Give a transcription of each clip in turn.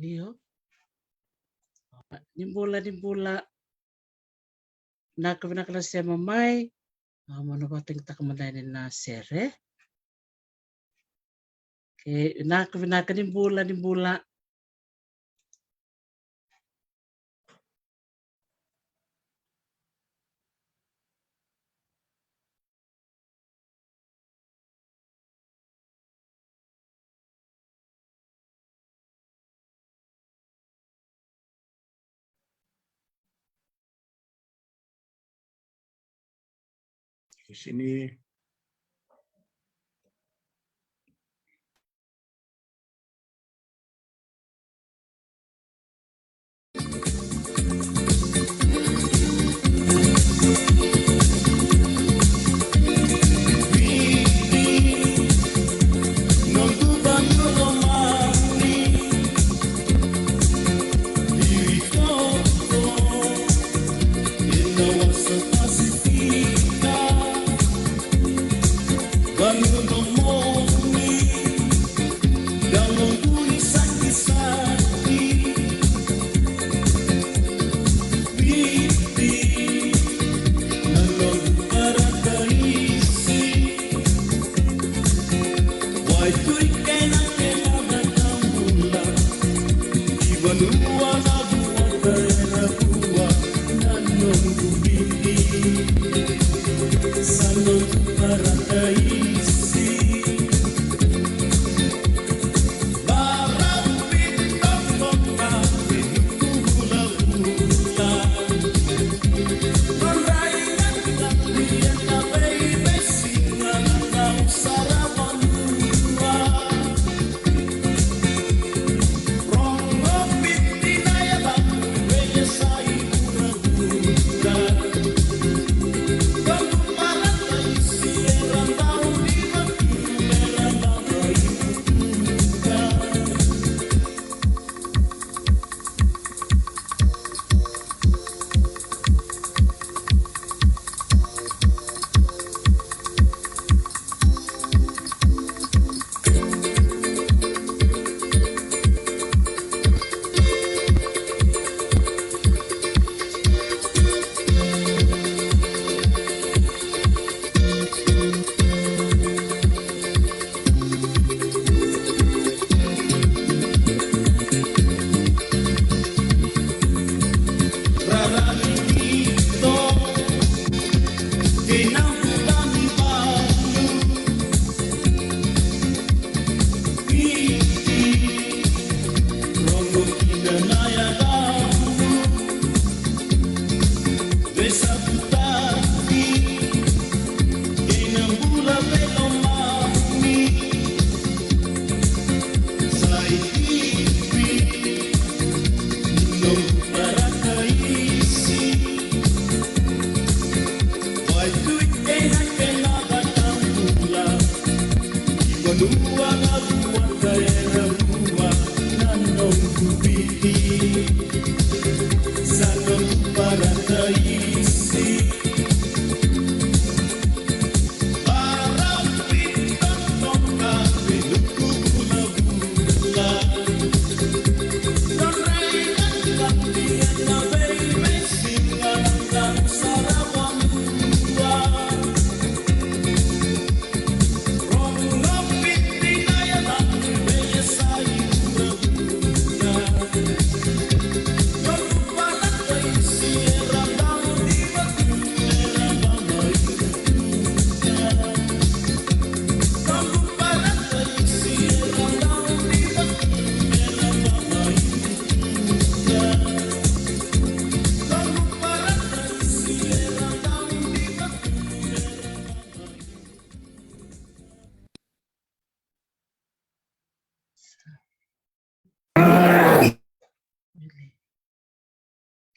Iyo. Nimbula nakavina siya mamay. Mano ba ting takamadainin na sere? Okay, nakavina nimbula. Di sini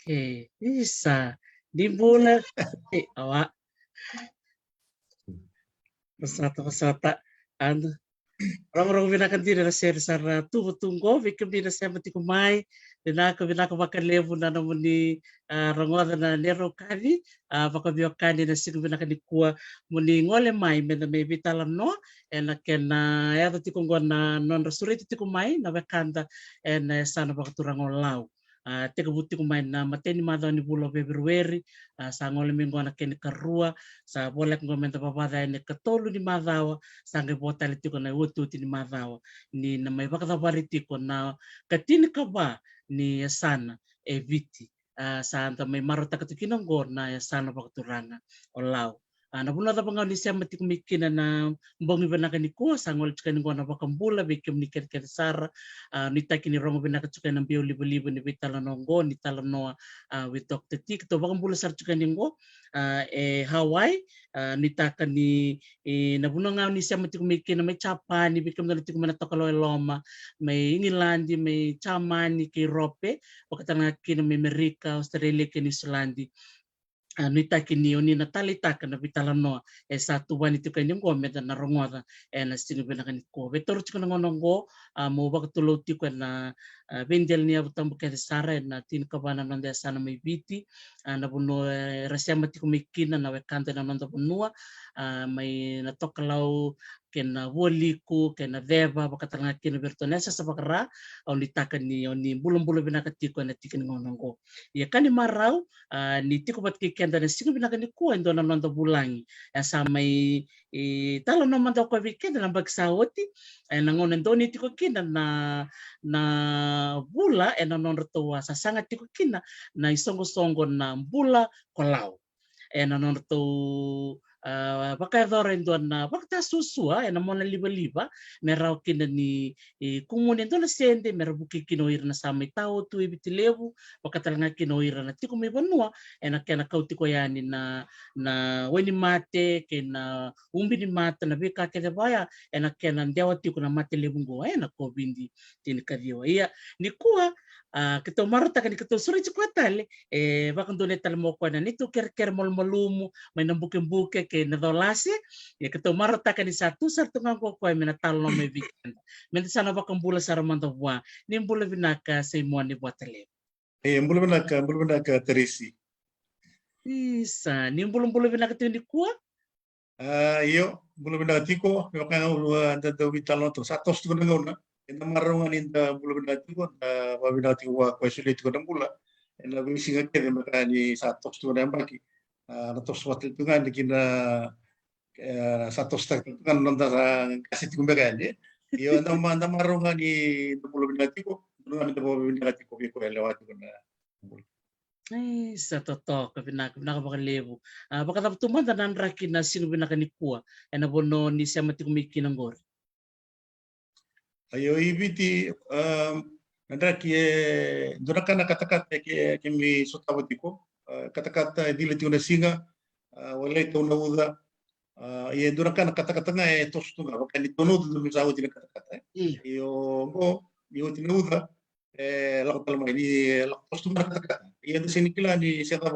Okay, bisa. Nimbula. Awak. Pesata. Ano. Orang-orang binakan diri na ser sara tu tunggo bikin dina sama tiku mai binaka makan lebu na namun ni rangoda na nero kani baka bio kani na siku binaka di kuah muni ngole mai mena me bitalam no ena kena ya tiku ngona non rasuri tiku mai na bekanda ena sana baka turang lau. Teka buti ko main na mateni madhaw ni bulan Februari sa ngole minggu anak kini karua sa boleh ngomen ta babada ni katolu ni madhaw sange botali tiko na utu ni madhaw ni na may baka tabari tiko na katini ka ba ni sana viti sa anta may marota katukinong na sana baka turanga o lau. Nabuna ta pangau ni siya mati kumikina na mbongi banaka ni kuwa sa ngol chika ni ngona bakambula bikim ni kere sara ni taki ni rongo banaka chuka na bio libo ni bitala nongo ni tala noa with Dr. T to bakambula sar chuka ni ngo Hawaii ni taka ni nabuna ngau ni siya mati kumikina may Japani bikim na tiku mana tokalo loma may Ingilandi may Chamani ki Rope wakatanga kina may Amerika Australia ki New Zealand nita kini oni na talita kana bitala no satu wani tu kanyang ko meta na rongoda na sinu bena kan ko betor chiko na ngonongo mo ba tulo ti ko na bendel ni abutam ka sara na tin ka bana nanda sana may biti na buno rasya mati ko mikina na wekanta na nanda bunua may natokalaw kena woliku kena deba bakatanga kina bertonesa sa bakara on ditakan ni oni bulong-bulong binakatiko na tikin ngonongo ya kani marau ni tiko bat kikenda na sino binakani ko endo na nanda bulangi sa may talo naman daw ko weekend na bagsawoti nangon endo ni tiko kina na bula na non retoa sa sangat tiko kina na isongo-songo na bula kolau na non retoa baka doren doon na bakta susua na mona liba-liba merau kina ni kumunin doon na sende merau buki kinoir na sa may tao tu ibitilevu baka talaga kinoir na tiko may banua na kena kau tiko yani na weni mate kena umbi ni mate na bika kete baya na kena ndewa tiko na mate lebungo na ko bindi tin kadiwa iya ni kuwa kita marata kan kita suri cikwatale baka doon talmo ko na nito ker mol-molumu may nambuke-buke ke nadolase ya kita marata kan satu ngang ko ay minatalo na may weekend menti sana bakang bula sa ramanda buwa ni bula binaka sa imuan ni buatale Mbula binaka Teresi. isa ni bula binaka tindi kuwa Iyo, mbula binaka tiko, kaya anda daw bitalo to. Satos ko na ngona. Ina marungan inda mbula binaka tiko, na binaka tiko wa kwesuli tiko na mbula. Ina bisi nga kaya makani satos to na baki. Natos watil to nga kina satos tak to nga nanda sa kasi tiko makani. Iyo anda marungan ni mbula binaka tiko. Mbula binaka tiko ko lewat ko na mbula. sa totoo binaka baka lebu baka tapos tumanda na raki na sino binaka ni kuwa na bono ni siya mati kumiki ng gori Ayo ibiti nandraki dunakana kata-kata ke mi sotawatiko kata-kata dilati una singa walay to nauda ye dunakana kata-kata nga tos tunga bakani tono dum sawati kata-kata iyo go iyo tinuda lakot talmay ni lakos tunga kata-kata iya sinikila ni siya ba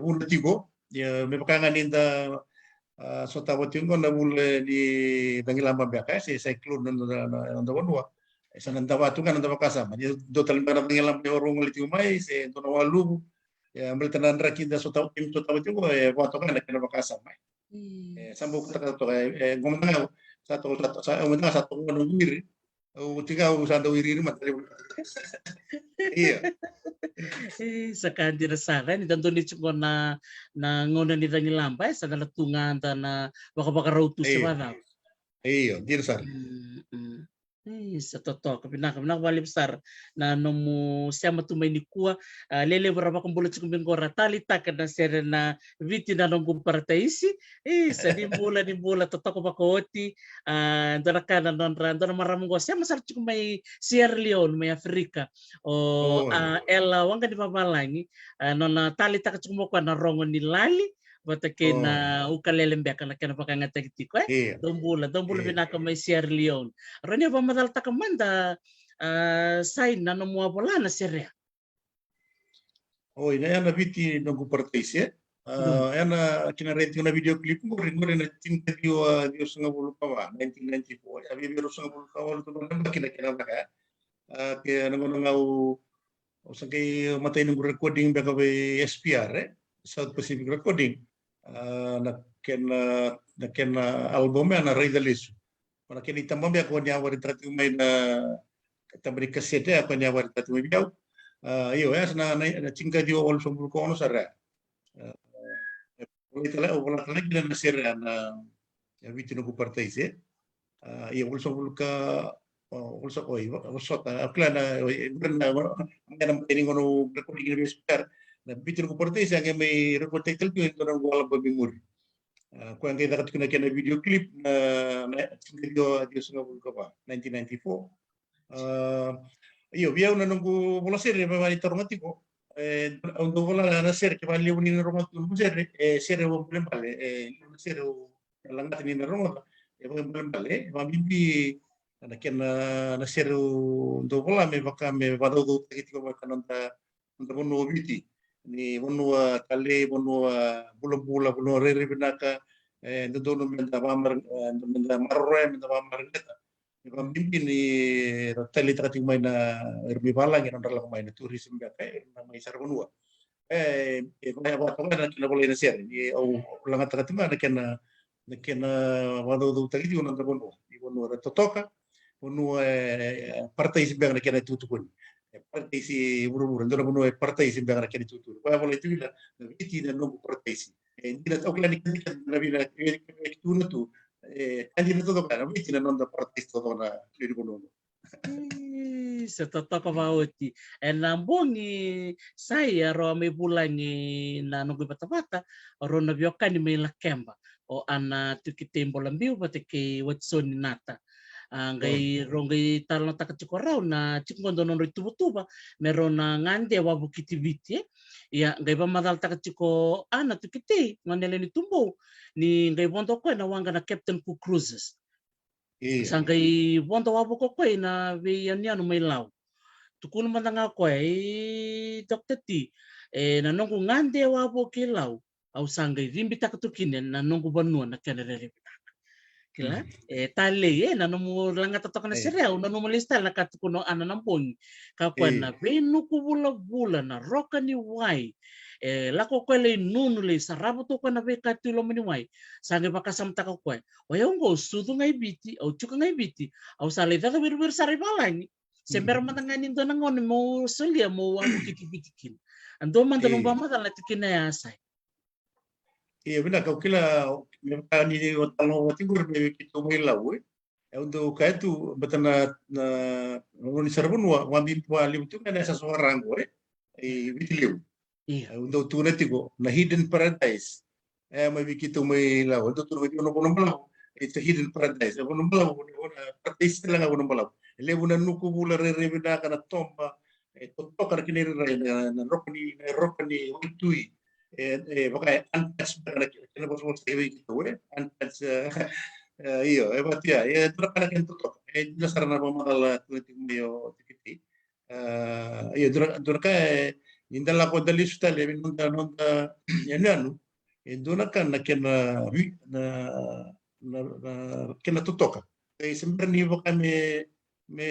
bunda tigo ya me bakanga ninda so tawat yung na mula di Dangilamba Biaka si cyclone na wanwa sa nandawa tu kan nandawa kasama di do talmana Dangilamba yung ulit yung may si do na walu ya melita nandra kinda so tawat yung wato kan na kasama sambo kata to gumana satu nang wiri tiga usando wiri matali iya sa kandira sana ni tanto ni chuko na ngona ni Dangilamba sa nalatungan ta na baka rautu sa bana iyo dirsa sa totoo kapinaka wali besar na nomu siya matumay ni kuwa lele berapa kumbulat sa kumbing kora talita ka na sere na viti na nung kumparataisi sa ni bula totoo ko bakoti doon ka na doon maramong ko siya masarap ko may Sierra Leone may Afrika o ela wang ka di papalangi na talita ka kumukwa na rongon ni lali bata kena ukalele mbeka na kena pakanga tagtiko dombula binaka may Sierra Leone rania ba madal takamanda sign na nomua bola na Sierra ina yana viti nung kupartise Ana kina renti na video clip ngori na tinta dio sunga bulu kawa 1994 abi biru sunga bulu kawa tu na kina baka ke nangono ngau sakai mata ini recording baka be SPR South Pacific Recording na kena album na Raida Lisu para kini tambam ya ko nya wari tratu mai na tambari kasete ko nya wari tratu mai biau iyo ya na cinga dio ol sumbul ko ono sara wala tala gila na sira na vitino ko partai se iya ol sumbul ka also oi sota akla na na ini ngono recording ni speaker na vitino ko partai se may record title ko ito ng wala babimur ko ang kita kena video clip na cinga dio sunga bul ka pa 1994 iyo biau na nunggu bola sere ba ni tormati ko untuk bola na sere ke bali uni na Roma tu sere sere wo problem bale sere langat ni na Roma problem bale ma bimbi na ken na sere untuk bola me baka me bado do kiti ko baka nanta bono biti ni bono kale bono bula re binaka ndo dono menda mamar menda marre menda mamar ngeta bimbi ni tali takati mai na erbi balang yang dalam mai na tourism ba kay na mai sarunwa may apa na kina boleh na share ni au langat takati ma na kena wado do takiti una bono di bono totoka bono partai simbang na kena tutukun partai si buru-buru ndo bono partai simbang na kena tutukun pa boleh tu na biti na no partai si hindi na okla ni na bina tu na tu anjir itu kan biti na non da partai to na liri bono Se totoko mauti. Nambungi saya ro may bulangi na nunggu bata-bata ro na bioka ni may lakemba o ana tukitembo lambiu batike watson nata. Ngai rongai talon takachiko na chikondo non tuba meron na ngande wabu kitiviti ya ngai ba madal takachiko ana tukite ngandele ni tumbo ni ngai bondo ko na wanga na Captain Cook Cruises. Sangkai bonto wabu ko na we yan may law. Tukun man nga ko Dr. T na nongo ngande wabu kilaw au sangkai rimbita katukinen na nongo banua na kanere kila tale na nomo langa totoka na sireo na nomo lista na katukuno ana nampong kapwa na benu kubula na roka ni wai lako kwele nunu le sarabu to kwa na be katulo mini wai sange bakasamta ka kwa wayongo sudu ngai biti au chuka ngai biti au sale da biru sare balani sember matangani ndo nangon mo solia mo anu kiti ando man ndo ba matala tikina ya sai iya benar kau kila ni otalo tingur be kitu mai lau untuk kaya tu betana na ngoni sarbun wa bimpa liu tu kan seseorang gue vitiliu untuk tu nanti go na hidden paradise mai bikitu mai lau untuk tu bikitu no bono itu hidden paradise bono lau paradise telah bono lau le buna nuku bula re bina kana tomba to kana kinere na rokani utui pakai untouched kena bos TV gitu untouched iyo batia ya itu kan kan tutok jelas karena pemagal tulitik meyo tikiti iyo durka indala ko dali suta le nunda yananu induna kan kena kena tutok sebenarnya bukan me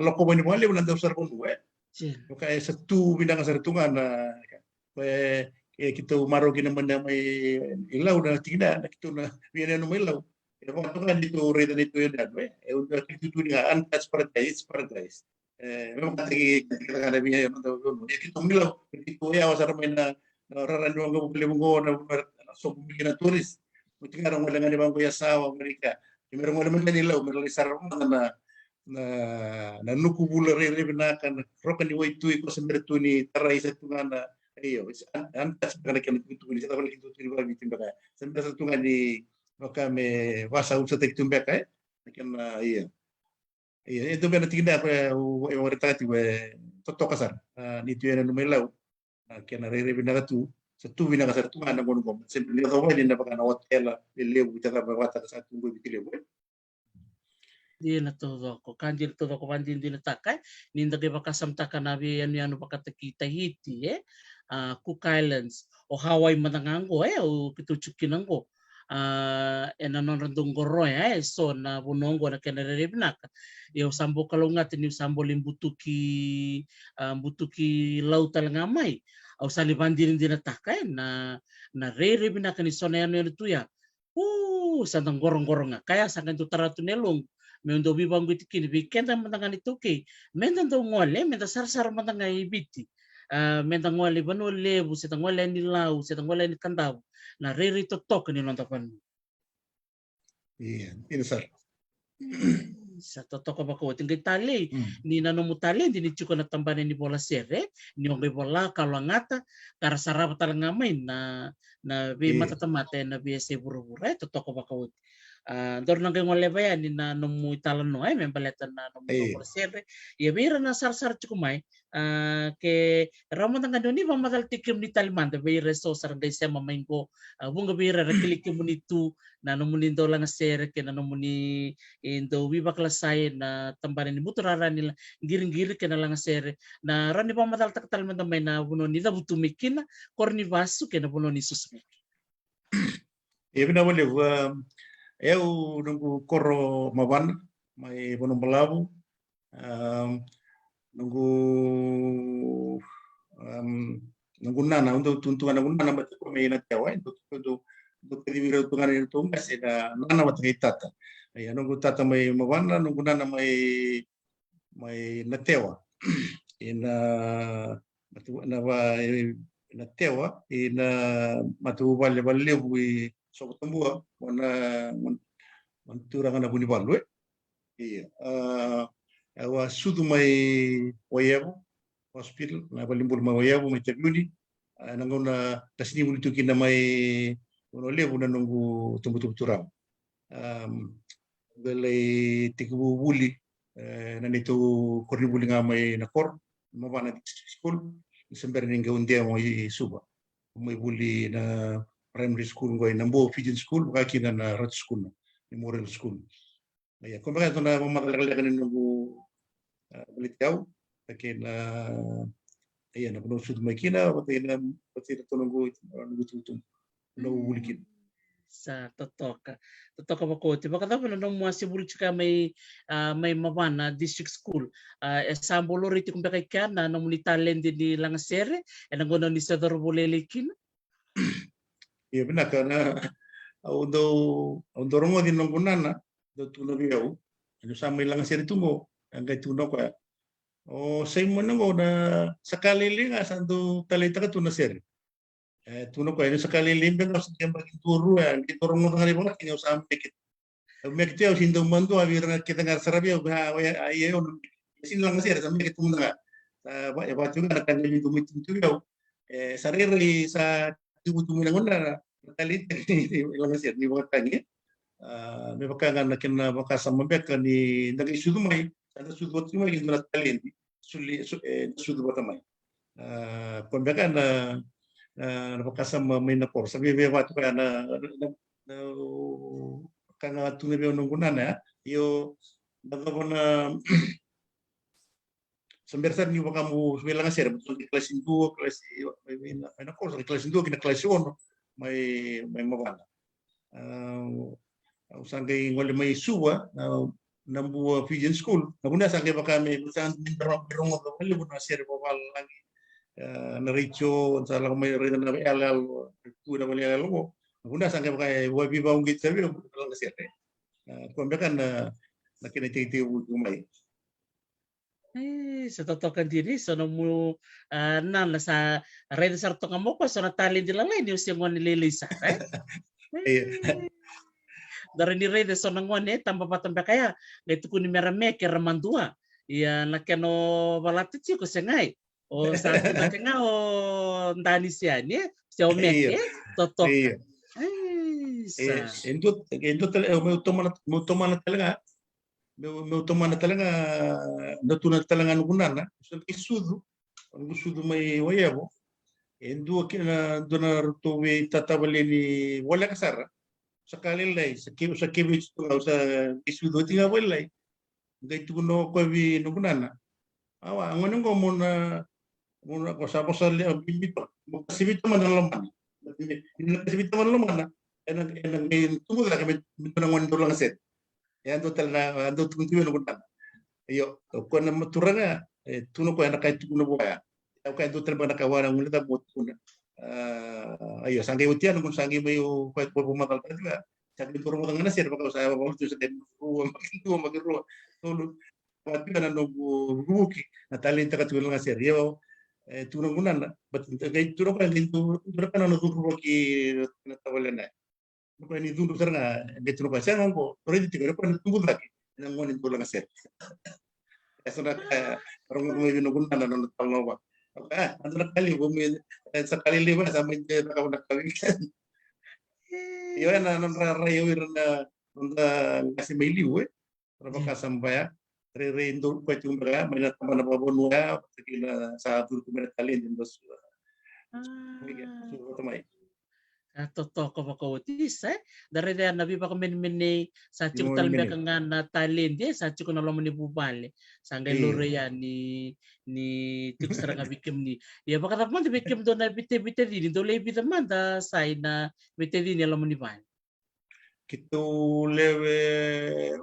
loko bani wale unanda usar pun bukan satu bidang sartungan kita maro kina mandamai ilau na tidak na kita na biar no ilau ya waktu kan itu reda itu ya dan udah itu tu dia untouched paradise memang kita ada biar no ya kita ilau itu ya wasar maina raran dua go beli go na so bikin turis mungkin orang mau dengan bangku ya sawa mereka mereka mau dengan ilau mereka sarung na nuku bula re benakan rokan di itu ikut sendiri tu ni tarai satu ngana iyo antas kana kena itu ni kita balik itu ni bagi timbaka sampai satu ngadi maka me wasa usah tek timbaka kena iya itu benar tidak apa yang mereka tu totok kasar ni tu yang numelau kena re benar tu satu bina kasar tu ngana gon sampai dia tahu ni nak kana hotel lebu kita berwata satu go bikilebu Dina todo ko kanjir todo ko pandin dina takai ninda ke bakasam taka nabi yan pakata kita hiti Cook Islands o Hawaii matangango o kituchukinango enanon randung goroy so na bunongo na kenarebnak eu sambo kalungat ni sambo limbutuki butuki laut talangamai au salibandirin dinatakai na rere binak ni sona yano itu ya santang gorong-goronga kaya sangan tu taratu nelung mendo bibang gitikin bikenda matangan itu ke mendan to ngole menda sar-sar matanga ibiti menda ngole bano lebu setang ngole ni lau setang ngole ni kandau na rere totok ni nontapan Iya, ini sar. Sa totoo ba ko tinggal tali ni nanomu tali ni chuko na tambane ni bola sere ni onge bola kalangata kara sarap talanga main na bi mata tamate na bi se buru-buru totoo ba ko dor nang ngole ba yan ni na nomu italan no ay membaleta na nomu bola sere ya bira na sar-sar chuko mai ke ramo tanga doni ba magal tikim ni talmanda bira so sar dai sema maingo bunga bira rakilikim ni tu na nomu ni dolang sere ke na nomu ni indo wiba kelasai na tambane ni muturara nila giring-giring kena lang sere na rani pa madal taktal mandamay na buno ni da butumikin na korni vasu kena buno ni susme. Iya bina boleh eu nunggu koro maban mai bono balabu nunggu nana untuk tuntungan nunggu nana batu ko mai na tawa untuk kediviro tungan itu ngasih na nana batu tata ya nunggu tata mai maban nunggu nana mai na tawa ina batu na ba na tawa ina matu bale bui sobat tembua wana manturang na buni balu iya awa sudu mai wayabu hospital na balimbul mai wayabu mai tabuni nangona tasni buli tukina mai ono lebu na nunggu tumbu turang belai tiku buli na nito korni buli nga mai nakor mabana school sember ninga undia mai suba mai buli na primary school ngoi nambo Fijian school kaki na rat school memorial school ya kung bakit na makalalakan nunggu balitiaw takin ayan na kuno sud may kina pati na nunggu tutun nauulikin sa totoka ba ko tiba kada na nung mga sibul chika may mabana district school sambo loriti kung bakit ka na nung talent din ni lang sere nangono ni sa dorbolelikin. Iya benar karena untuk rongo di nongkunana do tuno biau anu sama ilang seri tungo angkai tuno ka saya menengok na sekali linga santu talita ka tuno seri tuno ka ini sekali limbe ka sa bagi turu ya di rongo ngari bola kini usah mekit mekit sindo mandu awir kita ngar sarabia ba aye on sin lang seri sampai kita muna ya batu kan akan jadi tumit biau sariri sa tubuh nangona talita ilang seri ni bakang me bakangan na kina bakasam mabeka ni nagi sudu mai ada sudu batu mai na talenti sudu batu mai pembekan na bakasam mai na por sabi be batu kana kana tu ne be nunguna na yo nagabona sambersar ni bakamu bilang ser betul di kelas 2 kelas na por kelas 2 kina kelas 1 mai mabana sangkai ngole mai suwa nambu Fijian school nabunda sangkai bakame busan berong ngole buna ser bawal lagi na richo salah mai rena na elal tu na bali elal mo nabunda sangkai bakai wabi baung git sabi lang ser pembekan na kina titi umai sa totokan diri so mu nan sa red sarto ngamo ko so natali dilalay ni usya ngon nililisa dari ni red so nangone tamba patamba kaya itu kuni merame ke ramandua ya nakeno balati ci ko sengai o sa nakenga o ndani siani si o meke totok Endo meu tomana talaga meu tomana talaga natuna talaga nukunana so isudu mai wayabo endo kina donar to we tatabaleni wala kasara sekali lai sa kibi sa isudu tinga wala gai tuno ko bi nukunana awa ngono mo na Muna ko sa bibito. Magkasibito man ang laman. Hindi na kasibito man laman na. Tungkol na kami, minto ng wando lang set. Yan total na, ando tungkol na kuntan. Ayo, ko na matura nga, tuno ko na kahit tuno buaya. Ako kahit total ba nakawana ng mulita mo tuna. Ayo, sanggay utian kung sanggay mo yung kahit po pumatal ka juga. Sanggay turun mo nga nasir, baka sa mga sa den magruwa. Tulo, pati ka na bubuki. Natalenta ka tulo nga sir. Yo, turun mo na, but kay turun ka na nuturo ki natawalan na. Bukan ini dulu karena dia coba saya ngomong, orang itu tiga orang tunggu lagi, yang mau itu lang set. Sudah orang ngomong itu guna dan nonton lawa. Antara kali bumi sekali lima sama dia kau nak kawin. Iya na rayo na kasih mili we, berapa sampai ya. Rere itu kau cuma banyak teman apa pun ya, kita satu kemudian kali itu bos. Teman. Totoo ko makautis dari dia nabi pa kami mini sa chikutal me kanga na talente sa chiko na lomo ni bubale sangai lore ya ni tiksara nga bikim ni ya baka tapman di bikim do na bite din do lebi taman da sai na bite din lomo ni bal kitu leve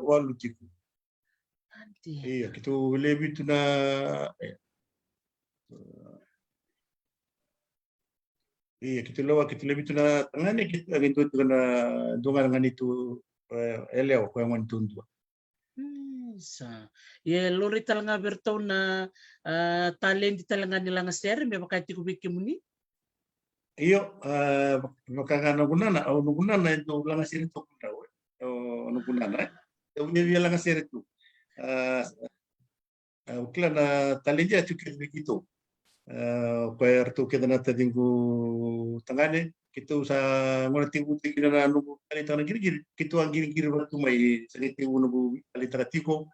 walu tiku iya kitu lebi tu na iya kita lebih tu na tangani kita gitu tu na dungan dengan itu eleo ko yang tuntu. Sa ye lori talanga bertau na talent talanga nila nga ser me bakati ko bikim ni. Iyo makanga naguna na itu lang sir to kunta o naguna na. Yung lang sir itu. Ukla na talent ya cukup begitu. Kaya tu kita nata tinggu tangane kita sa ngona tinggu tinggi na nubu kali tangan giri kita ang giri waktu mai sakit tinggu nubu kali taratiko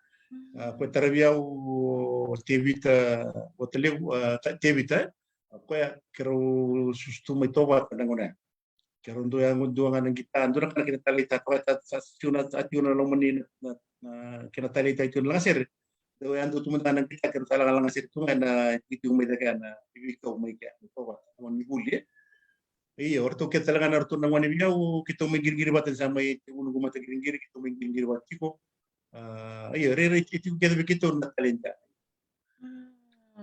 ko tarabia o tevita hotel tevita kaya kero sustu mai toba ngona kero ndo yang ndo nga kita ndo kan kita talita ko sa tiuna lo menina kita talita itu laser. So yang tu teman-teman kita kerja lang ngasir tu na itu may daga na ibig may kaya ito ba ang buli iyo orto kita lang na orto nang wani biyaw kita may girgir batin sa may ulo gumata girgir kita may girgir batiko iyo rere itu kita begitu na talenta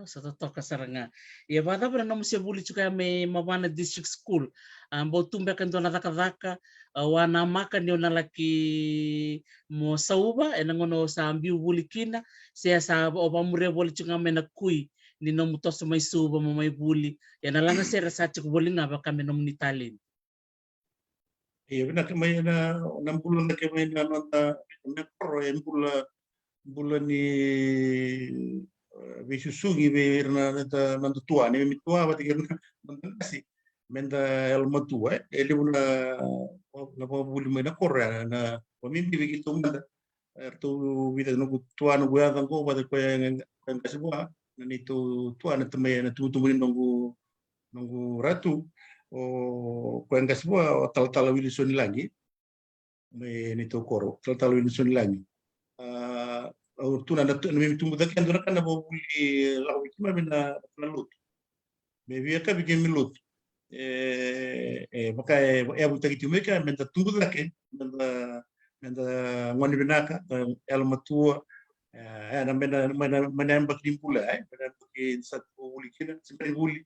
Sa totoo kasaranga ya bata pa na siya buli chuka may mabana district school ambao tumbe kan do nadaka wana maka ndio nalaki mo sauba enangono sa ambiu buli kina siya sa oba mure buli chuka may nakui ni no mutos may suba mo may buli ya nalanga siya sa chuk buli nga ba kami no ni talent iyo na kamay na nambulan na kamay na nota na koro en bulan ni visusugi be na nanto tua ne mi tua ba tigir na kasi menda elma tua ele una na buli me na korra na pamimpi begitu manda tu vida no tua no gua tango ba ko yang kasi buah na itu tua na teme na tu nunggu ratu o ko yang kasi buah tal Wilson lagi me nito koro tal Wilson lagi tuna na mi tumbu dakan dona kana bo buli la wikima mina lut me via ka bigem lut maka e bu tagi tumeka men da tumbu dakan men da ngoni binaka el matua ana mena bakdim pula mena bagi satu buli kina sampai buli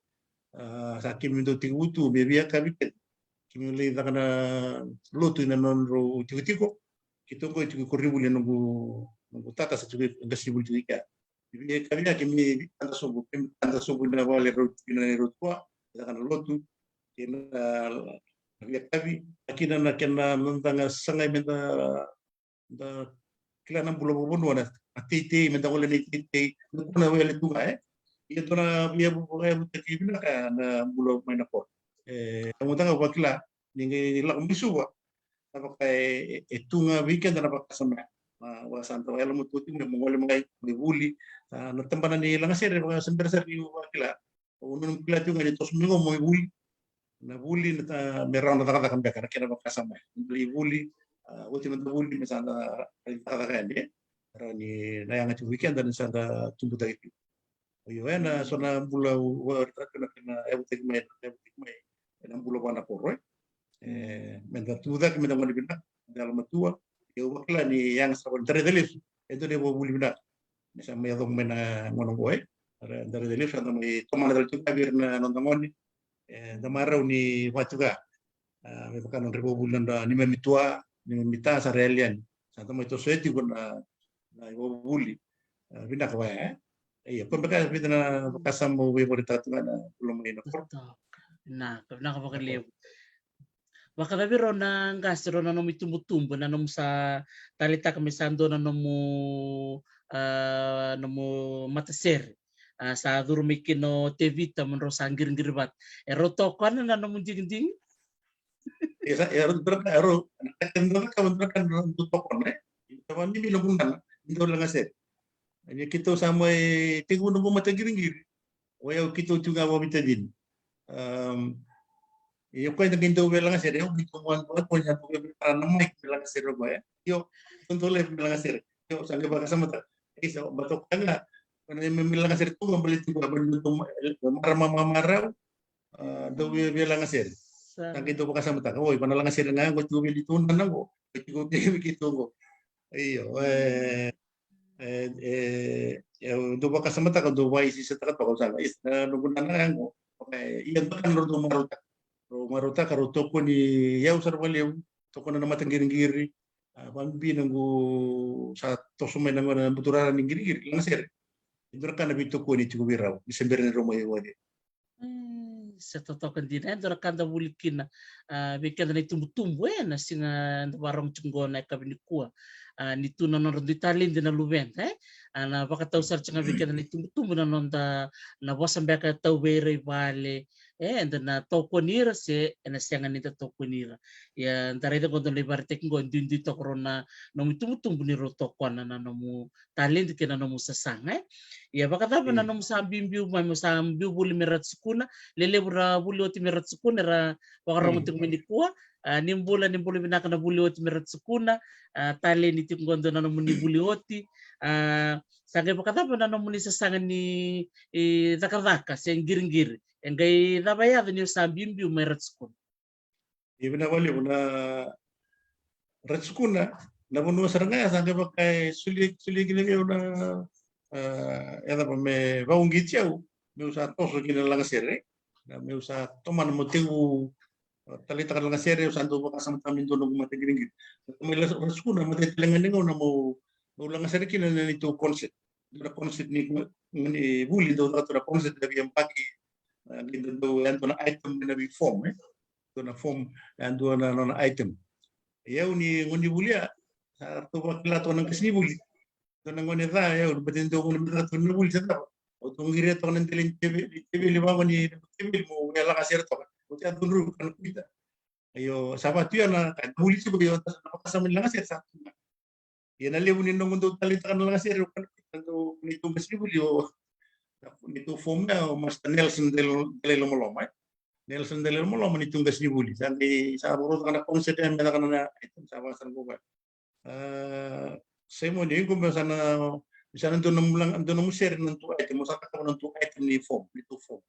sa kimi do tingutu me via ka biket kimi le da kana lutu na non ro tiko kita ko itu koribuli nunggu tata sa juga gasi bulu juga. Jadi kami kami anda sobu na wale rotua kita kan lotu kena lihat kami akina na kena mentanga sangai menta da kila nam bulo bobo wana atiti menta wale ni titi na wale tunga itu na biya bubo ya mutaki bina na bulo main ko mutanga wakila ningi la misuwa napakai tunga weekend na napakasama wasanto ela mututi me mongole mai de buli na tambana ni langa sere ba sember seri wakila unun kila tu ngani tos mingo mo buli na buli na merang na taka kan bekara kena bakasama beli buli uti na buli misanda taka kan ni rani na yang weekend dan sanda tumbu tadi Yo na sona bula wa kena ebutik mai na bula wana poroi. Menta tuda que me da wani bina dalam matua yo wakla ni yang sa dari delis itu dia mau buli bina misa me dong mena ngono boy dari delis atau me tomana del tuga bir na nontamoni da marau ni watuga me pakan rebo bulan da ni memitua ni memita sa relian santo me to seti na ibo buli bina kwa iya pun bekas bina kasam mo we mo ditatu na belum ini Betul. Nah, karena kapag liw. Baka biro na gastro na nomu tumbo-tumbo na nomu sa talita kami sando na nomu mataser. Sa durumikin no tevita menro sanggir bat. Eroto kan na nomu ding-ding. Esa ero ero nakatendo ka kan untuk kon tawa ni milungan ito lang ase ani kito sa may tigo no mata giringir o kito juga mo bitadin yo ko naging do lang ase yo kito mo ko nya ko para na may lang ase ro ba yo tuntule lang ase yo sa ba kasama ta isa batok kanga kana may lang ase to mabalik ko ba marmamaraw do lang ase Nang ito pa kasama ta, oy, panalang nga sila nga, gusto ko bilitunan na ko. Gusto ko kito ko. Iyo, do ba kasama ta, do ba isi sa takat pa ko sana, is na nugunan na ko. Okay, iyan pa kan ro maruta. Ro maruta karuto ko ni yaw sarwaliw, to ko na namatang giring-giri. Pambi nanggo sa tosumay nang na buturaran ng giring-giri, lang sir. Indra ka nabito ko ni Tugubiraw, December na rumayo wali. Sa totoo din dora kanda wulikin na bikin na tumbo-tumbo na singa warong chunggo na kabinikua nitu na non di talin din na luwen na baka tau sar changa bikin na tumbo na non na wasam baka tau bere vale and na toko nira se na sianga nita toko nira ya ndare da gondon lebar tek ngon dindi to corona no tumbo ni roto kwana na no mu talin di kena no mu sasanga ya baka tapa na no mu sambimbiu ma mu sambiu buli merat sukuna lele bura buli oti merat sukuna ra wakarong tung minikua nimbula binaka na buli oti merat sukuna tali ni tingondo na namun ni buli oti sagay pakatapa na namun ni sasangan ni daka-daka siyang giring-giri yang gay nabayado niyo sa bimbiu merat sukuna Ibina wali una rat sukuna na bunwa saranga sagay pakai sulit gini una era pa me vaungitiau me usa toso gini lang sere na me usa toman motivo talita kan lang sere usa ando pa kasama tamin dono mate gini me rat sukuna mate telengan ningo na mo lang sere kina na nito concept ni buli do na concept na yang pagi gitu do yan na item na bi form do na form yan do na item yau ni ngundi bulia sa to bakla to nang kasni buli to nang ngone da yau batin do ngone da to na buli sa o to ngire to nang telin tebe liba ni tebe mo yala kasir to o ta dulu kan kita ayo sabat tu na kan buli su yo ta kasama lang kasir sa yan ali unin nung do talita kan lang kasir kan to nito kasni buli o nito form na mas Nelson del Lomoloma Nelson del Lomoloma nito kasni buli santi sa buro kana konsep yan na kana item sa wasan ko ba saya mau nih gue misalnya untuk nemu share untuk item, mau saka untuk item ni form, itu form.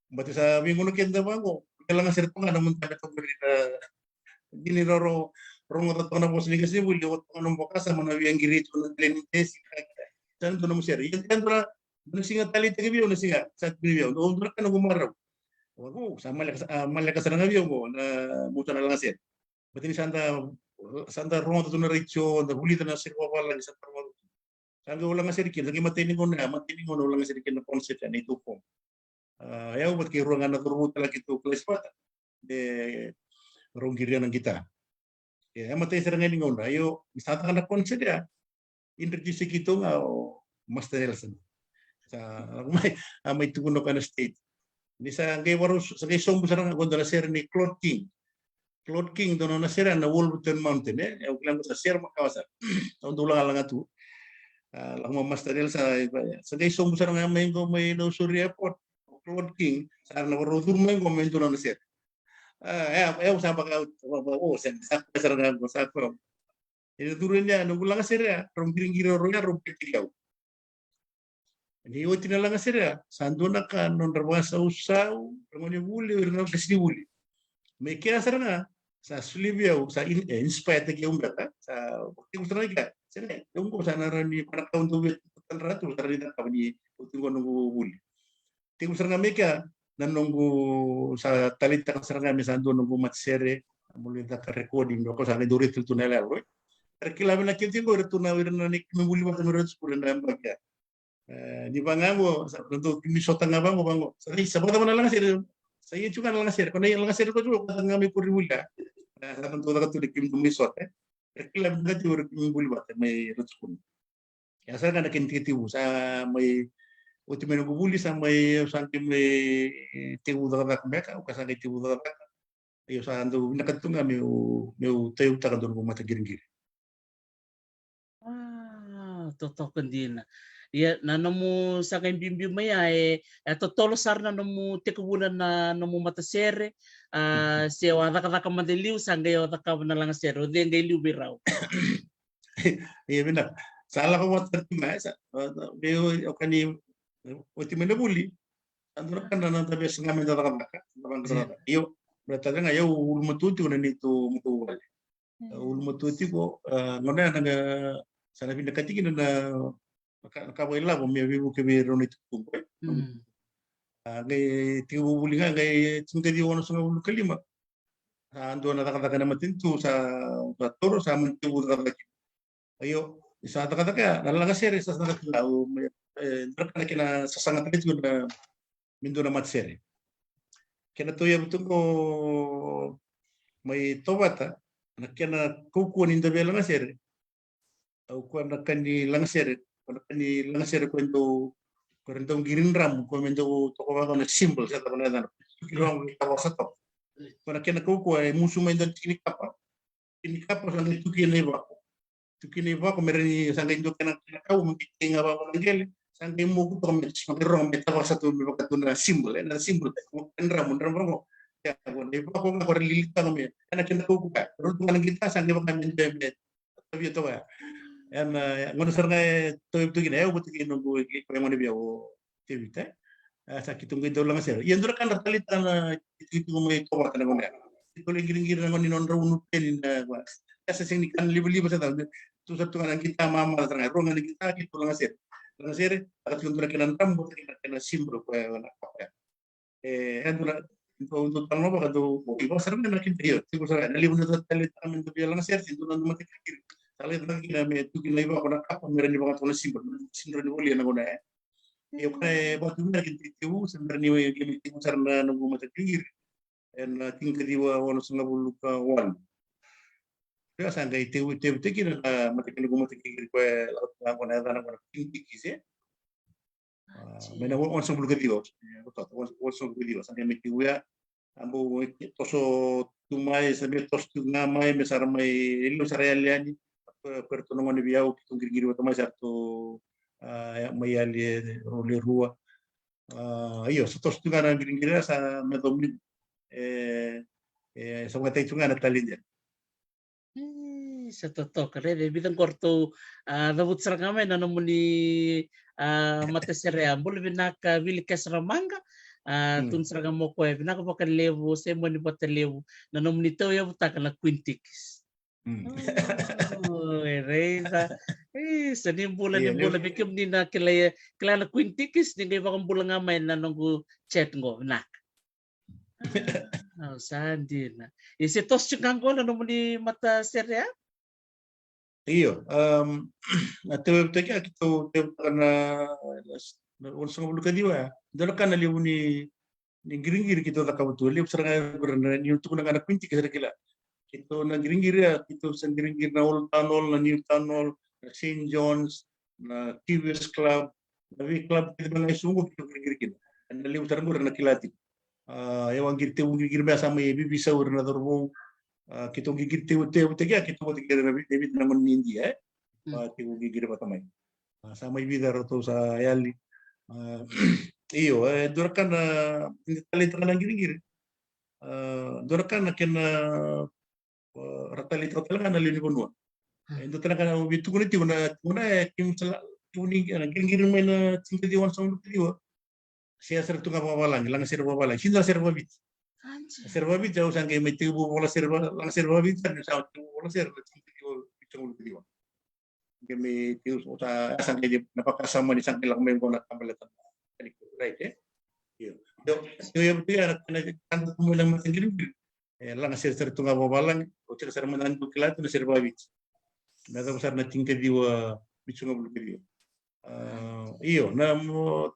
Berarti sa minggu nu kenda bango, kailangan share pa nga namun tayo to beri na gini ro ngo to na bos ni kasi buli wat ng bokas sa mga yang giri to na training test sana to nemu share. Yan kan tra singa tali tagi biyo na singa sa biyo. Do kan gumaraw. Wago sama malakas na biyo mo na buta na lang share. Berarti Santa Roma to na richo na huli na sirwa wala ni Santa Roma. Sanga wala nga sirkin lagi matini ngona wala nga sirkin na concept na ito po. Ayaw ba't kay ruangan na turo talaga ito class pata. Rong girian ng kita. Ya matay sa ngayon ngona ayo misata ka na concept ya. Introduce kito nga Master Nelson. Sa may tuguno ka na state. Ni sa ngay waros sa kay sombo sa nga gondola sir ni Claude King. Claude King doon na sira na Wolverton Mountain yung kailangan ko sa sir makawasan taon tulang lang ato lang master nila sa guys so musara nga may no Surya Airport Claude King sa na rodur may komento na sir sa baka sa nga sa ko ito durin niya nung lang sir rom giring-giro ro ya rom pitigaw Ni oti na lang sira, sando na ka non rawa sa usaw, ramon wuli, ramon kasi wuli. May kaya sara nga, sa sulibya sa inspired na kiyong bata, sa wakti ko sara ka, sira, yung ko sana rin ni panakaon to tan rato, sara rin ka ni uti ko nung wuli. Tingko sara nga may ka, nanunggu sa talita ka sara nga may sando nunggu matsere, muli na ka recording, ko sa durit tu na lang, terkilamin na kintin ko, ito na wira na ni kumuli mo kami rin sa na bagya. Di bangango untuk misota nga bango bango sa bata mo na lang sir sa iyo juga na lang sir kung na lang sir ko juga kung nga may puri wala sa kanto da to kim dum misota rekla nga ti wor kim buli bata may rutskun ya sa kana kin titiwu sa may ultimo no buli sa may sa kim may tiwu da ka meka o kasang tiwu da ka iyo sa ando nakatunga meu tayo ta ka don ko mata giringir Totoo din. Ya, nanamu sa kay bimbim maya totoo sar nanamu tikubunan na namu matasere si wada ka mandeliu sangay wada ka na lang sero de ngay liu biraw. Iya benar. Salah ko mata tima sa beo o kani ultimo na buli andro kan na tabi sa ngamen da ka baka iyo berarti nga yo ulmatuti ko na nito mutu wala ulmatuti ko ngona nga sana pinakati na nakawai la mo mi bu ke bi ro nito ko ngay tiubuli nga ngay tingka di wono sa ulu kalima ando na taka na matintu sa toro sa mantibu da ayo isa taka nalanga sere sa sana tao ndra kina sa sangat itu na mindo na matsere kena to ya betul ko may tobata nakena kuku ni ndabe langa sere au ko nakani langa sere nakani langa sere ko endo girinram ko mendo to ko na symbol sa ta na kilong tawa sa to ko nakena kuku ay musu mendo tinikapa sa tukine ba ko mereni sa ngendo kana kau mbitinga ba ko ngel sa ngemo ko to merong metawa sa to ba ka na symbol ko ndram mo ya ko ne ba ko ko lilita ko me kana kena kuku ka ro ko ngita sa ngemo kan mende tabi to ba en ngono sarga to gine ay buti no go ko mo ne biya o tevita sa kitung ngido lang sir yendura kan ratalitan itu mo ito ba kana ngone ito lingiring ngoni non rawunu pelin ba kasi sing kan libo-libo sa tao tu sa tungan kita mama sa ro nga kita kito lang sir akat yung kinan tambo kina simbro ko na pa andura untuk tanong ba kado iba sarang na kintiyo tibo sa nalibo na talit amin to lang sir tinto na matikir salit lang kina me tu kina iba ko na apa meron iba ko na simbro ni uli na ko na yo kay ba tu na kintiyo sa meron ni kimi tibo sarang na nung matikir en tingka diwa wono sa ngabuluka wal Kaya sangga itu kira mati kena gumati kiri kue laut laut na tanah kena tinggi kise. Mena on song bulu ketigo, betul on song ketigo. Sangga mati kue ambo toso tumai sambil tos tungamai mesar mai ilu sarayaliani pertonongan di biau kitung kiri kiri tumai satu mai ali roli rua. Iyo setos tunganan kiri kiri sa medomit sa mga tunganan talin Sa totoo kare bilang korto nabut sarangame na namuni matasere ambul binaka vilika saramanga tun sarangamo ko binaka pakan levo se mo ni pata levo na namuni to ya butaka na quintikis reza sa ni bola bikim ni na kila na quintikis ni ngay bakang bola nga may na nunggu chat ngo nak sandi na isi tos chukang ko na namuni mata serya iyo teweb teki akito teweb kana unsang bulu kadiwa dala kana liu ni giringir kito ta kabutu liu saranga berna ni untuk na kana pinti kesar kila kito na giringir ya kito sang giringir na old tunnel na new tunnel na St. John's na TVS Club na V Club kito na isungo kito giringir kito na liu saranga berna kilati yang girte giringir biasa mai bibisa urna dorbo kita gigit teu tega kita mau tiga David namun India kita gigit apa tamai sama ibida roto sa yali iyo durakan ratali tangan giri durakan kena ratali total kan ali ni bonua itu tanah kan bitu kuniti una kim Tuni giring main tinggal di wan sang diwa. Saya ser tunga bawalang, lang ser bawalang. Sinda ser babit. Anjir. Ser babit jauh sangke mai tibu bola ser lang ser babit kan sa tibu bola ser tinggal diwa bicang diwa. Kami tius uta sangke di napakasama di sangke lang main bola tambaletan. Right eh. Yo. Yo dia kena kan kumulang matin giring. Lang ser tunga bawalang, o ser manan bukilat na ser babit. Nada besar na tinggal diwa bicang diwa. Iyo na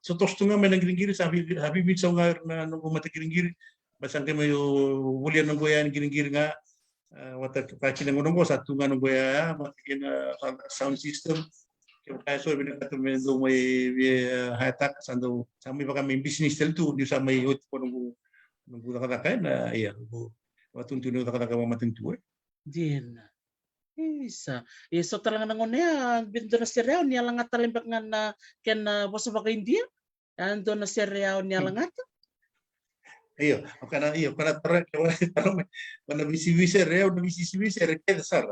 sa tostunga may naggiring-giri sabi bitsa nga na nung mata giring-giri basang kay mayo wulian ng goya giring-giri nga wata pachi ng unong sa tunga ng goya matikin sound system kaya so binakato may do may hatak sando sa may baka may business tel tu di sa may hot po nung kata na iya watun-tun kata matintu Din. Isa. Iso talaga nangon niya, bindo na siya niya lang at talimbak nga na ken bosa baka India. Ando na siya niya lang at. Iyo, para para bisi-bisi reo, bisi-bisi reo sar.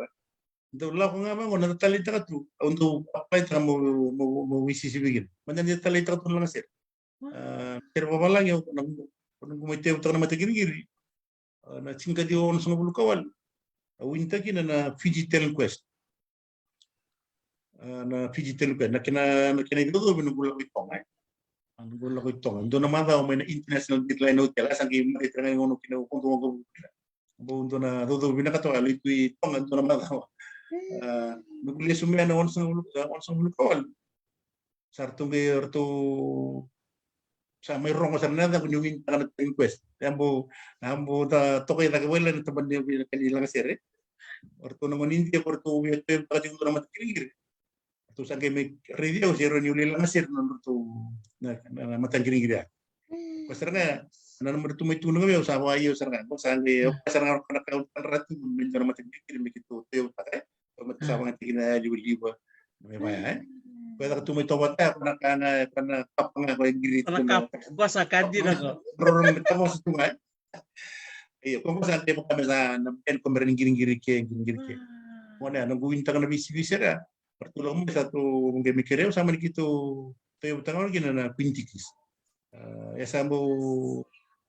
Do la ko nga mo natalita ka tu untuk apa itu mo bisi-bisi. Mana dia talita ka tu lang sir. Sir pa lang yo nang kumite utak na matagiri. Na cingka di on sa bulu kawal. Winta kina na Fiji Talent Quest. Na Fiji Talent Quest. Na kina ito binugula ko itong eh. Ang gula ko itong. Doon naman daw may na international deadline hotel. Asang game ito nga yung kinukunto mo ko. Bundo na doon binakato alo ito itong. Doon naman daw. Naguli sumaya na on sa bulu kawal. Sarto ngayon to sa may rongo sa nada kunyungin tangan ng quest. Ambo ta tokay na kawala na taban niya kanilang sere. Orto naman India orto wi ito pa yung naman kilir. To sa game radio zero ni lang sir no to na matan kilir. Pasar nga na naman to may tulong ngayon sa wayo sir nga. Sa nga pasar nga kana ka ratu min na matan kilir mi kito tayo ta kay. Sa mga tigina liwa may maya Pwede ka tumitobat ka, kana kapang ako yung girito. Kana kap, bosa kandi na ko. Rorong tamo sa tunga. Iyo, kung saan tayo kami sa nabiyan ko meron giring-giring ke. Wala, nangguwin ta ka na bisi-bisi ra. Pertulong mo sa to mga mikireo sama ni kito tayo tangaw gina na pintikis. Ya sambo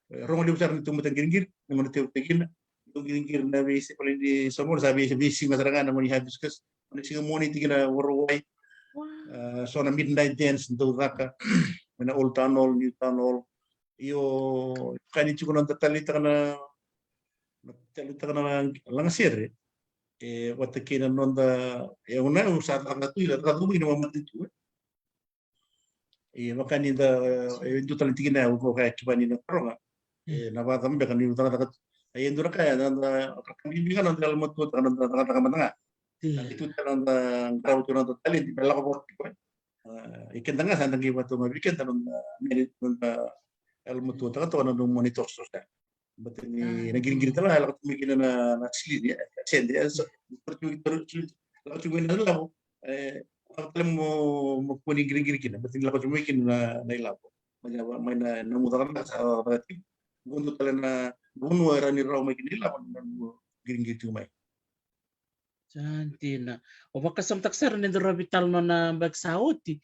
rong liw sar nito matang giring-giring, naman tayo tigin. Yung giring-giring na bisi pala di somor sabi bisi masarangan naman ni hibiscus. Ano siya mo ni tigina worldwide. So na midnight dance do raka na old town hall new town hall iyo kani chuko nang talita na lang sir wata kina nonda una usar ang tuila radu ni mama tu makani da do talita kina ko kaya kibani na pronga na ba tambe kan ni utara ay endura kaya na kami bingan ang dalmo to tanga itu tanong crowd ko nang talent di pala ko po ikan tanga sa nang iba to mabikin tanong minute nung alam to ta to nang monitor so sa but ni naging tala hala ko tumigil na sili ya sende so la ko tumigil na labo alam mo kuning giring kina but la ko tumigil na ilabo may na namudaran na sa berarti gundo tala na guno era ni raw may kinila giring tumay Santina. O baka samtak-sar ni Rabital no na bagsauti.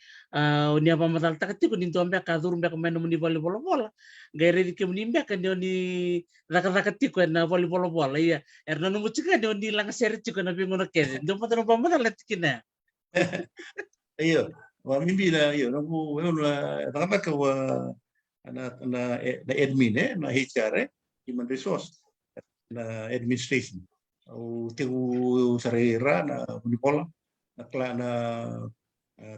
Unia pa mataltak ti kun into ambia kadur mbia kumain mo ni volleyball bola. Gaire di kemni mbia kan ni rakat-rakat ti kun na volleyball bola iya. Erna no mucika ni lang seri ti kun na bingono ke. Ndo pa no pa matalet kina. Iyo. Wa mimbi na iyo no na rakat wa na admin na HR human resource na administration. O tigu sarira na unipola na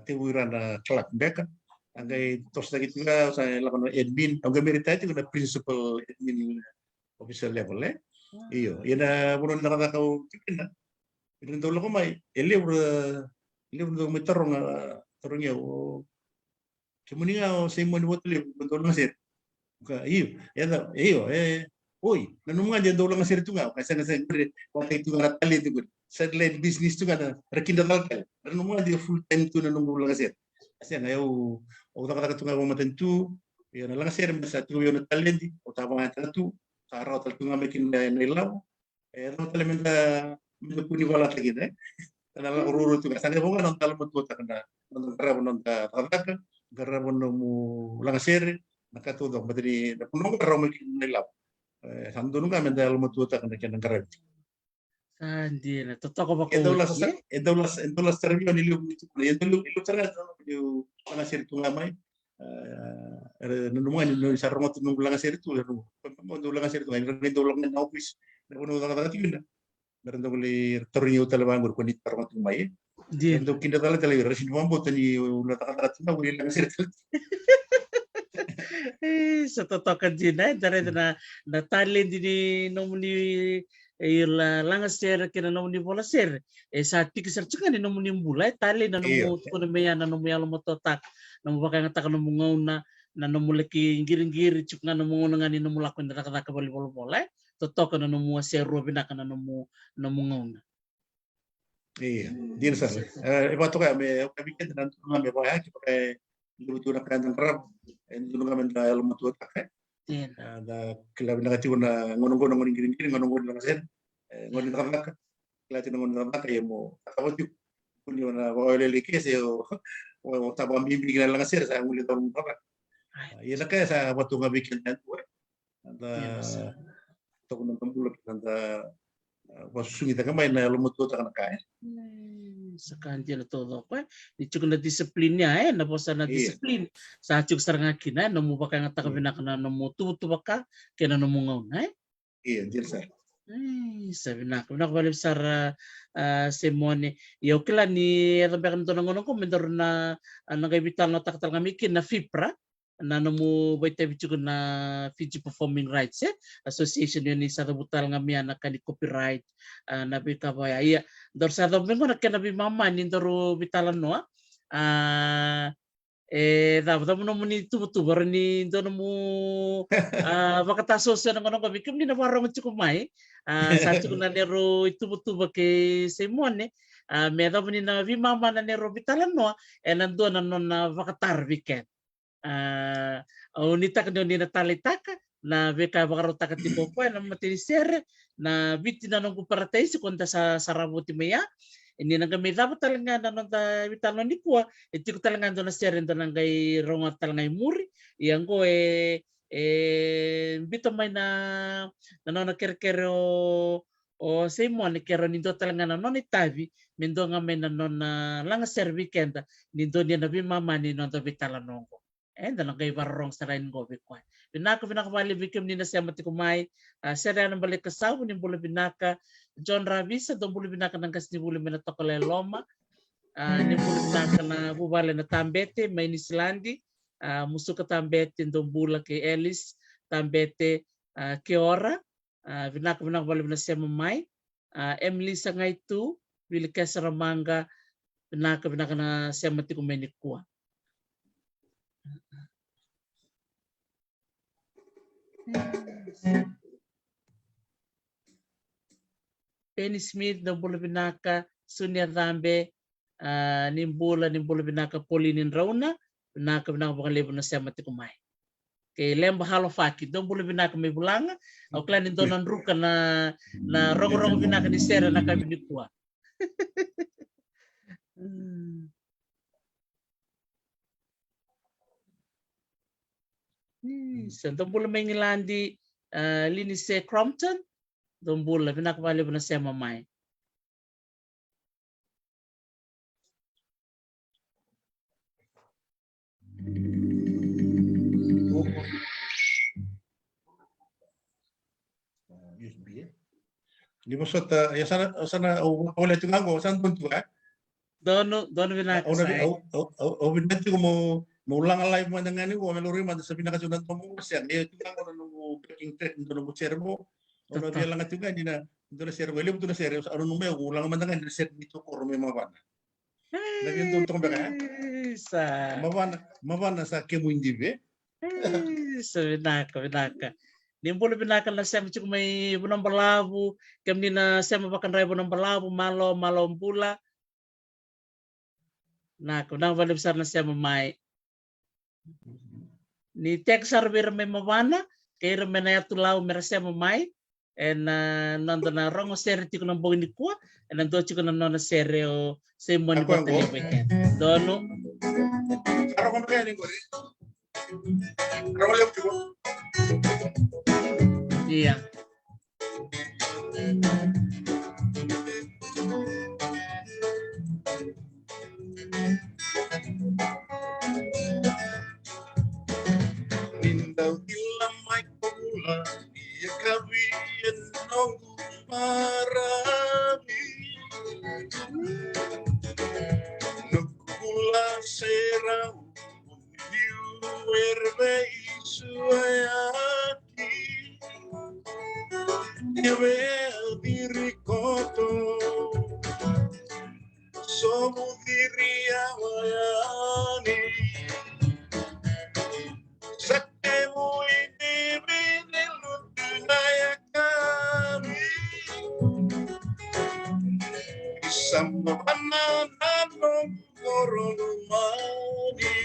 tiwira na klak beka angay tos lagi tiga sa lakan admin ang gamerita ito na principal admin officer level iyo yana buron na nakakaw tikin na pinindolo ko may libro may tarong niya o kimuni nga o sa imo ni wotli bundol na sir iyo yana iyo Uy, nanong nga dyan daw lang ang sir ito nga. Kasi nga sa wakay ito nga natali ito. Sa line business ito nga na rakindaral ka. Nanong nga dyan full time ito nanong lang ang sir. Kasi nga ayaw, o nakataka ito nga kumatan ito. Yan na lang sir, sa ito yung natali. O tama nga ito. Sa araw ito nga may kinailaw. Ano talagang na puniwala lagi na. Kanalang ururo ito nga. Sana po nga nang talamot ko na non grabo non da radaka grabo no mu langasere nakatudo madri na puno grabo nilap sandu nunga menda almo tuta kana kana grabo Sandina, totoko ba ko Edaulas ti? edaulas termio ni lu ilu terga lu langasere tu ngamai nunungan no sarmo tu nung langasere tu mo langasere tu ngai do lang na office na puno da tigina berendo li tornio talabangur ko ni tarmo tu mai Din. Endo kinda tala tala resin mambo tani una takata na wili lang sir. Sa totoo din ay dare na talin din no ni la langaser kina no ni bola ser sa tik ser chika ni no ni bulay tali na no mo ko na meya na no mo yalo mo totak na mo baka ngata no mo ngauna na no mo leki ngiri-ngiri chuk na no mo ngani no mo lakon na kata bali bola bola totoo na no mo ser robina kana no mo ngauna. Iya, din sar. Iba to kaya kami kan nanti ngame ba ya pakai lutu na kan rab en dulu ngame da yalo mo to tak. Da kila bina kati na ngono-ngono ngoni ngiri-ngiri ngono-ngono na sen. Ngoni tak kila tin ngono tak ya mo takawat yuk. Kuni na ba ole likes yo o tabang bibi na lang sir sa nguli tong pa. Iya na kaya sa watu ngabi kan tu. Da to kuno tambulak da wasungi ta kamay na yalo mo to tak na kaya. Sekanti na todo ko ni chuk na disiplinnya na posa na disiplin sa chuk saranga kina no mo baka ngata ka binaka na no mo tutu baka kena no mo ngaw na Iya, dir sar. sabi na balik sar Simone yo kila ni rabekan to nangono ko mendor na nagaibitan na taktal kami na FIPRA na no mo baita bichuk na Fiji Performing Rights Association yun sa rabutal nga miya na kani copyright na bikabaya iya dor sa domingo na kena mama ni doro bitalan no dapat mo ni tubutubar ni dono mo bakataso sa ng ano gabi kami na parang chiko mai sa chiko na nero itubutuba ke Simone meda mo ni na mama na nero bitalan no nando na non na bakatar weekend unita ka ni natalitaka na beka bakarota ka tipo po na matinisere na biti na nung kuparatay si konta sa sarabuti maya ini nang kami dapat talaga na nung bitalo ni kuwa iti ko talaga doon na sere doon nang kay rongat talaga muri yang ko bito may na nang nakirkero o Simon kero nindo talaga na non itabi mindo nga may na non na lang ser weekend nindo niya na bimama ni non bitalo nongo dalang kay barong sa rain go bikwan. Binaka binakabali bikim ni nasya mati kumay. Sera nang balik kasaw ni bula binaka John Ravisa dong bula binaka nang kas ni bula minatokole loma. Ni bula binaka na bubale na tambete may ni Silandi. Musu ka tambete dong bula kay Ellis tambete Keora. Binaka binakabali nasya mamay. Emily sa ngay tu bili ka sa Ramanga binaka na siya mati kumay ni kuwa. Penny Smith na bula binaka Sunya Rambe nimbula binaka Pauline Rauna binaka baka lebo na siya mati kumay kay lemba halo faki dong bula binaka may bulanga o klan nito nan ruka na rongo binaka ni Sera na kami ni kuwa. So dong bula may ngilandi linis Crompton dong bula binakabali na siya mamay. Di maksud ya sana wala tungango san puntu Dono binaka sa o binati ko mo ulang live man ngani ko melori man sa pinakasunan to mo siya ya tungango no breaking track no mo servo ono dia lang tunga di na do na servo ile na servo ano no me ulang man ngani set dito ko me mawana Naging tuntong ba ka? Mawana sa kemo indibe. So binaka. Nimbolo binaka na siya cik may bunang balabu, kami na siya mabakan ray bunang balabu, malo pula. Nako, nang balibsar na siya mamay. Ni Texar bir may mawana, kaya may nayatulaw mera siya mamay. And nando na rongo sere tiko ng bawin ni kuwa, and nando tiko na nona sere o Simon ni Botani weekend. Dono. Araw ko kaya ko rin. Araw lang ko. Iya. Nindaw ilamay pula, iya kawiyan ng marami. Nagkula serang, uniwerbe isuayaki. Yawel dirikoto, somu diriawayani. Sakemu ini biniludunaya kami. Isama panananong koronumani.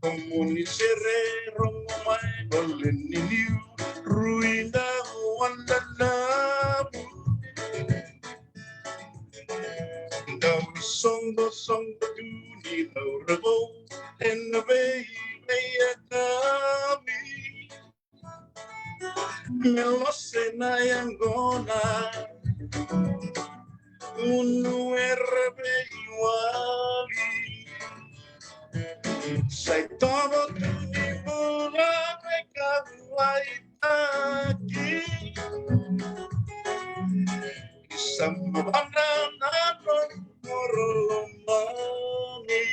Komunisere romay baleniliw ruina walalabu. Daw isong duni daw rabo enabay kami. Melose na yang gona unu erbe iwali. Say todo ni mula meka waitaki. Isama banana morolomani.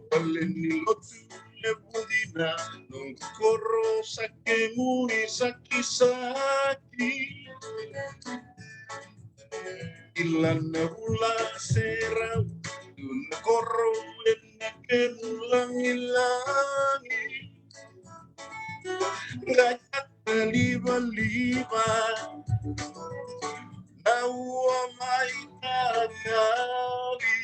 Balenilotu nebudina nung koro sakemu isaki-saki. Ilan nabula serau dun koro enaken ulang-ilangi. Gayat liba-liba nawa may kakali.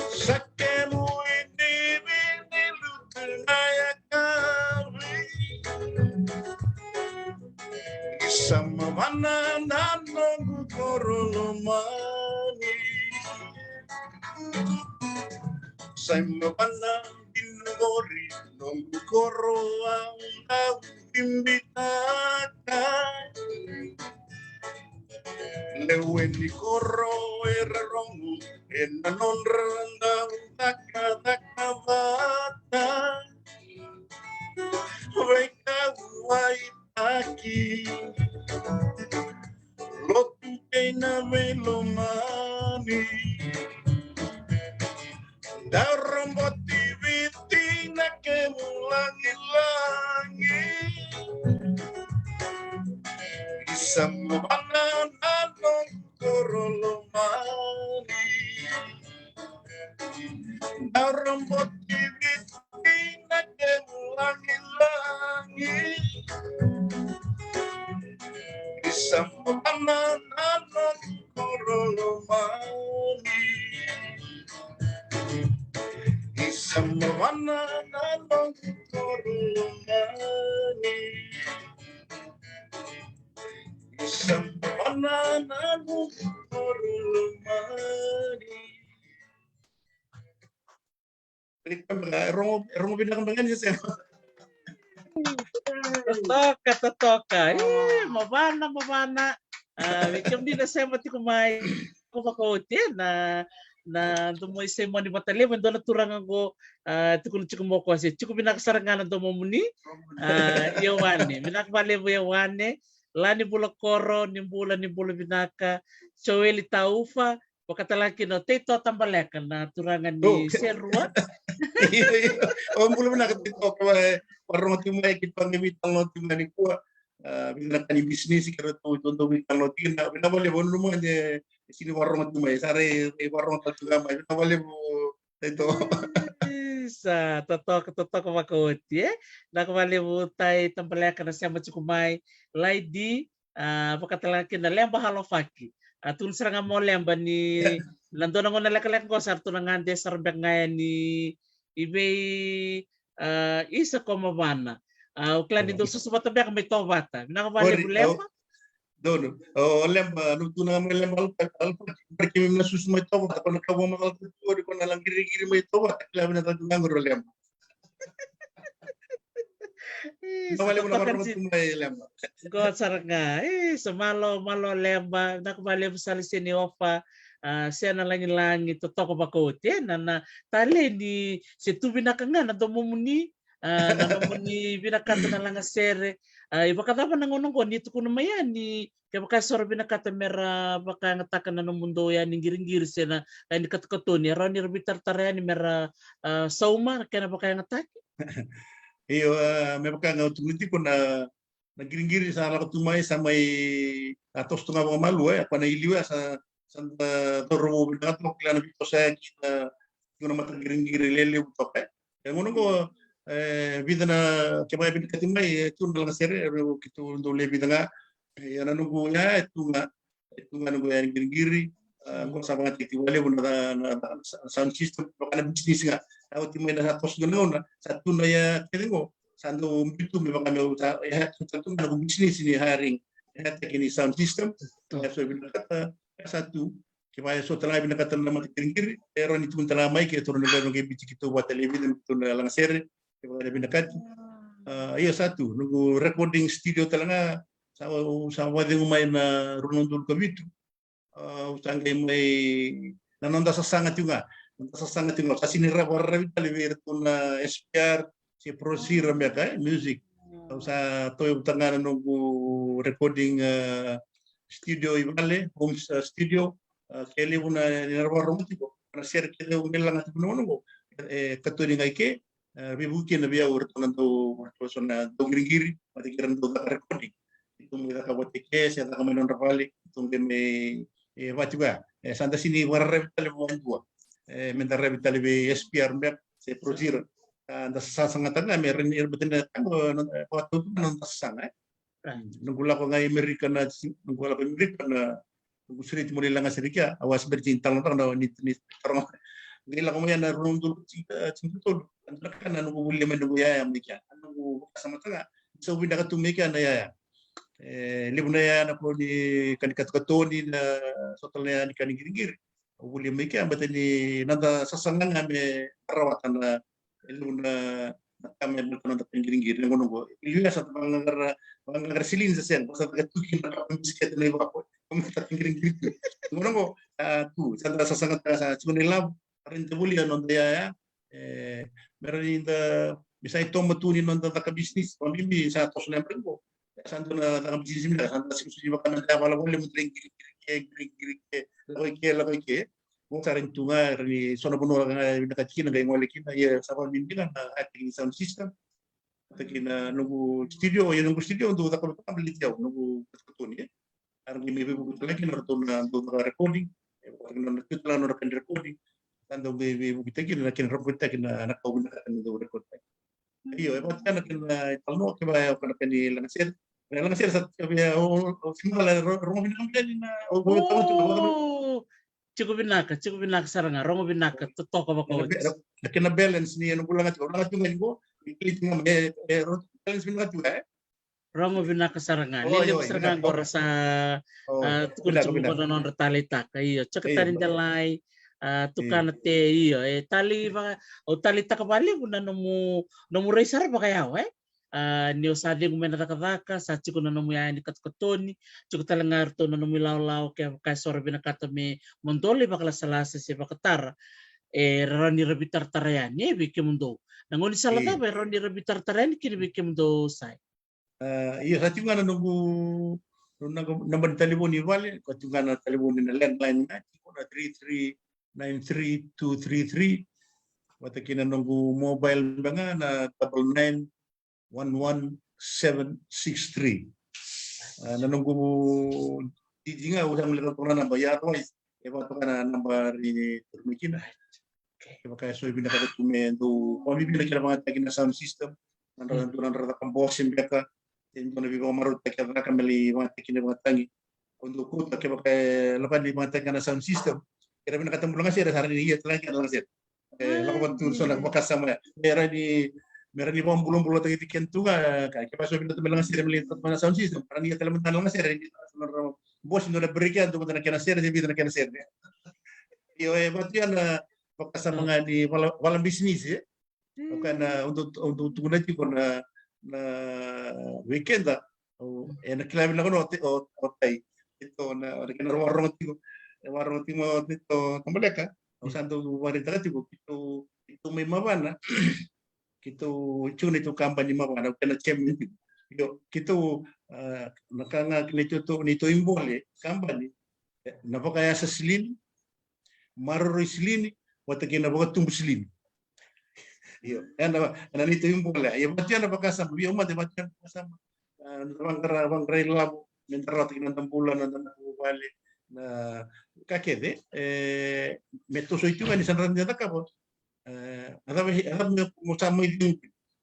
Sakemu ini biniludunaya kami. Isama manananong koronumani. Say mapanang dinagori nung koro ang imbitaka. Leweni koro erarongu enanon randang taka-taka-bata. Weka waitaki lotu kay na melomani. Darombot tibiti na kemulangi-langi. Isama banananong korolomani. Darombot tibiti na kemulangi-langi. Isama banananong korolomani. Isama banananong korolomani. Isama banananong korolomani. Erong binakang siya. Totoka. Mabana. Wikam di na sema ti kumay ko makote na dumoy sa mo ni Batali when doon naturangan ko tukul mo ko kasi chuko binakasarangan do mo muni yawane binakbale mo yawane lani bula koro nimbula binaka soeli taufa pagkatalaki no teto tambalekan na turangan ni Serwa. Om belum nak TikTok warung timai kita pangimitan lo timai kuah bila tani bisnis kalau tahu contoh kalau tina bila boleh bon rumah je sini warung timai sare warung tak juga mai bila boleh itu sa totok makoti na kembali butai tambalekan na siya macukumay lay di pagkatalaki na lemba halofaki atun serang mo lemba ni lando na ngo nalakalak ko sarto na ngande sarbek ngayon ni ibay isa ko mabana uklan dito susubat tabi may tobata binakabali mo lemba dono o lemba no tuna me lemba al perché mi na sus mai to ko na ka mo mal to ko na lang giri mai to la na ta ngoro lemba no vale una Totokan marro si tu mai lemba God saranga. Malo lemba nakabale sali sini ofa. Siya na langit totoko bakote na tali ni si tu binakanga na domumuni na nomuni binakata na lang sere iba kata pa nangonong ko nito kuno maya ni kaya baka soro binakata mera baka ngataka na no mundo ya ni giring-giring siya na ni katukato ni aron ni rabitar taraya ni mera sauma kaya na baka ngataki. io me baka nga utumiti ko na giring-giri sa ala ko tumai sa may atos tunga mga malu apa na iliwa sa toro binat mo kila na bito sa kita yung mata giring-giri lele utok yang ngono ko vida na kaya bin katimay itu dalang sere kitu ndo le vida nga yan nunggu ya itu nga nunggu yang giring-giri ko sa mga titiwale na sound system kana bisnis nga tao timay na atos ganoon sa tunay kaya mo sando itu memang kami ya tentu lagu bisnis ini hiring ya teknik sound system ya so binakata satu kaya so telah binakata nama kiri pero ni tun telah mai ke turun negara ngi bici kita buat television tun lang seri kaya binakat iya satu nunggu recording studio telah sa wadi umay na runundul ko bitu usangay may nanonda sa sangat juga sa sinira warra bitali tun SPR si producer mereka music sa toy tangana nunggu recording studio ibale home studio kele una nerva romantiko na ser kele unelang at puno katuni ngai ke bibuki na biya urto nanto sona dongringiri matikiran do recording itu mira ka botike sa ka menon rafali itu me vatiba santa sini warra bitale mo dua mentar bitale be SPR mer se producer da sasangatan na meron irbetin na waktu itu non tasang nunggulah ko ngai Amerika na nunggulah ko Amerika na nunggu sulit mo nila nga sirika awas bercinta lang na nit tarong nila ko mo yan na runundul cinta kan nunggu uli man nunggu ya Amerika nunggu sama tanga so winda ka tumika na ya libu na ya na ko ni kanikat katoni na sotol na ni kanigiri uli Amerika batani nanda sasangan ngame perawatan na eluna kami berkonon tapi giring-giring ngono go iliya sa mangar silin sa sen sa tukin na bisket na iba ko kumita giring-giring ngono go tu sa sangat sa sunilab rin tabuli non daya meron inda bisa ito matuni non ta ka business on bimbi sa tos na prego santo na ka business mi sa susi ba kan ta wala wala mo giring-giring ke saring tunga ni sono puno nga nakachina nga ngole kina ya sama bimbingan na ating sound system takina nunggu studio ya nunggu studio untuk takon beli jauh nunggu ketuni ya arang mi bebu lagi na na untuk recording na kita na recording tando bebu kita kina kin robot kina anak kau na kan do record iyo e patana kina talno ke ba ko na kani langsir sa ya o simala romo binang na o cukup binaka saranga rongo binaka totoko bako lakina balance ni ano bulangat ngayon ko ikilit nga balance binaka rongo binaka saranga lele saranga gora sa tukun cukup non retalita kayo cakatarin jalai tukana te iyo tali ba o tali takabali una nomu raisar ba kaya ni osadi ngumena takataka sa chiku na nomu ya ni katkotoni chiku talangar to na nomu law kaya sore binakata me mondole bakala salasa si bakatara rani rabitar tarayan ni bike mundo nangoni salata ba rani rabitar tarayan kini bike mundo sai iya sa chiku na nunggu number telepon ni vale ko chiku na telepon ni landline na chiku na 3393233 watakina nunggu mobile banga na 99 11763 nanunggu di nga usang melihat pernah nambah ya tuh apa kana nambah ini termikin kaya so ibina kada tumendo kami bina kila mga tagina sound system nandalan rata kambosin beka in kono bigo marut kaya kamali mga tagina mga tangi untuk kuta kaya lapan di mga tagina sound system kaya bina kata mulanga sih hari ini iya lagi lang sih lakukan tuh soalnya bekas sama era di meron ni pang bulong-bulong tayo tikian tunga kaya pa so binat lang sir melihat mana sound system parang iya talaman lang sir bos não berikan tu mata nakena ser jadi nakena ser yo batu na pakasa mga di walang bisnis kana untuk tuna ti na weekend na kilabi na kono o tay ito na nakena warung ti mo dito tambaleka usando warita ti itu may mabana kito chune itu kampanye mabana kana chem yo kito nakanga nito imbole kampanye napakaya sa silin marro silin wata kina boga tumbu silin yo ana nito imbole yo batia na bakasa yo mate batia sama bangkara labo mentra tina tambulan na bale na kakede meto so itu kan sanran jata kabo ada mo sama itu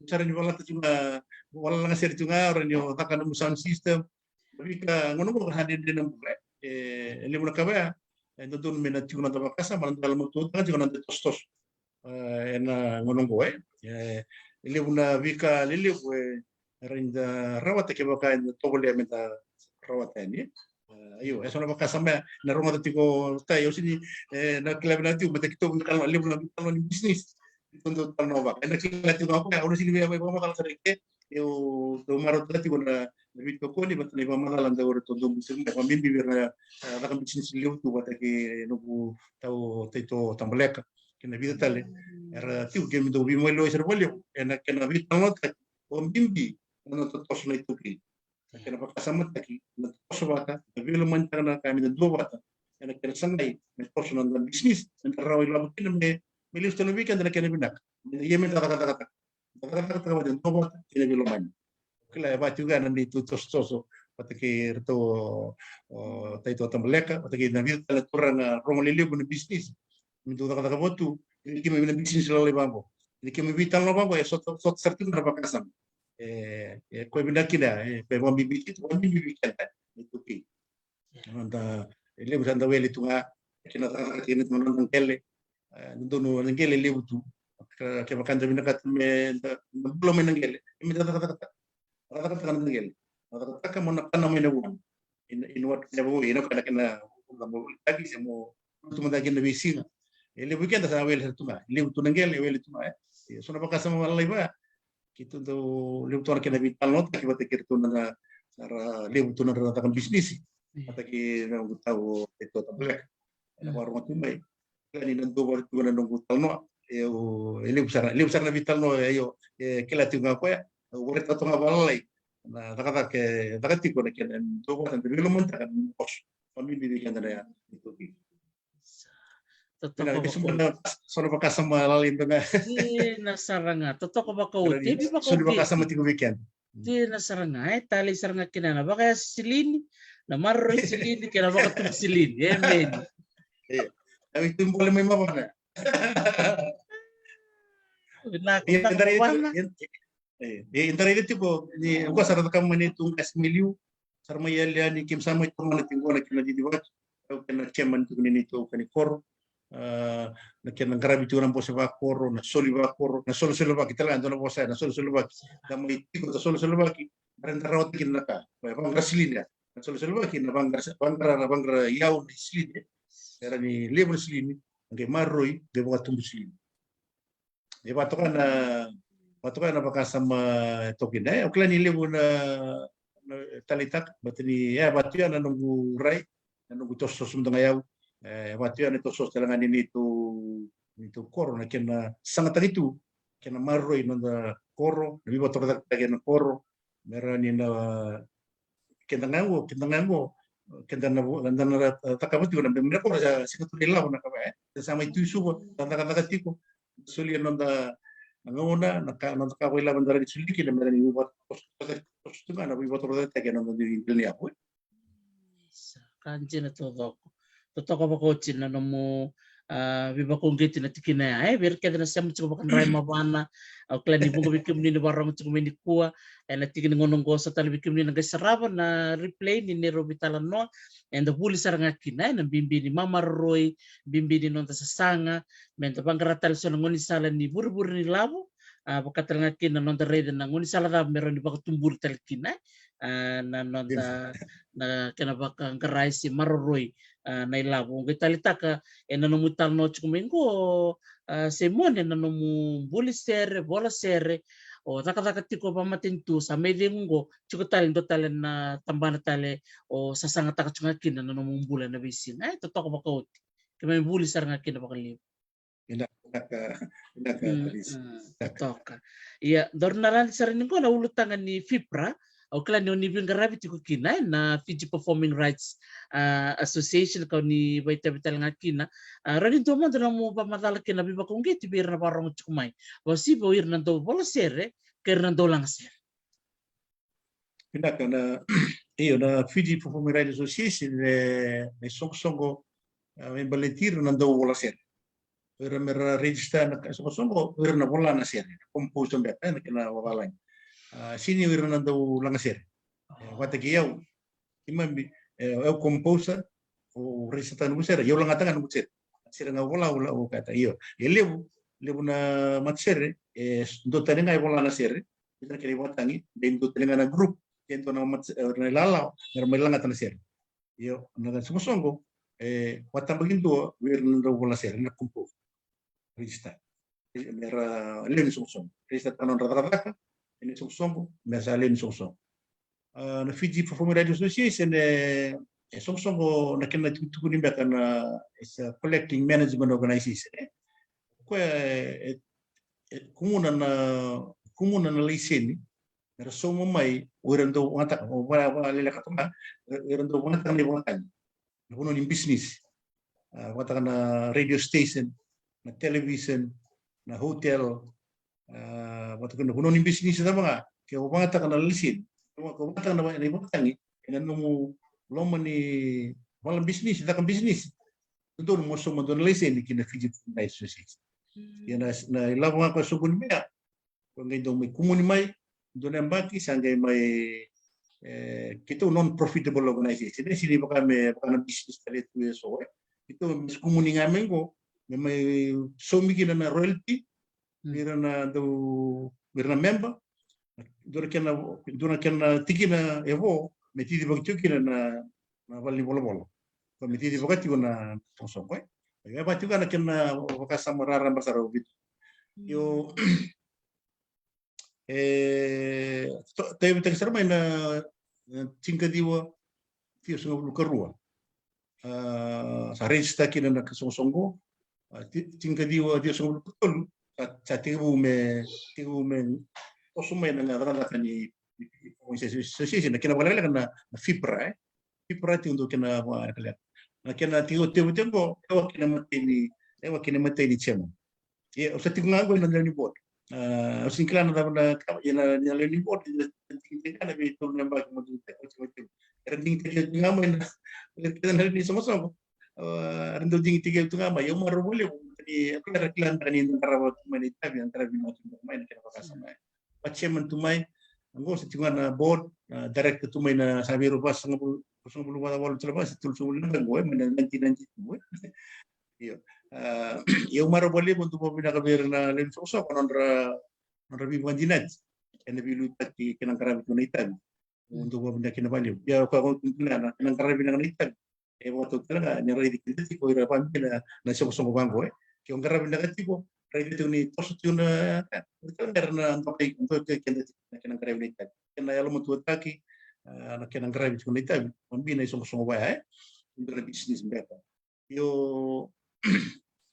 cara ni wala tuna wala nga ser tunga ora ni takana mo sound system tapi ka ngono ko hadin din ng bule ele mo nakaba endo dun mena tuna ta bakasa man dal mo tuta tuna ta tostos ena ngono ko ele una vika lele ko rinda rawata ke baka tobole meta rawata ni ayo eso na bakasa na roma tiko tayo sini na club na tu meta kito kalau ele mo na business untuk tanova ena kila tu ako uno sini may mamakal sa rike eu maro tati na bit ko ni bat ni mamala da oro to dum sin da mimbi na kan business liu tu bata ke no tau teto tambaleka kena vida tale era tiu ke mi do bi mo lo ser bolio ena kena bit no ta o mimbi no to tos na itu ki kena pakasama taki na tos bata bi lo man na kami da do bata ena kena sangai me tos na business entar rawi labu kena me liu to no weekend na kena binak yemen kata wajan tobo kena bi lo man kila ba juga nanti itu tos patake to taito tambaleka patake na vida tala turanga romo lele bu business mintu kata botu ini kimi na business lo le bambo ini kimi vital no bambo sot certin na bakasam ko binakina pe mo bibi kanta itu ki anda ele busanda wele tunga kina kina non kelle ndono ngele lebutu ke makanda binakat me belum menangele mi kata kan ngel kata mo nakana mo inabuan in what never ino kana kana lagi mo tu manda kina bisina ele weekend sa wel tuma liu tu ngel wel tuma so na bakasa mo walay ba kito do liu to kana vital not ki bate kirto na sara liu tu na kan bisnis pataki na tawo ito tablek na warung tumay kani nandu war tu na nung vital no ele usar na vital no yo kila tunga ko ureta to ngabalay na nakati ko na kinan to ko tan bilo monta kan pos pamili di kan na itu ki Totoo kasi ba ko? na solo pakasama lalin to na Nasaranga. Totoo ba ko? Di ba ko? solo pakasama ti weekend Di nasaranga. Tali saranga kinana. Baka silin. Na marro silin. Kina baka tum silin. Amen. Ay itu boleh may mabana Nakakapana. Entare tipo ni ko sa ka man itong Esmiliu sarma yali ni kim sama ito man tingo na kina di diwat o kana chairman to ni nito kani kor na kina grabe to ng bosa ba kor na soli ba kor na solo ba kita lang na bosa na solo ba da may tiko to solo ba ki ran rawat kin na ka ba bang rasilina na solo ba ki na bang yaw ni silin era ni level silin ngai marroi de boka tumbu silin e batokan na pakasama tokin okla ni lebu na talitak batini batuya na nunggu rai na nunggu tosos mtanga yaw batuya na tosos talangan ini itu koro na kena sangat itu kena marroi na koro nabi batok na koro merani na kena ngango kenda na takabat ko na bimira ko sa sikatulila ko na kabe sama itu subo kanta tiko sulian na ngona nakakaila bandara di suliki na merani buat postunga na buat roda ta kena di dunia ko Kanji na todo. Totoo ba ko na mo biba kong giti na tikina ber kada na siya mo bakan ray mabana o klan ni bunga bikim ni barang mo ni kuwa na tikin ngonong go sa tali bikim ni nagasaraba na replay ni Robitalan no and the huli saranga kina na bimbi ni Mama Roy bimbi ni nonta sa sanga menta pangratal so ngoni sala ni burbur ni labo pagkatal nga kina nonta reden na ngoni sala da meron ni baka tumbur tal kina na kinabaka karai si maroroi na ilabo kita litaka nanamutal no chukumengo semone nanamu buli sere bola sere o taka tiko pamatintu sa medingo chukutali ndotale na tambana tale o sasanga taka chungakin nanamu bula na bisin ay totoko bakauti kaya buli saranga kinabakali toka iya dornaran sarin ko na ulutangan ni FIPRA o kala ni onibing garabi tiko kinay na Fiji Performing Rights Association ko ni baita bital nga kina ranin to man mo pamadala kina biba kung giti bir na parang chukumay wasi bo ir nanto bola sere ker nanto lang sir pinaka na iyo na Fiji Performing Rights Association ne songo membalentir nanto bola sere mera register na songo na bola na sere compose on that na kina wawalan sini na nanto lang sere wata kiyaw imambi eu composer o register no sere eu lang atanga no sere sere nga bola o kata iyo lebu na matsere do tarenga bola na sere kita kiri watangi den do tarenga na group tento na lala mermelang atana sere iyo na songo watang begitu na bola sere na compose register mera len songo register tanon rata ini songo mera len songo na Fiji Performing Rights Association songo na kena tukuni mbaka na is a collecting management organization kumuna na liseni mera somo mai urando wata wala lele katoma urando wata ni wata kuno ni business wata na radio station na television na hotel wata kuno ni business na mga ke wata na liseni ko wata na ni wata ni nanu loma ni wala business da kan business do mo somo do liseni kina Fiji Rights Association na ilawa ko sugun mea ko ngai do mai kumuni mai do na mbaki sangai mai kita non profitable organization sini baka business kali tu so itu kumuni ngamengo mai somi kina na royalty mira na do mira member do kena tikina evo metidi bakti kina na vali bolo ko metidi bakti na toso ko ya ba juga na kena wakasa marara basara ubit yo tayo tagsara may na tingka diwa tiyo sa lukarua sa resta kina na kasongsongo tingka diwa tiyo sa lukutol sa tigo me oso may na ngarala kani association na kinawala na FIPRA FIPRA tiyo kina na kena tigo kina matay ni chema sa tigo nga na ni board singklan na na learning board tingka na bi to na ba mo dito rending tiga nga mo na kita na ni sama-sama rendo ding tiga itu nga ba yung marubuli ni akla klan kanin karawat manita bi antara bi mo main kena pakasama pacheman tumay anggo sa tigo na board direct tumay na sabi rupas ng bulu wala terlepas tul na gue nanti iyo yung marubuli untuk pabinakabir na len sosok nonra bi banjinat ena bilu tati kinang karabi kunaitan untuk pabindak kinabaliw ya ko na kinang karabi kunaitan waktu talaga nyaray dikit ko ira pamila na sosok bangko yung karabi nakatibo ready to ni toso tuna karena untuk kinang karabi kunaitan kena yalo mutuataki na kinang karabi kunaitan mambina sosok ba untuk bisnis mereka yo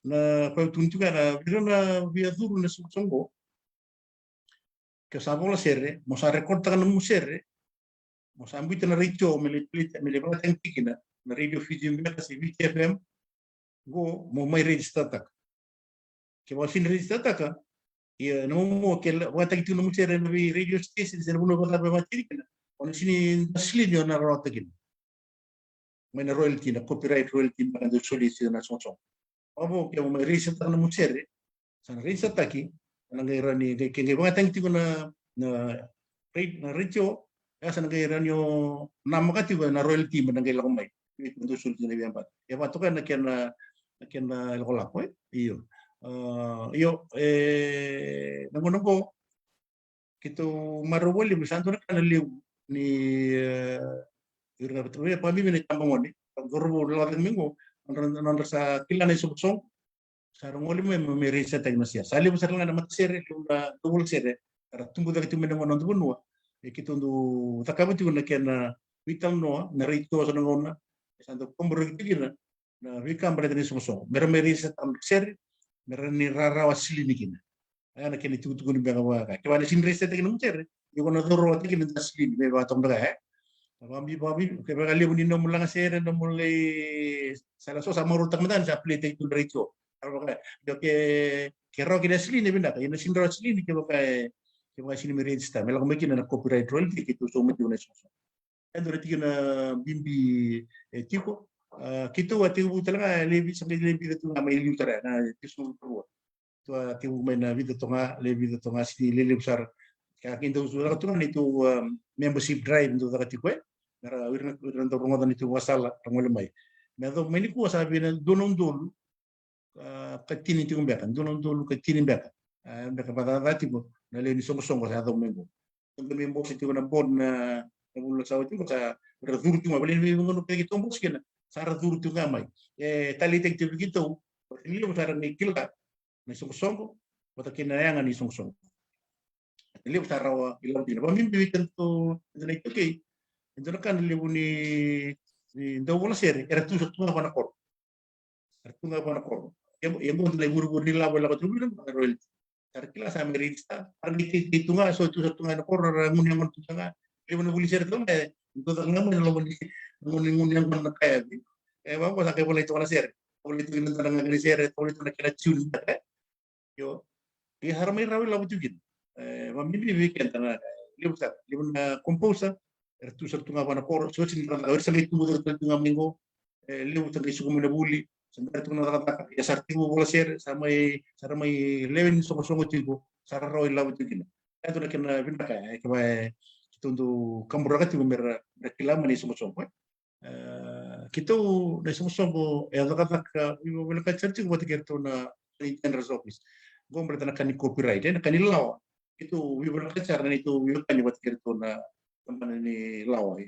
na pagtuntukan na biro na viaduro na songo que sabola serre mo sa recorta kan mo serre mo sa ambito na richo me le bata tikina na radio Fiji mbeka si VTFM go mo may register tak que mo sin register tak ya no mo que wata kitu no serre na radio station serre no bata ba tikina on sini asli na rota kin may na royalty na copyright royalty na do solisi na songo abo que uma reset na mucere san reset aqui na ngairani que mga tangti ko na richo asa na ngairani yo namakati ko na royalty man ngaila ko may ito sul na biyan pa ya pato ka na lokola ko iyo nangono ko kito marowali bisanto na kanaliw ni irna betul ya pami ni tambang ni gorbo lawan minggu non sa kila ni subsong sarong oli me risa tag masia sali besar nga na matsere luna tungul sere ara tumbu da kitu mena non tubunwa e kitu ndu takabuti na kena witam no na rito sa ngona santo kombro kitu na wikam brada ni subsong mera me risa tam sere mera ni rara wasili ni kina ana kene tu tu ni bega wa ka kwana sin risa tag ni mcere yuko na doro tag ni tasli ni ba tom daga Bambi ke bega libu ni no mulanga sere no mulai sala so sa maru tagmadan sa plete tu rito do che rogi da slini binda ka ina sindro slini ke ba sini register mela ko mekina na copyright royalty ke to so meti una so ando reti na bimbi tiko kito ati butala lebi sa lebi da tunga mai liutara na tisu pro to ati mai na vida tonga lebi da tonga si lele besar ka kindo usura to ni to membership drive ndo da tiko mera wirna ndo rongodan itu wasala ngol mai me do meni ko sabi na donon dolu katini ti kumbeka donon dolu katini beka beka pada tipo na le ni songo sa do mengo ndo membo ti na bon na mulo sa ti sa redur tu ma balen mi ngono ke tombo skena sa redur tu ngamai tali tek ti gitu ni lo sa ni kilka na songo wata kina yanga ni songo ni lo sa rawa ilo ti ba min bi tanto na ito ke ndo kan le buni ndo wala sere era tu na bana kor Artunga bana kor yang mo le buru ni la bola ko tu na royal tarkila sa merista arni ti tunga so tu tunga na kor ngun yang tu tunga le buni buli sere to me ndo da ngam lo buni ngun yang na kaya ba ko sa ke bola itu wala sere bola itu na tanga ni sere bola itu na kila chul yo i harmai rawi la butugin ma mi weekend na le buna composa tu sa tunga bana kor so sin na sa le tu tunga mingo le buta ke suku na buli sampai tu na kata ya sartibu bola ser samai leven songo tigo sara roi la butugin itu na kena binaka ke ba tundu kambura kati mer kilama ni songo kita na songo ya kata ka bola ka certi ko tigerto na general office gom bertana kan copyright na kan law itu bola ka cara itu kan buat tigerto na teman ini law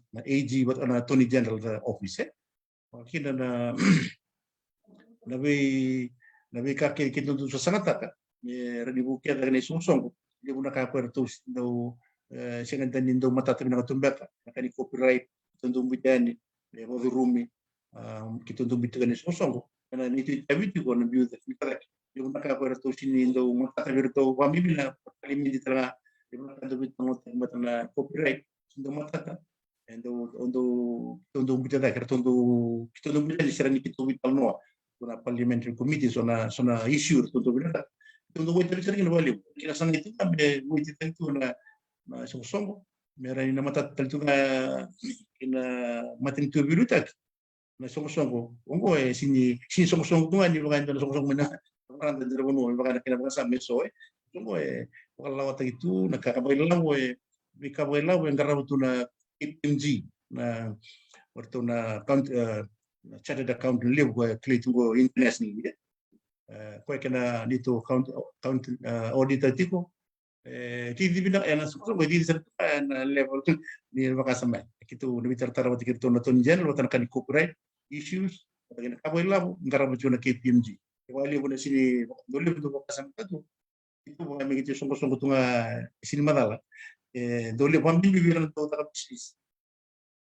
na AG buat na Attorney General office kina na nabi ka ke kita tu sangat ka rani bukia da ni sungsong dia guna ka per tu do sengan tanin do mata tu na tumbaka kan copyright tentu bidani le mo rumi kita tu bitu ni sungsong kana ni tu abiti ko na biu da kita dia guna ka per tu sini do mata virtu wa mibina kali mi ditra dia guna ka do bitu mata na copyright do mata untuk bitu da kerto kita do bitu serani kita bitu no na parliamentary committee sona issue untuk bitu untuk bitu serani no valeu kila sang itu tambe bitu tentu na sungsong merani na mata tentu na kina matin tu biru tak na sungsong ko sini sungsong tu ngani bukan na sungsong mena orang dan dero no bukan kina bukan sampai so kalau waktu itu nakakabaila yang karena waktu na KPMG na waktu na chartered account live ko klito international ko kena dito account auditor tiko ti bina ena so ko di certified level ni makasama kito ni tartara wati kito na ton general watan kan copyright issues kena kabaila ngara mo na KPMG wali mo na sini dole do makasama to itu bukan begitu sungguh-sungguh tunga sini madala dole pambi bibiran to ta business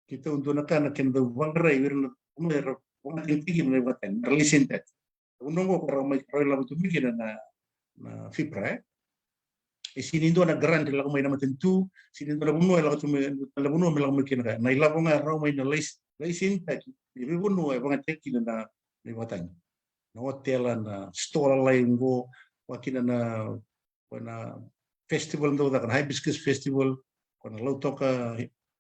kita untuk nakana ken do wangrai wirna umero wang tinggi melewatan relation that unongo para mai roila tu mikir na fipra sini ndo na grande la mai na matentu sini ndo la buno la tu la buno la mikir na ila bonga ro mai na relation that ibu buno bang teki na lewatan na hotel na store lain go wakina na festival ndo da kan hibiscus festival kon lautoka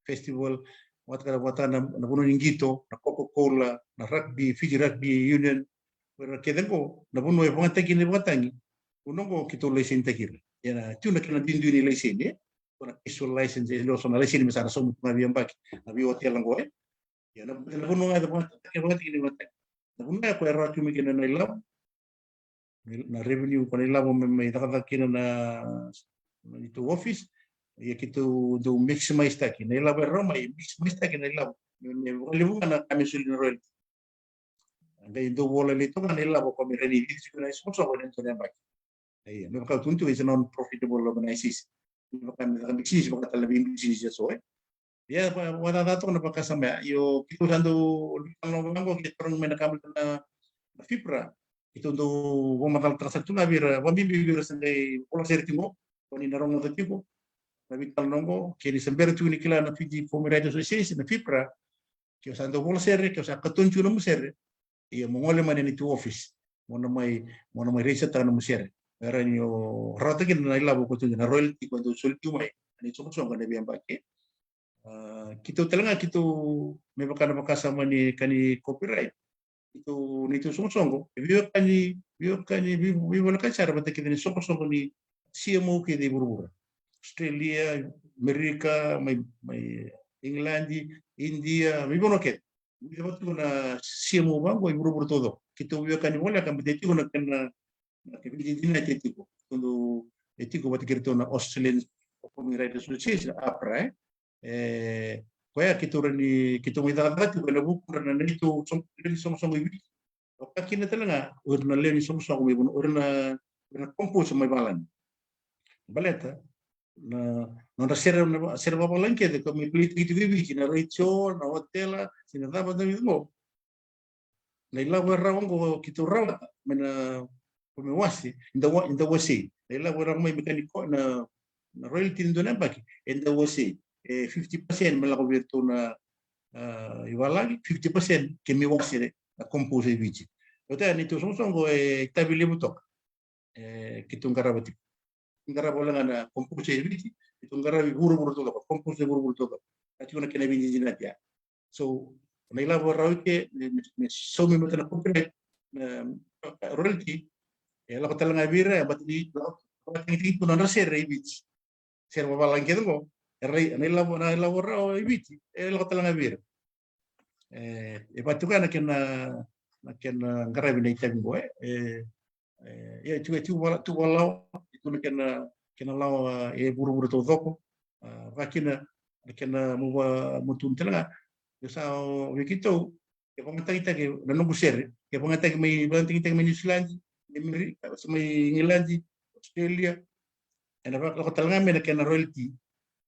festival wata na buno ingito na Coca-Cola na rugby Fiji Rugby Union pero kedengo na buno e ponga teki ni watangi unongo kito license tekir ya tuna kena dindu ni license kona visual license lo sona license misana so mutma biambaki na bi hotel ngo ya na buno ada ponga teki ni watangi na buno ko era kumi kena na ilam na revenue kon ilam me takata kena na itu office ia kitu do maximize taki na ila berro mai maximize taki na ila me libu kana kami sulin royalty ngai do bola le to kana ila ko mi reni di suna sponsor ko nento ne baki ai me ka tuntu is non profitable organization me ka mi business ko kata lebih business so ya wada dato na baka samya yo kitu dando no bango kitu orang mena kamel na fibra itu do wo matal transaction na bir wa bimbi bir sendai pola sertimo koni narong do tipo na vital nongo che di sembere tu ni kila na fiji pomeradio association na fibra che usando pola serre che usa katunchu no serre ia mongole mane ni tu office mono mai reisa ta no serre era ni o rata que na ila ko tu na royalty ko do sulti mai ni somo somo na biang bake kita telenga kita me bakana makasama ni kani copyright itu nito songo vio kani vivo la cara bata kita ni songo ni CMO ke de burbura Australia Amerika mai England India vivo no ke vivo tu na CMO bango i burbura todo kita vio kani bola kan bete tu na ke vidi dina tetiko quando etiko bata kirto na Australian Copyright Association APRA kaya kita may dadati wala buku na nito song ibi o kakina talaga urna len song may buno urna compose may balan baleta na ser babalan ke de kami pelit itu bibi kina recho na hotel sina dapat na mo na ila warang ko kita rawa mena pemewasi inda wasi ila warang may mekaniko na royalty ndo na baki inda wasi 50% melakukan virtu na iwalagi 50% kemi wasire na compose vici. Ote itu song tabili butok kitong karabati. Ngarabola na compose vici itong garabi buru-buru to compose buru-buru to. Ati kuna kena binji jinatya. So na ilabo rawke so mi mata na copyright royalty la ko talanga bira batdi batdi na serre vici. Serva balanke mo rei nei lavoro i viti e lo tala ngavir e patuka na ken ngarabi nei tango ya tu wala tu ken law e buru to doko vakina ken mo tun tala yo sa wikito e pangata kita ke no busere ke pangata ke mai banting kita mai New Zealand mai England Australia ena ko tala ngame ken royalty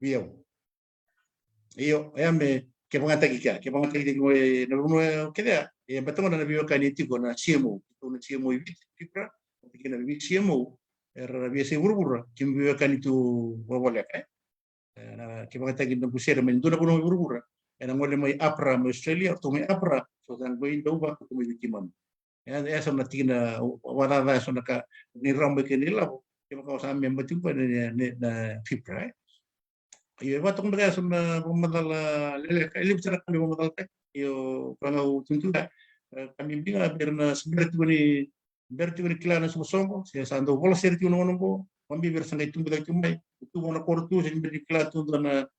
Vio. Io me che pangata kika, che pangata kika no keda, e batamo na vio kaniti na CMO, na CMO fibra, que na vio CMO, era via se burbura, que me vio kanitu wawala na che pangata kika busere men dona kuno burbura, era ngole mai APRA mai Australia, to mai APRA, so dan go indo ba to mai timan. Esa na tina wala so na ka ni rambe ke ni labo, que mo sa me mbatu pa na fibra. Iyo batong baga sa pumadala ili bicara kami pumadala tek iyo pangau tuntuda kami binga berna berti ni kilana sumsongo sia sando bola serti uno nombo mambi ber sangai tumbu dak tumbai tu bona kortu sen berti kilatu dana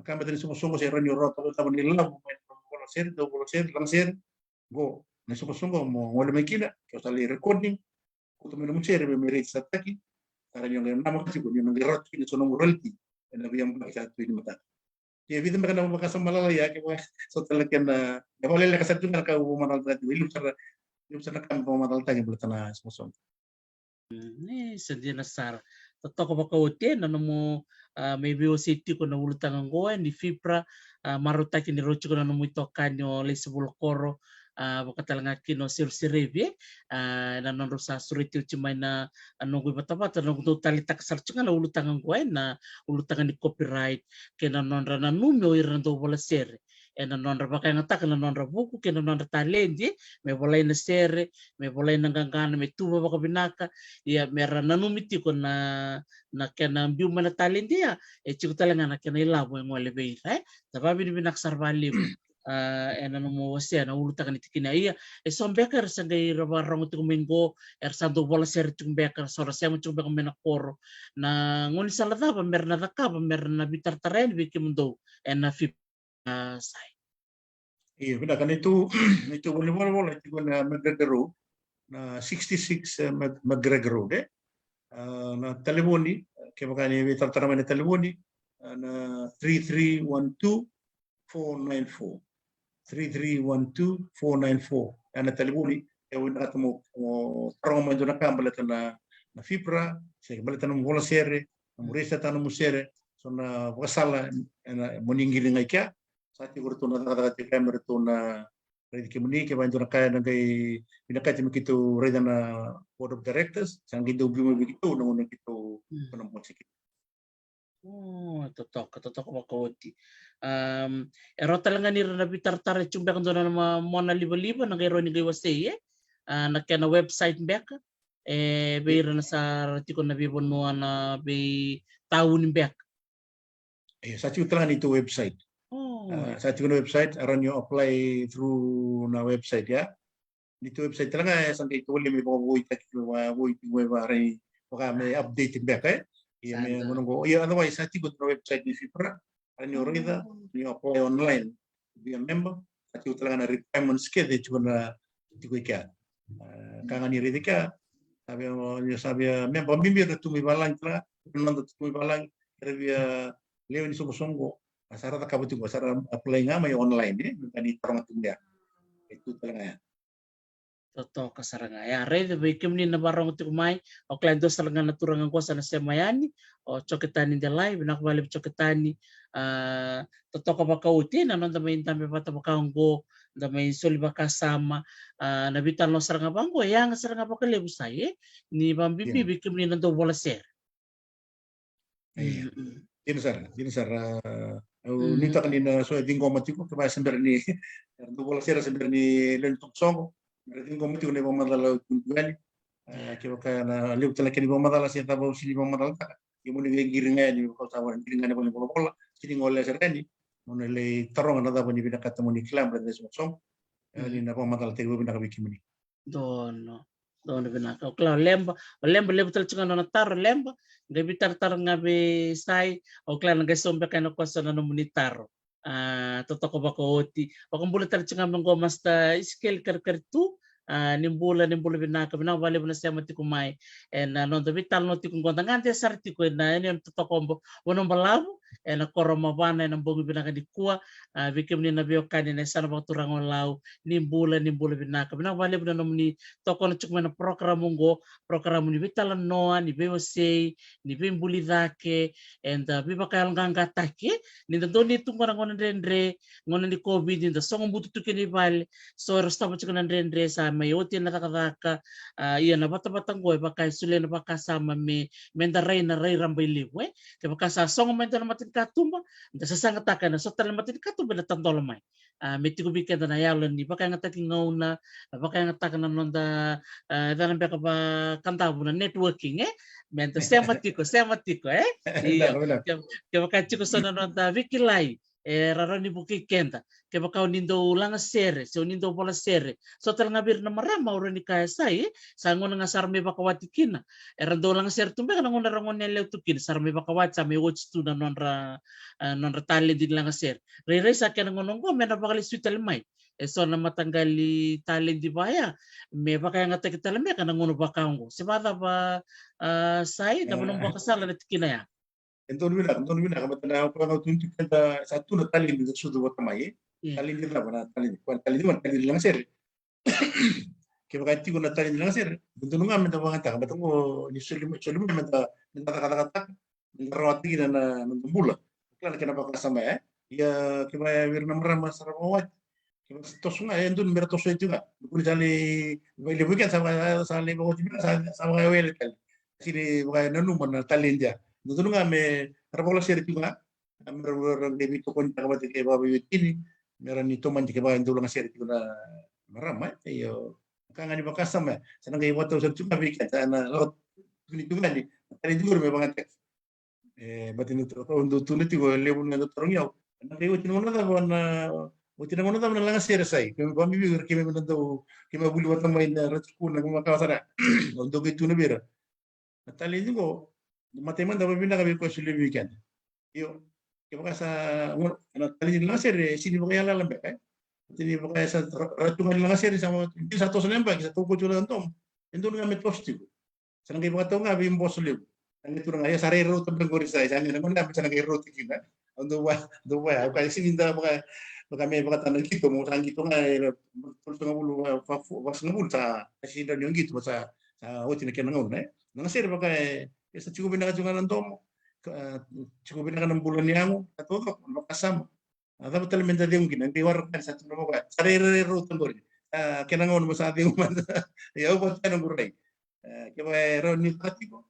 kami tadi sumsongo sia ranyo rota ta bani labu bola serti langser go na sumsongo mo wala makina ko tali recording ko to meno musere be mere sataki karanyo ngam nama kasi ko ni ngirat ni sono royalty na biyang bakit ini mata. Ya vida mereka nak makasam malala ya ke so talaga na ya wala la kasat na ka umanal dati ilu sana kan umanal tagi bultana smoson. Ni sedia nasar. Totoko bakawte na mo maybe o city ko na ulutang ngoen di fibra marutaki ni rocho ko na mo itokanyo lesbul koro bakatalanga kino sirsirevi na nando sa suritil chimay na anong ibataba tanong do talitak sarchunga na ulutangan ngoen na ulutangan ni copyright kena nonra na numyo irando bola sere na nonra baka ngatak na nonra buku kena nonra talenti me bolay na sere me bolay na gangana me tuba baka binaka ya mera nanumiti ko na kena biu mana talenti ya chiko talanga na kena ilabo yung wale bay tababi ni binaksarbali ena no wasia na ulutakan itikina ia sombeka sangai rabarong tu minggo santo bola ser tumbeka sora sia mo tumbeka mena koro na ngoni salada ba merna daka ba merna bitar taren biki mundo ena fip sai Iya benar kan itu bola itu na McGregor na 66 McGregor na telefoni ke makani bitar taraman telefoni na 3312-494. 3312-494. Ana telefoni e wina ata mo trongo mo dona kambala na fibra, se baleta no bola sere, mo resa tano mo sere, sona wasala na moningiri ngai kya. Sati ko na tata kamera to na ready ke muni ke banjo na kaya na kay pinakati mo kito ready na board of directors, sang gido bimo bigito no na kito panong mo sikit. Totok makoti. Ero talaga ni na bitar-tar chumbe kan doon na mona liba-liba na kay Ronnie Gaywasey na kaya na website back bayra na sa tiko na bibon mo na bay taon back. Sa tiyo talaga nito website. Sa tiyo na website aron nyo apply through na website ya. Dito website talaga sa dito wala may mga buhay baka may updated back may menunggu. Otherwise sa tiyo na website ni Fibra aron nyo rida nyo apply online to be a member. Sa tiyo talaga na requirements ke de tiyo na tiyo ka. Kanga ni rida ka sabi member mimir tu mi balang talaga nando tu mi balang revia leo ni songo asara ta kabuti asara apply nga may online tani tarong tinda itu talaga yan. Totoo kasaranga ya red bay kimni na barong ti kumay o klado saranga naturangan ko sa nasemayani o choketani de live nakbali choketani totoo ka bakauti na nanda may tambe pata bakanggo da may soliba kasama nabitan lo saranga banggo yang saranga bakalebu say ni bambibi kimni na do bola ser. Din sar nito kanina so dingo matiko kaya sender ni do bola ser sender ni lentok songo. Berarti kami tu ni pemadala kunjungan, kira na lihat lagi ni pemadala siapa tahu sini pemadala tak, yang mana dia giringan ni kalau tahu giringan apa ni bola, sini ngoleh serkan ni, mana le terong ada apa ni bina kata muni klam berarti semua, ni na pemadala tegu bina kabikin ni. Dono bina kau kalau lemba betul cuma nona tar lemba, gabi tar ngabe sai, o kalau nggak sombe kan aku asal nona muni tar. Totoo ko bakoti pakumbula tar chinga mango masta skill kar tu nimbula binaka bina wale bina sema ti kumai no do vital no ti kungonda ngante sarti ko na ene totoo ko wono balabu koroma bana na bongi binaka di kuwa vikim ni nabio kani na sana ba turango lau nimbula binaka bina wale bina nomni toko no chukma na program ni vital noa ni bewa sei ni bimbuli dake biba kayal nganga take ni do ni tungara ngona rendre ngona ni covid ni songo butu tukini bal so rasta ba chukna rendre sa mayoti na takadaka iya na bata-batang goy baka sule na baka sama menda ray rambay liwe ke baka sa songo menda na matin katumba nda sa sanga taka na so tal matin katumba na tandolo mai meti ko bikenda na yalan ni baka nga taking ngauna baka nga taka na nonda dalam baka ba kantabu na networking menta sematiko iya ke baka chiko so na nonda wikilai rarani buki kenda ke baka nindo langa sere so nindo bola sere so tal ngabir na marama urani kaya sai sa ngona nga sarme baka watikina rando langa sere tumbe kana ngona rangon nele tukin sarme baka wat sa me watch tu na nonra tali din langa sere re sa kana ngono ngo mena baka hospital mai so na matanggali tali di baya me baka nga takitalame kana ngono baka ngo sebada ba sai na bono baka sala na tikina ya. Entonces mira, kami tanda ako tunjuk kita satu na tali di sudu buat tamai, tali di mana tali lang sir. Kaya kahit ko na tali lang sir, bentuk nga minta pangatang, betul ko ni sulim minta kata-kata, rawati na bulan. Kaya kenapa kasama ya kaya wir namra masara mawat. Kaya tos nga endun mera tos juga. Bukan sali bukan sama bawa juga sama kayak wel. Sini bukan nanu mana tali dia. Nung nga may rapola sir juga, meron David to kon takabati kay Bobby Witini, meron nito man kay Bobby Dulang sir juga marama tayo. Kanga ni bakasama, sanang kay wato sa juga bikat na lot juga ni. Tali juga may mga text. Batin ito undo tulit ko lebon nga torong yaw. Nang kay Witini mo na lang sir say. Kay Bobby Witini kay may nando kay mabuli watang may na ratko na kumakawasa na. Undo kay tuno bira. Tali juga mateman dapat pindah kami ko suli weekend. Yo, kaya sa tali lang sir sini mo kaya lalambek Sini mo kaya sa ratungan lang sir sa satu sa lembag sa tuko jula antom. Endo nga met positive. Sanang kay mga tawo nga bim boss liw. itu nang ayah sare ro tembeng gori saya jangan nang nang bisa nang ro tikina untuk wah aku kasih minta baka me baka tanang gitu mo sang gitu ngai terus nang bulu was nang bulu sa kasih dan yang gitu sa oti na kenang nang nang sir baka sa cukup bina jungan nang tomo cukup bina nang bulan yang atau makasam ada betul minta dia mungkin nanti war kan satu nama pak sare ro tembeng kenang nang mo sa ating ya ubat kan nang gurai kaya ro ni tatiko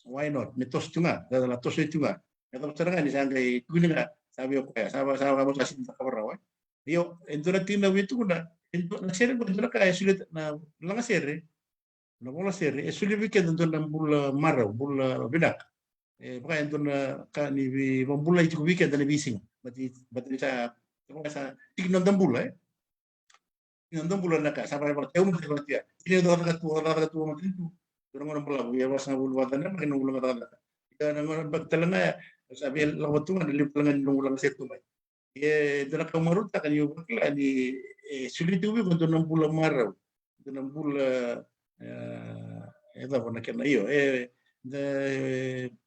why not? Mitos tunga, dala tos tunga. Ito saranga ni sangay kuninga sabi ko kaya sama kamu sa sinta kabaraw. Yo, ento na tinawi ito na ento na sere ko ento na kaya sulit na langa sere. Na bola sere, sulit weekend ento na bula maraw, bula binak. Baka ento na ka ni bula ito weekend na bising. Bati sa tignan ng bula tignan ng bula na ka sa para tayo mo sa tiya. Ini do ka tuwa mo dito. Turang orang pula ya was na bulwatan na makin ulang kata ya nang bagtalang ya sabi lang watungan lipulangan nung ulang setu mai ye dana kamaruta kan yung bakla di sulit ubi kunto ng bulan maraw kunto ng bulan ito po na kena iyo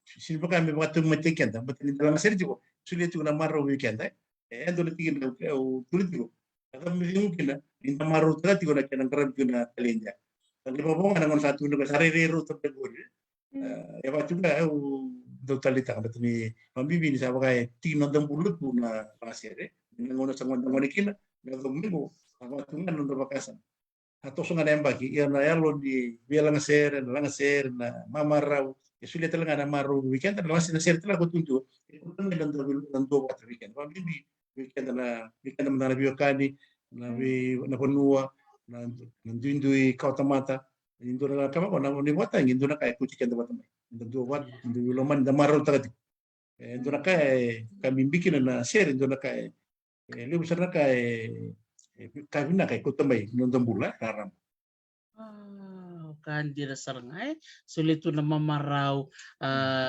sino pa kami mga tumatikan ta ba't dalang serjo sulit yung na maraw weekend ando na tigil na tulit ko kami yung kina inta maraw tati ko na kena karab ko na kalinya. Di ba po nga naman sa tunog sa ririro to pagod. Ya pa juga totalita ka ni pambibini sa kay tingnan ng bulot po na pasere. Nangono sa mga ngonikin na domingo ako tungan ng bakasan. Ato so nga na bagi ya na yalo di bilang ser na mamaraw. Sulit talaga na maro weekend na mas na ser talaga tunjo. Ito ng do pat weekend. Pambibi weekend na biyokani na ponua na nandui kautamata indo na kama ko na ni wata indo na kay kucikan da wata mai indo wat indo loman da maro tagad indo na kay kami bikin na share indo na kay lebu sana kay kami na kay kutamai indo bula karam kan dira sarangay sulit na mamaraw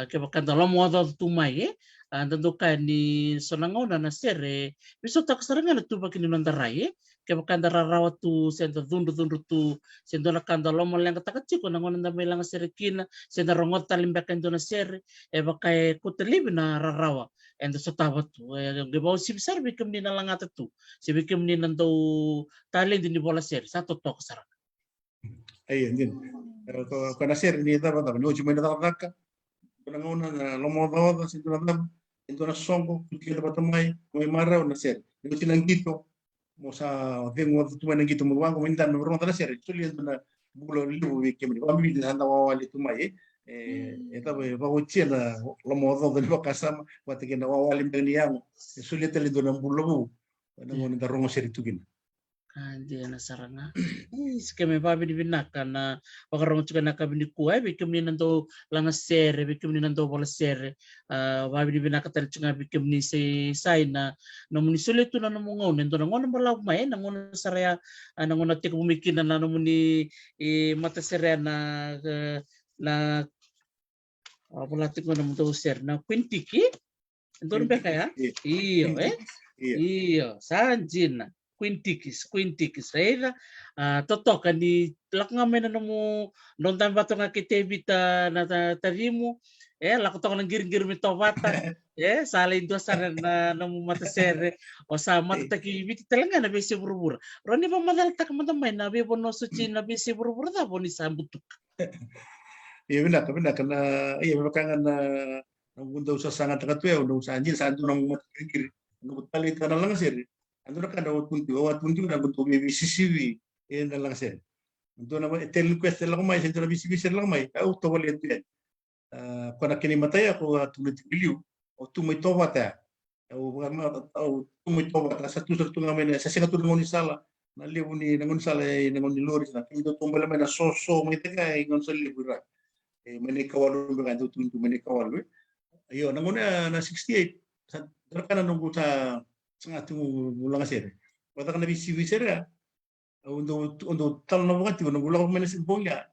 kaya bakanda mo daw tumay tentu kan ni sonangaw na sere biso tak sarangan tu bakin nandaray kaya bakanda rarawat tu sento dundu tu sento na kanda lomo lang katakatsi ko nangon na may lang sere kina sento rongot talimbakan do na sere bakay kutelib na rarawa endo sa tawat tu gibaw sibsar bikim ni nalang atatu sibikim ni nando talin din ni bola sere sa totok sarang ayun din pero kana sir ni ta ba no chimo na ta pananguna na lomo sinto na ito na songo kaya ba tamay may maraw na sir ito silang gito mo sa ding mo tuwa nang gito mo wang kumindan no ron na sir actually ito na bulo libu wiki mo kami din handa wawali tumay ito ba uchi na lomo do ba kasama wati kina wawali ng niyamo sulit ito na bulo mo nang darong sir itugin Dia na saranga. Kami babi di binakan na pakarong juga na kami ni kuai bikim ni nanto langa sere bikim ni nanto bola sere babi di binakan tadi juga bikim ni sai na namun sulit tu na namungaw nento nangon balaw mai nangon saraya nangon natik bumikin na namun ni mata sere na polatik ko namun to sere na quintiki ento ba kaya iyo sanjin na Quintikis reda totoka ni lakngamay na mo non tan bato nga kitebita na tarimu lakotok ng giring-giring mito bata salay do sana na mo matasere o sa matataki talaga na besi burubur roni ba madaltak madamay na bebo no suci na besi burubur da po ni sambutuk iya benar karena iya memang na nung sa sangat katwe nung sa anjil sa nung matakigir nung palit ka na lang sir ando na kada wat punti na buntu BCCV na lang sir ando na tel quest lang may sento na BCCV lang may au to wali ito yan kana kini matay ako tulit biliu o tumay to wata au tumay to wata sa tusar tu ngamen sa sika tu ngon sala na libu ni ngon sala ngon ni loris na kito tumbala may na soso may tega ngon sa libura may kawalu ba kanto tuntu may kawalu ayo ngon na 68 sa kana nung sa sangat ulang sir. Kata kan lebih sih ya. Untuk tal na waktu nung ulang menes boya.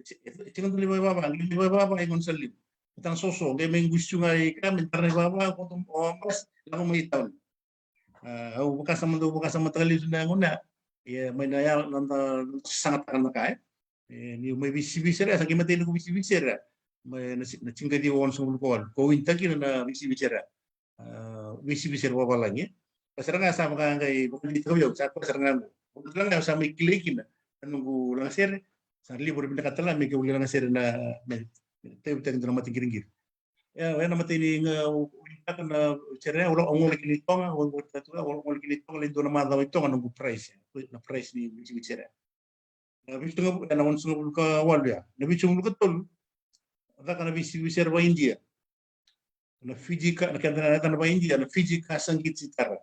Itu kan lebih baba yang konselim. Tang soso, dia main gusto nga kami tarne baba ko tong mas lang may taon. Bukas sama tali na nguna. Ya may naya nanta sangat kan makay. Ni may bisi sir sa kimate ko bisi sir. na chinga di won sungul ko ko winta kina na visi bicara visi bicara wawalangi pasaranga sama ka ngai bukan di tahu sa pasaranga kebetulan nggak sama iklikin nunggu langasir sa libur pindah katala mi ke uli langasir na tayo tayo na mati giringir ya na mati ni winta kana bicara ulo ongol kini tonga ongol kini tonga lindo na madaw ito nunggu price na price ni visi bicara na bisu nga na won sungul ka walya na bisu ngul ka tol ada kana visi bicara wa India na Fiji ka na kana na India na Fiji ka sangit sitara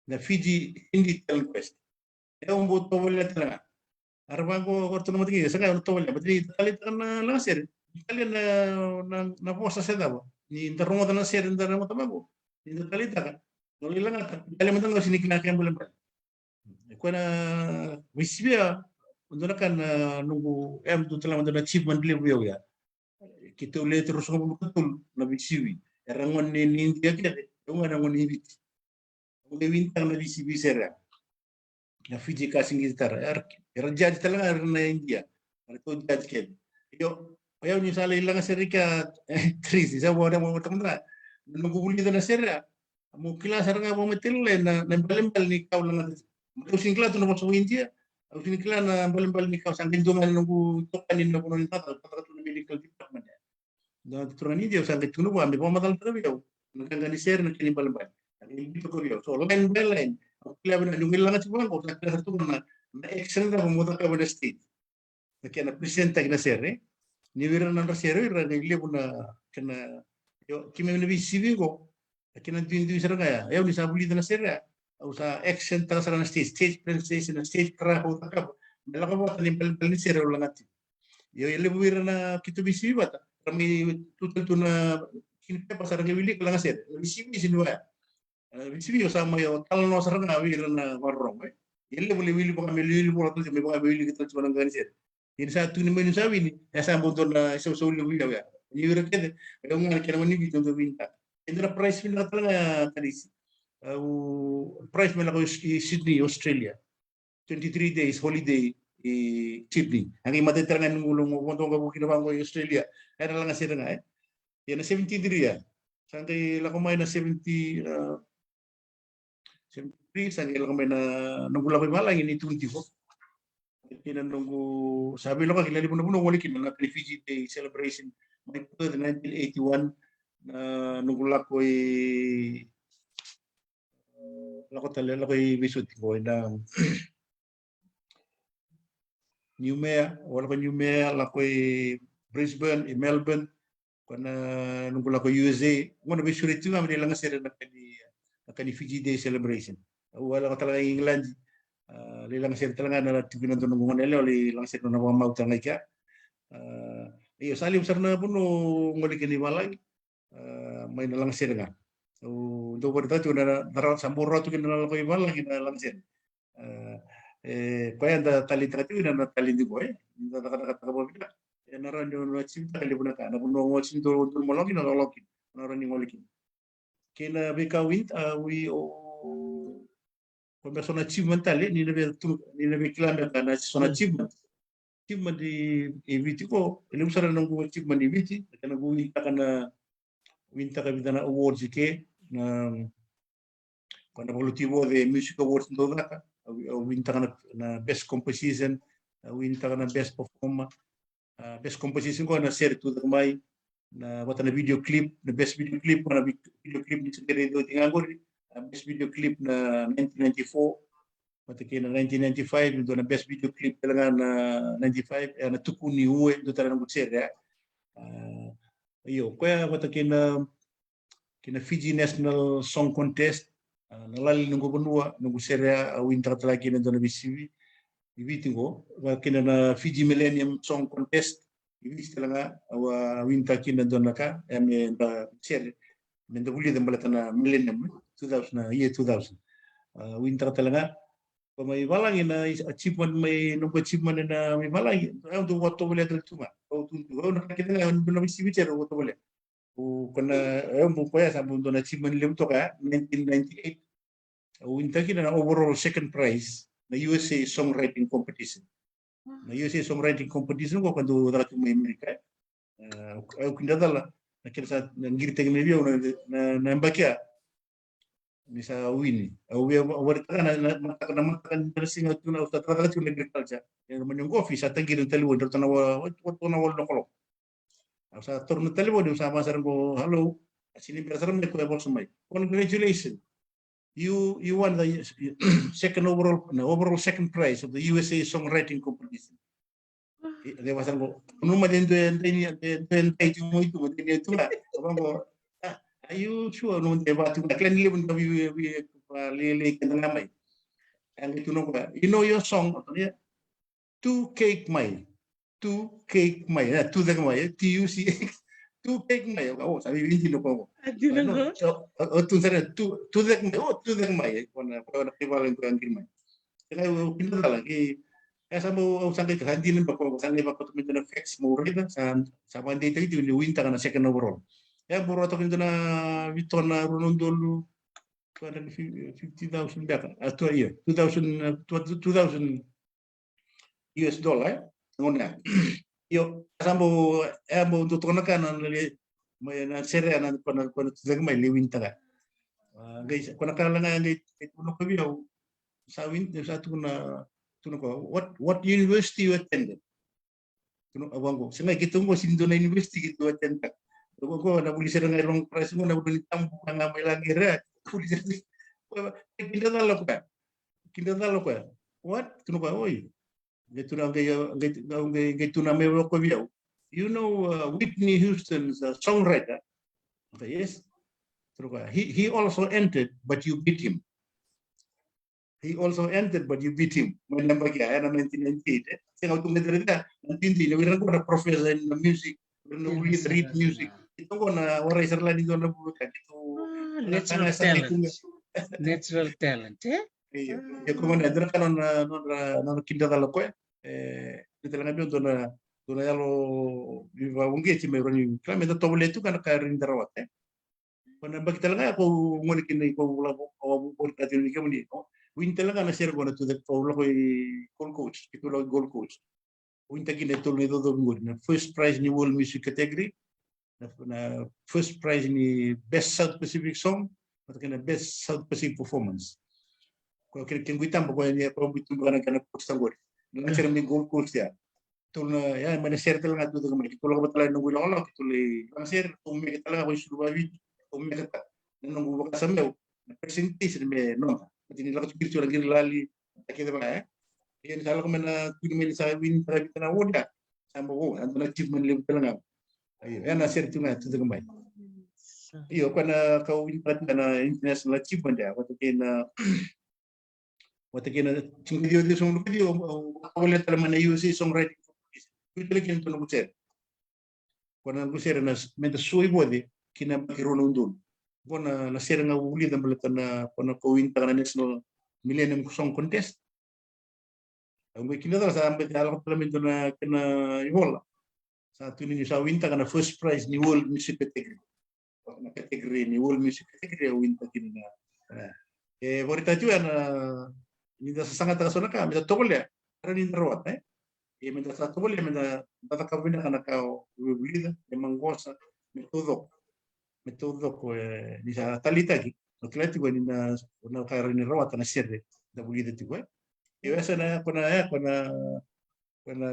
na Fiji hindi telquest e un buto volle tala arbango korto no mati saka no tolle batri kali na la ser kali na posa sedaba ni interromo na ser ndara mo tamago ni kali taka no lilang kali mo tang sini kina kan bulan ko na wisbia undona kan nunggu em tu telah mandana achievement level ya kita ulit terus ngomong betul na bisiwi rangon ni India kaya yung rangon ni bit ang wintang na bisiwi sera na Fiji kasing gitar judge talaga na India to judge kaya yo ayaw niyo sala ilang serika tris isa mo na mo tanda nunggu uli na sera mo kila saranga mo metille na balimbal ni kau lang matusin kila to na mo India usin kila na balimbal ni kau sangkin dungan nunggu tokanin na puno ni tata to na medical department da turani dia sangkin tuno ba mi po madal tabi yo nagkangani share na kini balimbal ang dito ko yo so line by line kila ba nungil lang at ko sa kila to na action na mo ka ba state na kaya na present na share ni wira na share wira na ile na kana yo kimi na bisibi ko kina din sir kaya ayaw ni sa buli na share usa action ta sa na stage presentation na stage para ko ta ka dala ko ba ni bal ni share ulang ati yo ile wira na kito bisibi ba kami tutul tu na kini pa sa ngawili ko lang share bisibi sinwa bisibi yo sama yo tal no sarang na wira na warong ile buli wili pa kami wili po to may mga wili kita sa nang ganit ini satu ni menu sabi ni sa motor na so wili ya ni wira kede yung nga kaya naman ni bito winta ito na price nila talaga kadisi price nila ko Sydney Australia 23 days holiday Sydney ang imatiterangan ng ulong mo kung itong ginawa ko Australia ay na lang nga sila nga yan na 73 ya saan kayo lakumay na 70 saan kayo lakumay na nunggula ko malang ini 24 kinanunggu sabi lo ka kilali mo na puno wali kinang Refugee Day celebration may 1981 na nunggula ko lako bisut ko na Newmare wala ko Newmare lako Brisbane Melbourne kana nunggula ko USA mo na bisurit nga may lang sira na kani Fiji Day celebration wala ko talaga England lilang sir talaga na tiginan to nungungan nila lilang sir na mga mautang ay kaya iyo salim sir na puno ngoli kini malay may nalang sir nga so do por tato na darat sa muro to kinala ko ibalay na lang sir kaya da talita to na talindi ko na nakakata ko bigla na ran yo no chimta kali buna ka na puno ngo chimto dur mologi na loloki na ran ni ngoli kina beka wint we persona achievement tali ni nabe kilame kana sona achievement di eviti ko ele usara nangu achievement eviti kana gui kana winta ka bidana awards ke na kana volutivo de music awards ndo ka winta kana na best composition winta kana best performer best composition ko na share to the mai na wata na video clip na best video clip na video clip ni segere do tingangor best video clip na 1994 matake na 1995 ndo na best video clip talaga na 95 na tukuni uwe ndo tara nang kutsere iyo kaya matake na kina Fiji National Song Contest nalali nung gubernua nung kusere winter talaga na ndo na bisiwi ibitingo kina na Fiji Millennium Song Contest ibis talaga winter kina ndo na ka na kusere mendo buli den balata na millennium 2000 year 2000 winter talaga may balang na achievement may nung achievement na may balang ang do wato wala dal tuma o tuntu o nakita nga na may sibicher wato wala o kana ayun mo kaya sa mundo na achievement lim to ka 1998 winter kina na overall second prize na USA songwriting competition na USA songwriting competition ko kando darating may Amerika au kinda dala na kira sa ngiri tegi me bio na mbakia misa wini au ya warita na matakan singa tuna usta tata tuna agriculture ya manyong office at ngiri tali wonder tana wa tuna wal nokolo sa torno tali wonder sa masar go hello sini berasar me ko ebol sumai congratulations you won the second overall second prize of the USA songwriting competition. Dia pasal ko numa den itu mo den itu lah abang ko are you sure no de ba tu klan le bun bi le kan ngamai ang itu no ba you know your song ya two cake mai tu dak mai TUC two cake mai oh sabi hindi no ko no tu sana tu dak mai kona equivalent ko ang mai kaya pinta lagi sama sangka kehandian bakal sangka bakal tu menjadi fix murida sama dia itu di winter karena second overall ya baru atau kita na Vitona Ronaldo 50,000 atau iya 2000 US dollar ngona yo sambo untuk tonakan na sere na kona mai le winter guys kona kala nga ngai kuno ko biyo sa winter sa tuna what university you attended? Abang ko, sangay kitong ko sindo na university kita attend. Abang ko na pulis na ngayon press mo na ulit tampo nga may lagi ra. Pulis kinda dalo ko. What? Tuno ba oy? Gitu na gitu na may ko biyo. You know Whitney Houston's songwriter? Okay, yes. Tuno ba? He also entered but you beat him. He also entered, but you beat him. When number kaya na 1998. Kasi nga itong nadarita, nantinti, nawiran ko na professor in music, read music. Ito ko na waray sarla dito na buka. Natural talent. Natural talent, eh? Iya, ko man nadra kanon na kinda dalo ko ito lang abiyon to na yalo viva unge ci may roni kami to tobole tu kana karin darawat Kona bagi talaga ako ngoni kinay ko wala ko natin ni kami win talaga na share ko na to the Paulo ko goal coach ito lang goal coach win tagi na tuloy do na first prize ni world music category na first prize ni best South Pacific song at na best South Pacific performance ko kin guitam ko ni ko bitum kana post ngor na share ni goal coach ya tulna ya mana share talaga to kami ito lang batala nung gulo ko tuloy ang share umi talaga ko suruba umi kata nung buka sameu na percentage me no Jadi nila ko spiritual lagi lali kita ba yan sala ko man kuno sa win para bitana woda sambo ko ando na achievement level talaga ayo yan na share tunga to gambay iyo kana ka win para na international achievement ya wata kina chingidio de song video wala tala man UC songwriting ito lagi to no share kana ko share na menta suy bodi kina irono ndun Bona na share nga uli dan balatan na kona ko win ta national millennium song contest. Ang kinadala sa ambet ala ko parlamento na kana ihola. Sa tunin sa win ta kana first prize ni world music category. Na category ni world music category win ta kinna. Borita juga na minta sangat ta sona ka minta tokol ya. Pero ni rawat minta sa tokol ya minta tatakabina kana ka wibulida de mangosa metodo ko ni sa talita ki atletico ni na kaya ni rawat na sirre da bulida ti ko esa na kuna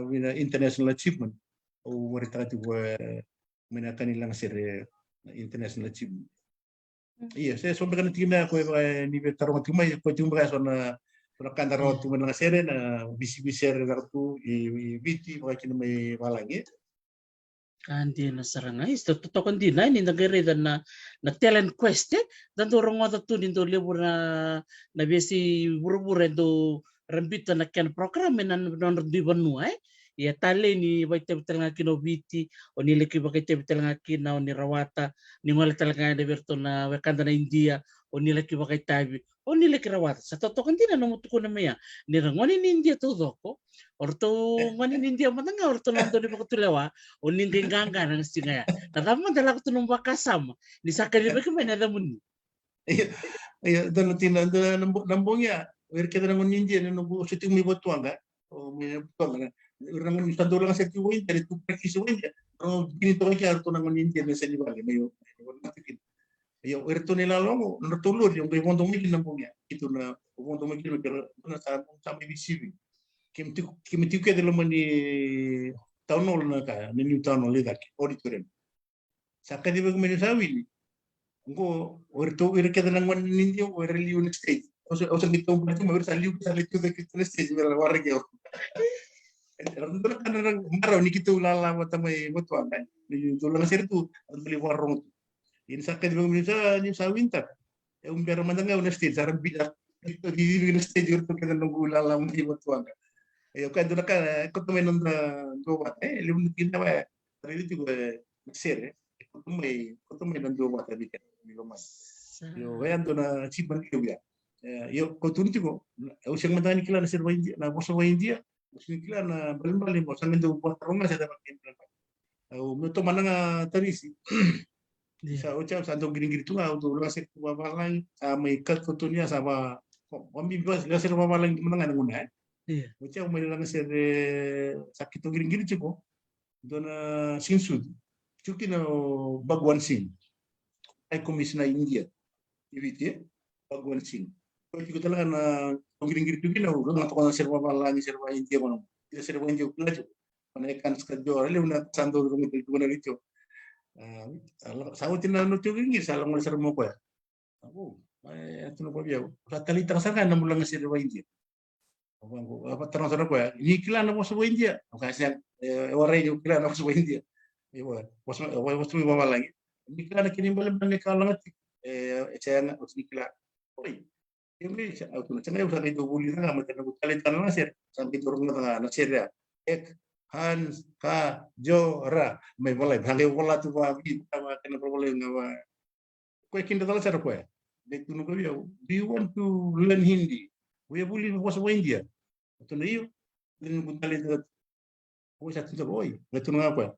wina international achievement o warita ti ko mina kanilang sirre international achievement iya saya so kan tina ko ni betaro tumay ko tumba so na kanda rawat tu na sirre na bisi sirre na tu biti ko kina may malangi Kandi na saranga isto to kandi na ni nagere na talent quest dan dorong wata tu nindo lebur na besi buru-buru do rambita na ken program na non di banu ya tale ni baite betel ngaki no biti o ni leki baite betel ngaki na ni rawata ni ngole talaga de berto na wakanda na India o ni leki baite tabi o ni leki rawata sa to kandi na no mutuko na maya ni ngoni ni India to doko orto ngani nindia matanga orto nando di pakatulewa o nindia ganga nang singaya natama dala ko tunong bakasam ni sakali ba kami na damun iya dan tina nambongnya wir kita nang nindia nang syuting mi botuanga o mi botuanga orang Santo lang sa tiwin dari tu practice win pero ginito kaya arto naman India na sa libali mayo yo erto nila longo natulod yung kay montong migil ng punya itu na montong migil pero na sa may bisibi kimti ke de lo mani town hall na ka ni new town hall ida auditorium saka di ba kung sabi ngo erto erke de lang man ninyo o religion state o sa gitong pa mo sa liu sa liu de Christian state mera warga Rando na kanang maraw ni kita ulala mata may mutuan kan. Ni tulang sir tu beli warung. Ini sakit bang minsa ni sa winter. E pero mandanga una stage sarang bidak. Ito di ni stage urto kada nung ulala mo di mutuan. E kan do na ka ko to menon na do ba limu tinda ba. Pero itu gue sir ko to may nan do ba tabi kan. Yo wayan do na chiban ko ya. Yo ko tunti ko. O siyang madani kila na sir wa India na boso wa India. Kila na balik-balik mo sa lindo buat rumah saya dapat timpan. Meto mana nga tarisi. Sa ucap sa andong giring gitu nga untuk lasir babalang may kat kutunya sama kami bos lasir babalang di mana nga nguna. Iya. Ucap may lang sir sakit giring ciko. Dona sinsud. Cuki na Bhagwan Singh. Ay komisina India. Ibiti Bhagwan Singh. Kalau kita talaga na giring gitu na udah ngato na sir babalang sir ba India mo. Ila sir ba India plajo. Panaikan skadyo ale una sando rumit ko na rito. Sa utin na no tuging sa lang sir mo ko ya. Ako, ay ato no ko biya. Sa talita sa kan mo lang sir ba India. Apa terang ko ya. Ni kila na mo sa India. Kasi waray yo kila na mo sa India. Iwa, was mi babalang. Ni kila na kinimbalan na kalangat. Saya na ni kila. Oy. Ini auto na changa usah itu buli na mata na talenta na sir. Sampai turun na sir ya. Ek Hans Ka Jo-ra may boleh hale wala tu ba bi tama kana boleh ngawa ko kinda dala sir ko de tunu ko yo do you want to learn Hindi we buli was wa India to na yo din ko talenta ko sa tinta boy ngatunu nga ko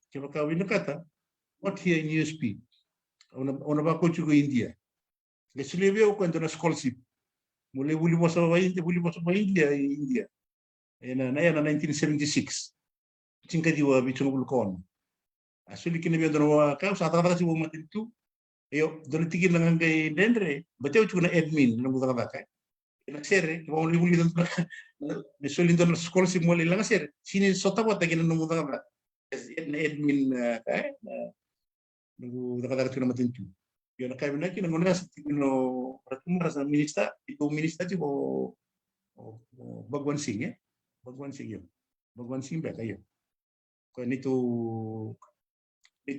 ke baka wina kata what here in USP ona ba ko chugo India le suleveo ko na scholarship mule buli mo sa India India na 1976 cinca diwa bicho ngul kon asuli kini bi dono ka sa ta si wo matin tu yo dono tigil lang ngay dendre batew ci na admin no ngul ka na sere mo li buli don ne soli don scholarship mo li lang sere sini sota ko ta gina no ngul ka na admin ka no ka ta matin tu yo na kay na kina ngona sa no ratumara sa minista itu minista ci bo Bhagwan Singh Bhagwan Singh ba kayo ko nito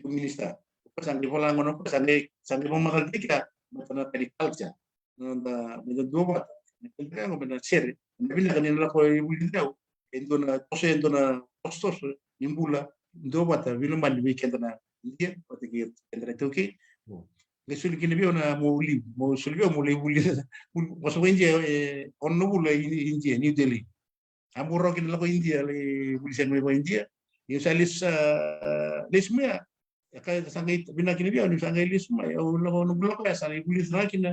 minista sandi pola ngono sandi mo makaldika matana agriculture nanda medodoma nitendra ngo bena sere nabila kanila ko ibulindao endona tostos nimbula ndoba ta vilumandi weekend na ndia patiki kendra toki ngesuli kini bio na mo sulio mo lebuli waso India onno bula India New Delhi amuro kin lako India le bulisen mo India yo salis lesmea kaya sangay binakini bio ni sangay lesma o lako no bloko ya sangay bulis na kin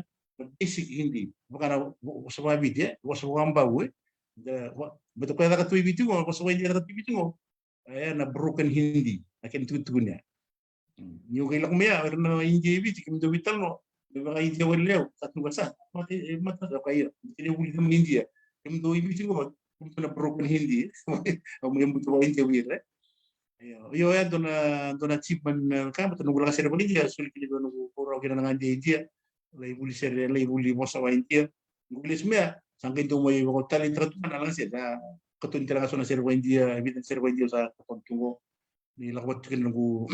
basic Hindi baka sa video waso wamba we beto kaya ka tuwi bitu mo waso India ka tuwi bitu mo ay na broken Hindi akin tutunya New kay lakmaya na India bi tikim do vital mo mga India wala at nubasa mati kayo hindi uli ng India kim do ibig ko na broken Hindi o may buto wa India wir yo ya dona chipman ka mata nugula sir bali dia sul kini do nugo poro kina nga India lay buli sir lay buli mo sa India ngulis me sangkin to may ko tali tratuman lang sir katun tira so na sir India evidence sir India sa kontungo ni lakwat kin nugo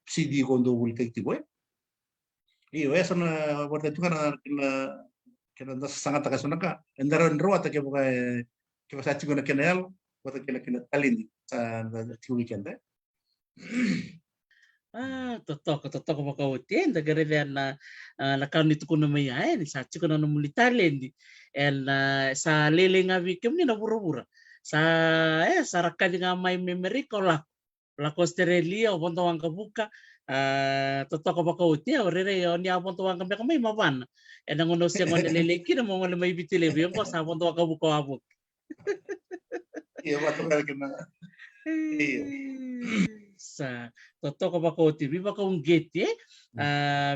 CD kondo buli kay tiboy iyo esa na borda tu kana sangat takasuna endaro ata ke buka ke sa chigo na kenal bota kena talindi sa weekend totoo makautin dagarian na nakanito ko na mayain sa chigo na muli talendi and sa lelenga wikem ni na bura-bura sa sarakan nga may memory ko la Australia o ponto ang kabuka totoo makautin orere yo ni ponto ang kambe kamay maban and ang uno siya ngon leleki na mo may bitile biyon ko sa ponto ang kabuka abuk Iya, batu kali kena. Iya. Sa totoko bakoti biba ka ungeti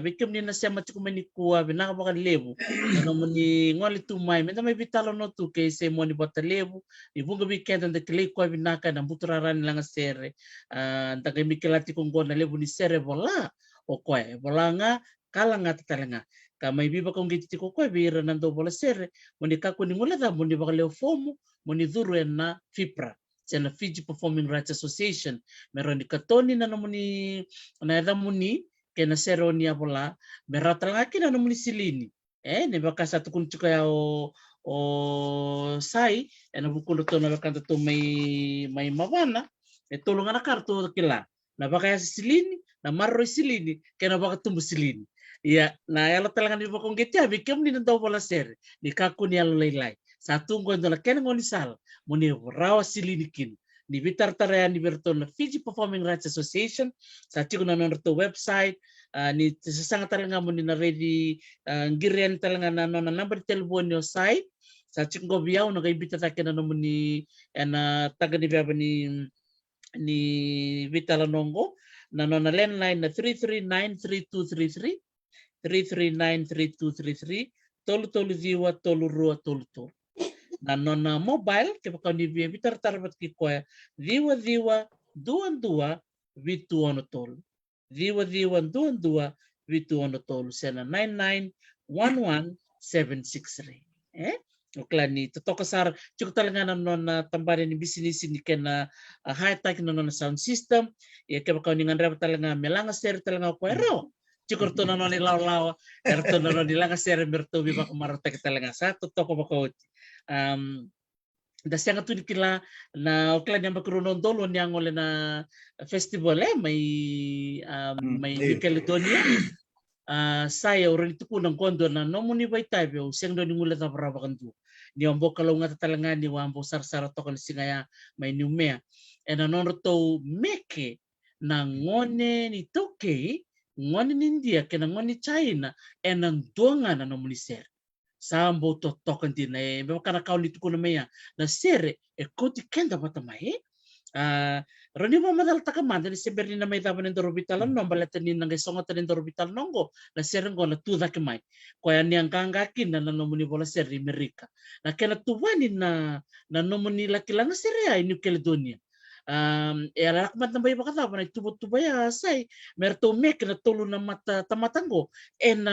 bikem ni na siya machikume kuwa binaka baka lebu ano mo ni ngoli tumay menta may bitalo no tu kay se mo ni bota lebu ibunga weekend and the clay kwa binaka na buturaran lang sere tagay mikilati kung gona lebu ni sere bola o kwa bola nga kala nga tatalanga kamay biba ka ungeti ko kwa bira nando bola sere mo ni kako ni ngula da mo ni baka leo fomu mo ni dhuru na fipra na Fiji Performing Rights Association meron di katoni na namuni na eda muni kena seroni apola meratal ngaki na namuni silini ne baka satu kun ya o sai na bukul to na baka to may mabana tulungan na kartu kila na baka silini na marro silini kena baka tumbu silini ya na yala talangan di baka ngetia bikem ni ndaw bola ser ni kakuni yalo lailai satu ngondo la kena ngoni sal muni rawa silinikin ni bitar taraya ni berton na Fiji Performing Rights Association sa tiko na to website ni sasanga talanga muni na ready ngirian talanga na number telephone yo site sa tiko biyaw na kay bitata kena no muni na taga ni baba ni bitala nongo na landline na 3393233 3393233 tolu ziwa tolu rua tolu na nona mobile ke baka ni bitar tarbat ki ko diwa dua vitu ono tol diwa dua vitu ono tol sena 9911763 oklani totoka sar cukup talanga na nona tambare ni bisnis ni kena high tech nona sound system ya ke baka ni ngandra talanga melanga ser talanga ko ero cukup to nona ni law erto nona ni langa ser berto bi baka marata ke talanga satu toko baka da sianga tu kila na okla ni ambakrunon dolo ni angole na festival may New Caledonia saya orang itu kunang kondo na nomuni bay tayo siyang do ni ngula ta barabakan tu ni ambo kalau nga tatalanga ni wambo sar tokan singaya may numea and anono to meke na ngone ni toke ngone ni India kena ngone China and ang duanga na nomuni ser sambo to tokan din eh kana kau litu kuna meya na sere koti kenda bata mai roni mo madal takamanda ni seberni na may taban ng dorobitalan no balatan ni nang songa tan dorobital nongo na sere ngo na tuda ke mai ko yan yang kangakin na nomuni bola sere Amerika na kena tuwani na nomuni lakilang sere ay New Caledonia alak mat na bay bakata na tubo-tubaya say merto mek na tulo na mata tamatango en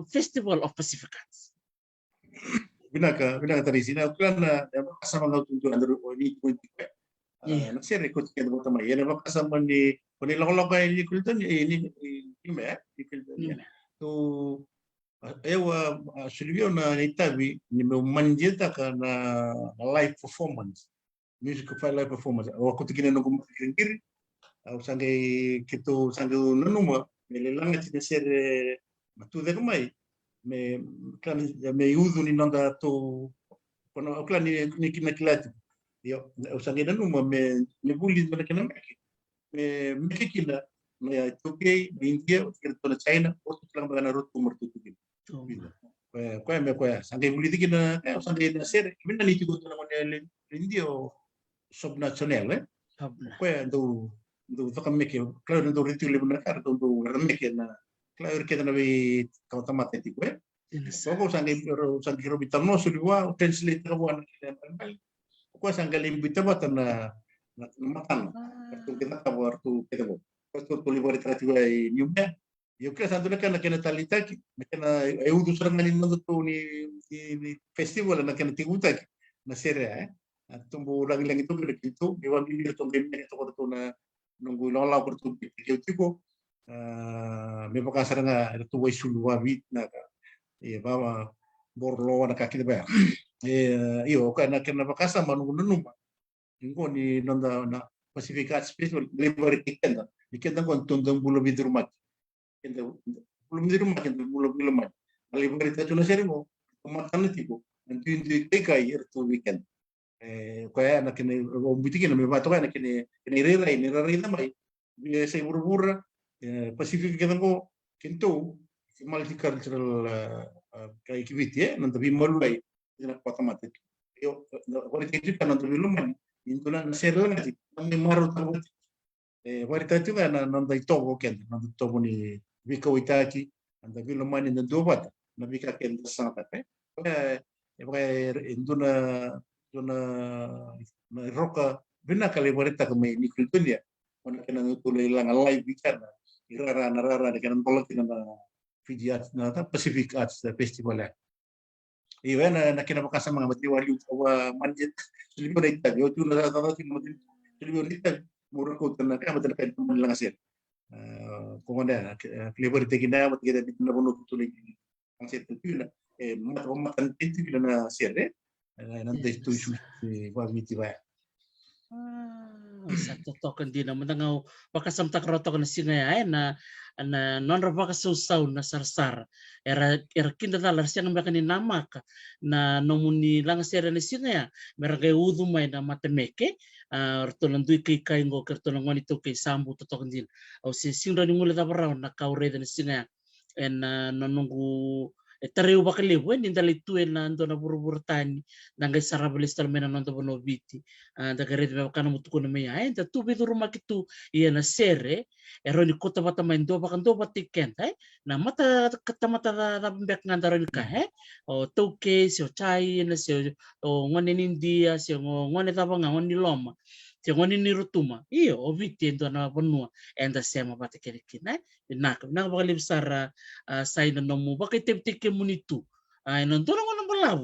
Festival of Pacificans Binaka tadi sini aku kan sama ngau tuntu andro ini kunci nak share ikut kita bersama ya nama sama ni long ini kultan ini ya kultan tu ewa Silvio na itabi ni manjeta kana live performance music live performance aku tikina no kumkiri au sangai kitu sangu nanuma melelang ti share matu de mai me udu ni nanda to kono klan ni kina kilati yo usangena numa me buli mana kana me kila me toke me India to China o tlang bana rot kumur tu ko me ko sangai buli dikina sangai na ser minna ni tigo to ngone India sob national ko do to kameke claro do ritu le bana kar do rameke na claro que na vi kauta matetiko Soko sangai robitar no suliwa translate kawan ko sangai limbita batana matan tu kita kabar tu kita ko tu libar tratiwa nyumba yo que santo na kana talita ki kana eu du sarang ngalin no tu ni festival na kana tiguta na sere tumbu lang itu gitu iwan bibir tu gemene to na nunggu lola ko tu tiko me pakasar nga tu wai sulwa bit na baba borlo na kaki ba io kana pakasa manu numa ingo ni nanda na pacificat special liberty kenda kon tondong bulo bidrumat kenda bulo bidrumat kenda bulo bilumat liberty tu na serimo kumatan tipo nanti kai tu weekend kaya na kene ombitiki na me bato kana kene rira mai sai burbura Pacific kenda ko kento multicultural kayak gitu ya nanti malai ina kota mati yo wali itu kan nanti lumayan Induna na sero na ti kami maru tabu warita tu na nanda itobo ken nanda tobo ni vika witaki anda vilo mani na dobat na vika ken sa ta pe induna duna na roka bina kali warita kami ni kultunya ona kena nutule lang live bicara irara narara de kena polot na Fiji Arts na Pacific Arts Festival ya. Iwan na kena makasa mga matiwali wa manjet lebih dari itu yo tu na ta ti mo lebih dari itu mura ko tan ka matan ka man lang asin ko na flavor te kina mat kita na bono tu ni ang set tu na mat ko matan tinti na sere na tu su wa mitiwa. Sa totokan din naman nga pakasamtak rotok na singay na non ra pakasusaw na sarsar era kinda dalar siya ng ni namak na nomuni lang sera ni singaya meragay udumay na matemeke rtolan dui kay ngo kertolan ngoni to kay sambu totokan din o si singra ni mula tabaraw na kaureda ni singaya en nonungu tareu bakalibu ni dalitu en ando na buru-buru tani nangai sarabilis talmena nonto bonobiti da garet me kana mutuko na meya ta tu bidu rumah kitu ia na sere ero ni kota bata main do bakan do batiken na mata kata mata da mbek ngandaro ni ka o toke si o chai na si o ngone nindia si o ngone tabanga ngoni loma si ngoni ni rutuma iyo o viti endo na bonua enda sema bata kerikina nak bakalib sara sai na nomu bakay tip-tip munitu nandun ako ng balaw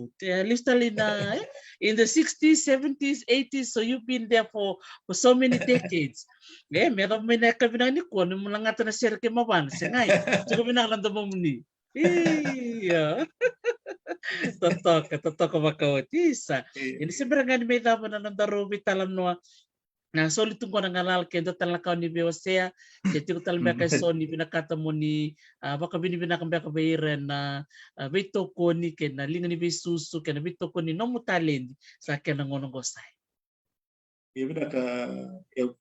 lista na in the 60s 70s 80s so you've been there for so many decades meron may nakabinang ni ko ano mo lang ata na sir kay maban singay so kami nakalanda mo muni iya totoo makawat isa ini sebenarnya may dapat na nandarubi talam no na solitung ko nangalal kendo talakaw ni Bewasea seti ko talme kay Sony binakata mo ni baka binibinakambya ka bayran na bito ko ni ken na linga ni Besusu ken bito ko ni no mutalend sa ken ngonong gosay. Iya bina ka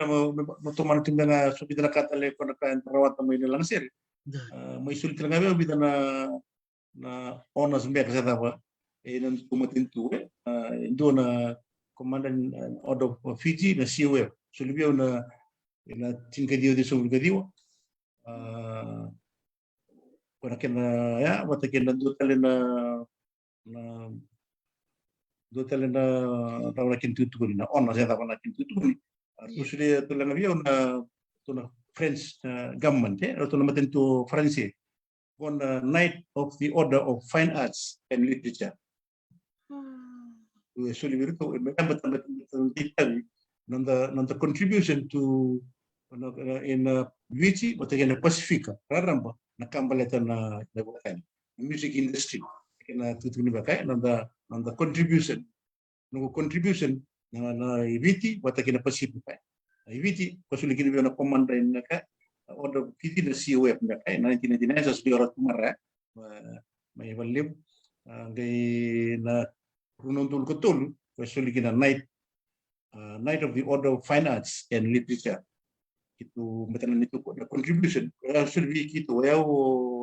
kama matuman timba na so bidana katale ko na kan perawat mo ina lang sir. May sulit lang ngabe bidana na onas mbek sa tawa nan kumatin tu indo na Komandan Order of Fiji na COF. So libyo na tingkadio di sulgadio. Kuna kena ya wata kena dotale na tawla kin tutu na ona sa tawla kin tutu ni. Usuli tulang libyo na tuna French government to na matin to France. On the Night of the Order of Fine Arts and Literature. So the contribution to in Vici but again Pacifica raramba na kambaleta na music industry na tutuni bakai the contribution na Vici but again Pacifica Vici pasuli kini na komanda na ka order Vici na COF na kai 1999 sa biara tumara may valib gay na rununtul ketul pasuli kina Night of the Order of Fine Arts and Literature itu matanan itu the contribution sulbi gitu ya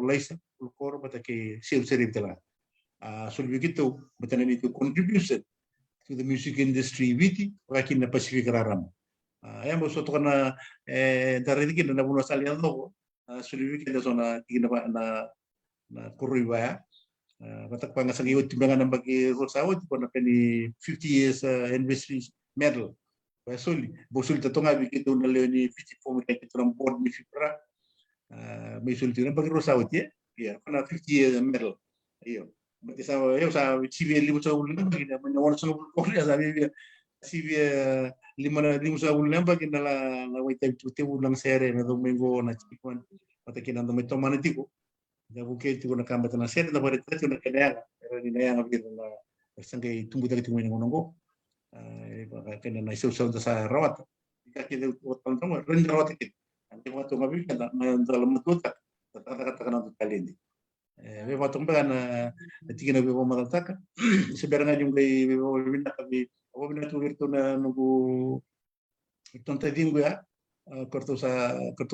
laisa ulkor batake sel serib tala sulbi gitu matanan itu contribution to the music industry witi wakin na Pacific raram ya mo soto kana dari kina na buno salian logo sulbi kita zona kina na kuribaya batak pangasang iwat timbangan ng bagi rosawat ko na peni 50 years anniversary medal. Basuli, bosul tatunga bikitu na leoni 54 minute from board ni Fipra. May sulti na bagi rosawat ya. Kana 50 years medal. Iyo. Bati sa CV limu sa ulan bagi na manyawan sa ulan ya sabi dia CV limu sa ulan bagi na la waita tute ulang sere na domingo na chikwan. Patakin ando may tomanitiko. Ya buke itu na kamba na sere na barita itu na kaya pero ni na yang abir na sangkay tumbuh dari tumbuh yang ngongo kena na isu sa rawat kita utang tama ren rawat kita nanti waktu ngabi kita dalam mututa kata kana kali ini waktu mbana tingina be malataka sebenarnya yung kay bina kami bina tu virtu na nugu tonta dingo ya korto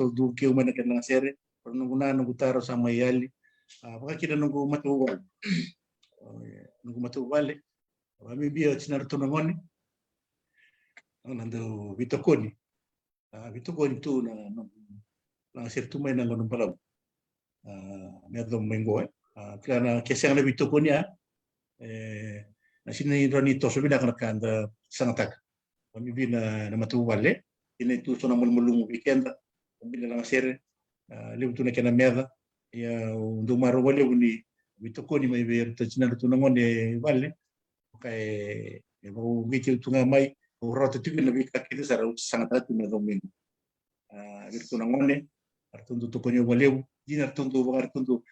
du kiu mana kena sere nunggu na nunggu taro sama yali baka kita nunggu matu wale kami biya sinar tunangoni nando Vitokoni. Vitokoni tu na sirtu mai nang nang palau. Medo mengo karena kesang na Vitokoni na sini rani to so bina kan da sangatak. Kami bina na matu wale ini tu so na mulmulung weekend bina lang sir lebu tu na kena merda ya do maro wale uni Vitokoni mai ver tachina tu na ngone wale kai ya mau gitu tu ngamai rota tu na bika kita sara sangatak tu na domingo. Virtu na ngone artundu tu konyo wale jina artundu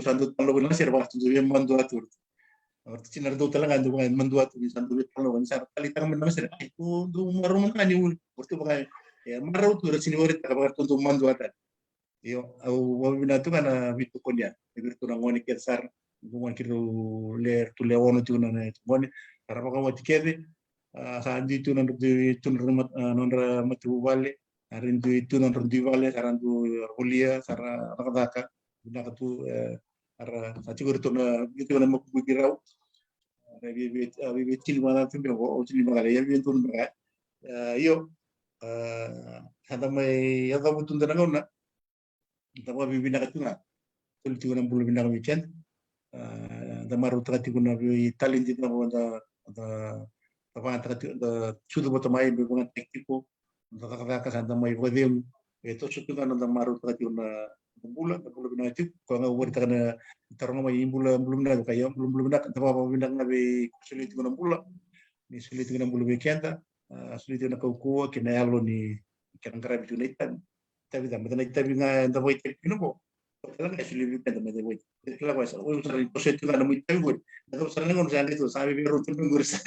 sandu talo bina sir artundu yang mandu atur. Orti cinar do talaga do mga manduat ni sandu talo kan sar palitang man sir ay tu do marum kan ni orti bagay ya maraw tu sini orit talaga artundu manduat. Yo au wabina tu kana vitu konya virtu na ngone kesar bukan kiro ler tu lewono tu na ngone para mga matikede sa andi tu nan tu non matu wale arin tu non di wale saran tu kuliah sara nakadaka bina tu ara sacigur tu na gitu na makubigiraw bibit cilmana tu o cilmana ya bintu na yo hada may yada butun na ngona tawa bibina katuna tulti na bulu bina weekend da maru tati kuna bi talenti na da tawa tati da chudo botamai bi kuna tekniko da ka santa mai wadem itu sutu kan da maru tati kuna bula bina itu ko nga wori takana tarong mai bula belum na kayo belum na tawa bina ngabe sulit kuna bula ni sulit kuna bulu weekend sulit na ko kinayalo ni kan karabi tunaitan tapi da madana tabi nga da boy tekno ko talaga sulit ka da madana boy talaga sa o sa proseso na mo tabi boy da sa ngon sa nito sabi biro tu ngur sa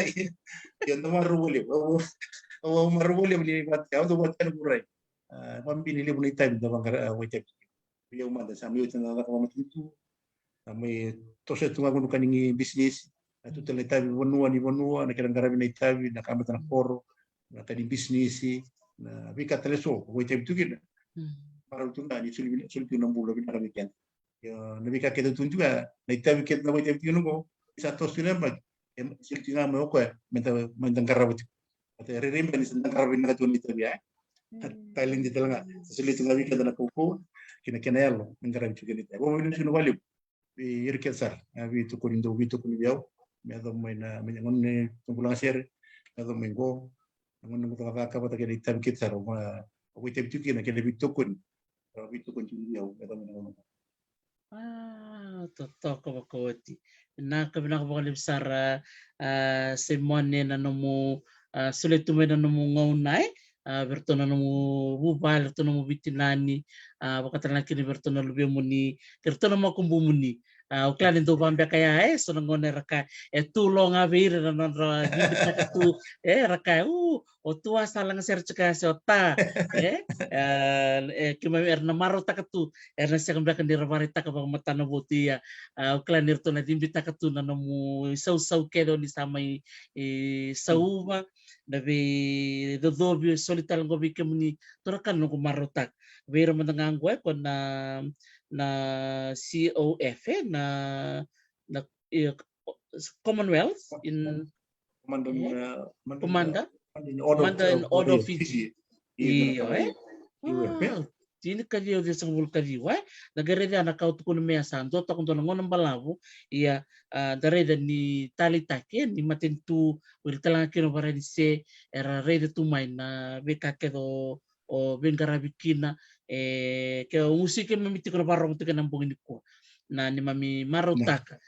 yon da maru bole o maru bole ni bat ka do bat kan burai pambili le bunai tabi da bangara boy tabi yung manda sa miyo na nakamatintu may tose tunga kuno kaningi business atu tele tabi wanua na kirang garabi na tabi na kamata na poro na kaning business na bika teleso boy tabi tugina para tunga ni sulbi ng bulo bina kami kyan yo nabika kedo tun juga na tabi ket na boy tabi tuno ko isa tos tuna mag silti nga mo ko menta garabi at ririmba ni sa garabi na katun ni tabi Thailand di talaga sulit nga bika na kuko kina-kinayalo ng garabi tuginit bo mo sino value irkesar vitu kulindo vitu kuliyaw medo may na mingon ni tungkulang sir medo mengo ngon ng taka ka pata kini tam kit sar ma we tem tuki na kini vitu kun tuliyaw medo mengo totoo ko ti na kabina ko bakal sara simone na nomo sulit tumoy na nomo ngaunay berto na nomo bubal berto na mo bitinani bakatana kini berto na lubi muni berto na mo kumbumuni uklan into bambe kaya so ngone raka tulong avir na nandra dibita tu raka o tua salang ser ceka sota kima erna maro takatu erna sekam kan diramarita ka bang mata na botia uklan nirto na dibita katu na nomo sau kedo ni samai sauma dabi dodobio solital gobi kemuni torakan no marotak vero mandangang gua kon na COF na Commonwealth in Commander in Order of Fiji iyo tini kaliyo di sang vulkariwa nagareda na kau tukun mea santo takun to ngon balavu iya dareda ni talitake ni matentu wirtalang kino barani se era reda tumai na beka kedo o bengarabikina ke musike mamiti ko barong tika nambong ni ko na ni mami marutaka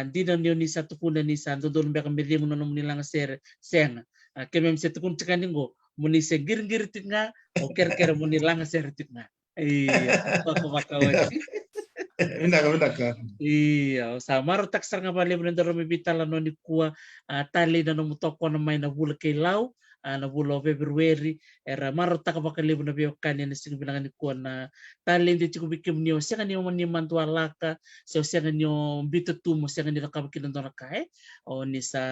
di na ni satu kuna ni santo don beka mbedi mo no nilang senga ke mem setu kun tikaningo muni se gir tinga o ker muni lang ser tinga iya ako makawati Inaka. iya sa marutak sar nga bali mo ndaro mibitala no ni kuwa tali na no mutoko na may na bula kay law na bulo February era marutak bakalibo na biyo kanya na sinibilangan ni kuwa na tali hindi chiko bikim niyo siya nga niyo man ni mantualaka siya nga niyo bitutumo siya nga niyo nakabakinan doon na kae o ni sa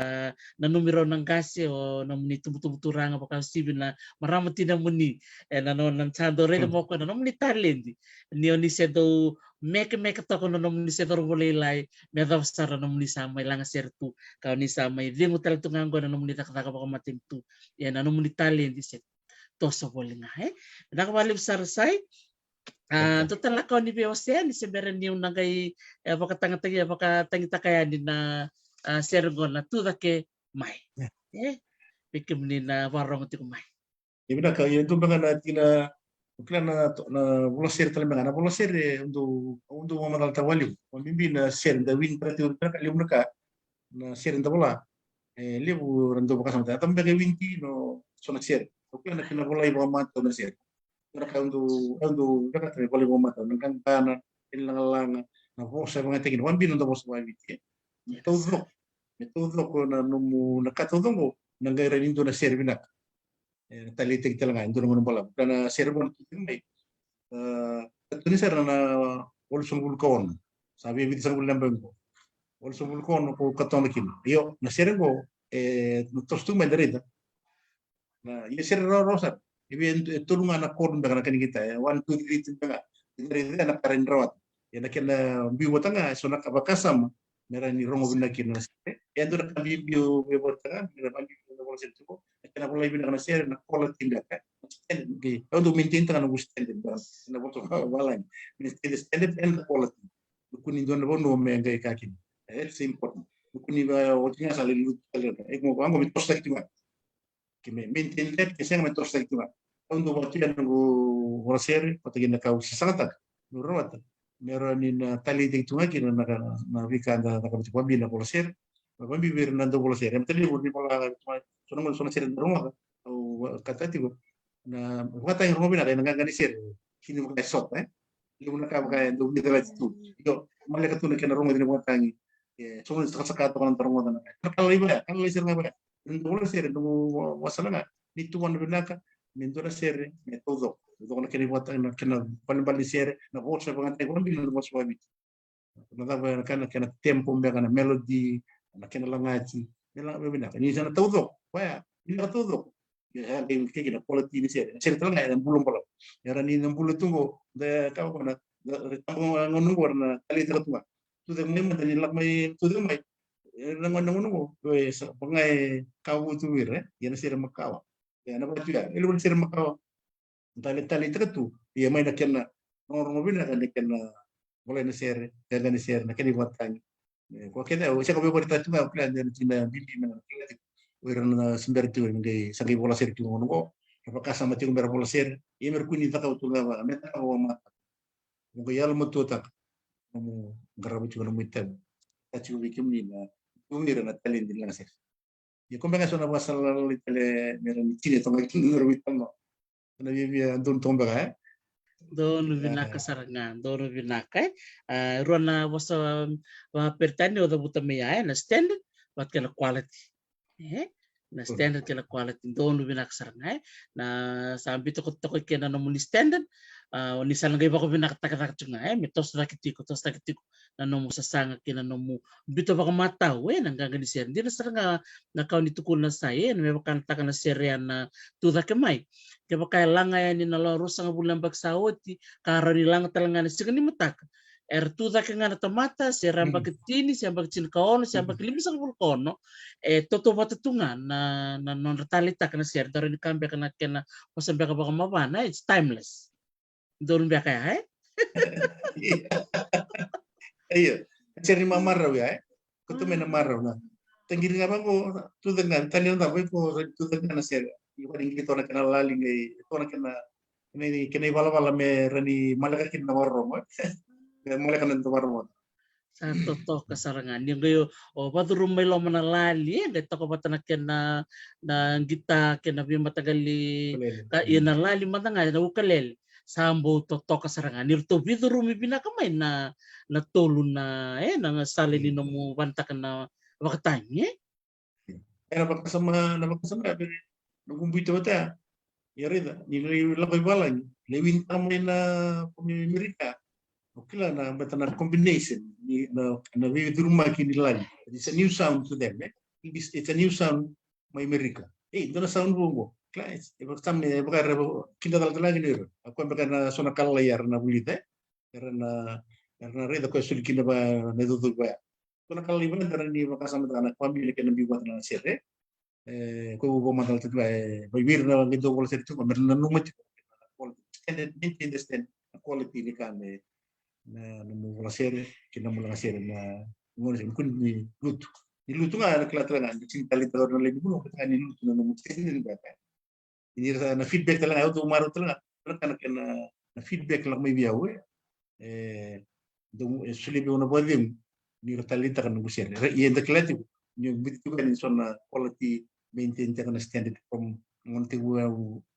na numero ng gasi o na muni tumuturanga baka sibin na maramati na muni na no nan sando rin mo ko na muni tali niyo ni siya daw Meke toko no nom ni setor boleh lai me da sara nom ni sama ilanga sertu kau ni sama i vingu tal tu ngango na nom ni taka taka matim tu ya na nom ni tali di set toso boleh ngai na ka balik sar sai total la kau ni be osean ni seberen ni unagai baka tanga baka tangi takaya ni na sergo na tu da ke mai bikin ni na warong tu mai Ibina ka yentu bangana tina kila na volosir tala bangana volosir untuk mamal tawali mimbi na ser da win prati urka kali urka na ser da bola libu rando baka samta tambe ke winti no sona ser kila na kina bola ibo mato na ser mereka untuk baka tele bola ibo mato na kan kana ilang na vosa banga tekin wan bin untuk vosa winti todo ko na numu na katodo na gaira ninto na ser binak talitik talaga ito naman pala kana serbo mai tuni sir na olson vulkan sabi biti sang bulan bangko olson vulkan ko katon kin yo na serbo tostu mai derita na ye ser rosa ibi tulungan na korun daga kan kita 1 2 3 daga derita na karen rawat ya na kena biwo tanga so na kabakasam meran ni rongo binakin na ya ndo na biyo biyo tanga meran biyo na bolsa tuko kena pula ibina kana ser na kola tindak okay untuk maintain tangan nunggu standard na boto walang standard and quality kuni don bono me ngai kakin it's important kuni ba otinya sale lu kala mo bango mi tosta kitima que me maintain that que sea me tosta kitima untuk waktu yang nunggu bola ser patagina kau sisangata nurwata merani na tali tingtunga kina na vikanda na kabiti kwambi na bola ser kwambi bernando bola ser em tali burni bola sono ser rumah au kata tigo na kata yang rumah bina denganganisir kini bukan shot lu na ka kaya do mi dala tu yo male ka tu na kena rumah dini buat tangi sono saka to kan rumah na kalau ser na ba bola ser do wasala na ni tu wan bina ka min do ser me todo do na kena buat na kena paling ser na bolsa bangan te kon bina do waswa bit na da kana tempo me kana melody na kena langati nela bina ni sana todo waya ni todo ya game kiki na quality ni ser tala na bulong pala ya ni ng bulo tungo de ka ko na tamo ngonong warna kali tunga tu de may madali lak may tu de may ngonong sa pangay kawu tu wir ya na sir makawa ya na ba tu ya ilu sir makawa tali tu ya may na kenna ngorong bin na kenna boleh na ser na kani watang ko keda o siya ko be ta tunga plan de tina bibi na wirana sembertu ngai sangi bola ser tu ngono apakah sama ti ngber bola ser yemer kuni taka utunga ba meta o ma ngo yalla mo tota mo ngarabu ci ngono mutem ta ci wi kimni na umira na talen di la ser ye ko benga sona wasal li tele mera ni tine to ngai ngoro witam no na bi andon tomba ga Dono vinaka sarangan, dono vinaka ruana wasa wa pertani oda buta meya na standard wat kana quality na standard kena quality dono vinaka sarangan na sambi to kena no muni standard ni salangay bako vinaka taka chunga mitos rakitiko na no sasanga kena no mu bito baka mata nang gangani ser di na saranga na kau ni tukul na saya na may bakan taka na serian na tuda kemai kaya kaya langay ni nalo rusang bulan bagsawati karani lang talangan sigani mataka tuda ka nga natamata siya bagitini siya bagitsin kaono siya bagilimis ang vulkono toto matutungan na non retalita kana siya dari kambia kana kena wasambia ka baka mabana it's timeless doon biya kaya iya ceri mamarraw ya kutu mena marraw na tangir nga ba ko tu dengan tani na ba ko tu dengan na ser iwan ingi to na kana lali ngai to na kana ini kena bala me rani malaka kin na warro mo malaka na to warro mo sa toto kasarangan yung gayo paturum may lo manalali gato ko patana kena na gita kena bi matagali ka inalali matanga na ukalel sambo toto kasarangan nirto bidurumi binakamay na tolo na nang sali ni mo bantak na wakatanya napakasama nagumbuito bata yarida ni lakoy balang lewin tamay na Amerika okay na bata na combination ni na biduruma kinilali it's a new sound to them it's a new sound may Amerika doon na sound mo clients tamne bakar kinda dal lagi nero aku bakar na sona kalayar na bulite karena karena reda ko sul kina ba nedudu ba kuna kala liban dara ni makasama anak pamilya kena bibuat na sere ko bo madal tu ba wir na ngido wala sere tu ba merna numat ko extended maintain the quality ni kan na mo wala sere kina mo lang sere na mo kun ni lutu nga naklatrangan sing talitador na lebi mo kaya ni lutu na mo sere ni ba ini na feedback talaga auto umaro talaga na feedback lang may biyaw donc sulibi una bodim ni talita kan ngusir yenda klati ni bitu kan sonna quality maintain kan standard from ngonti wa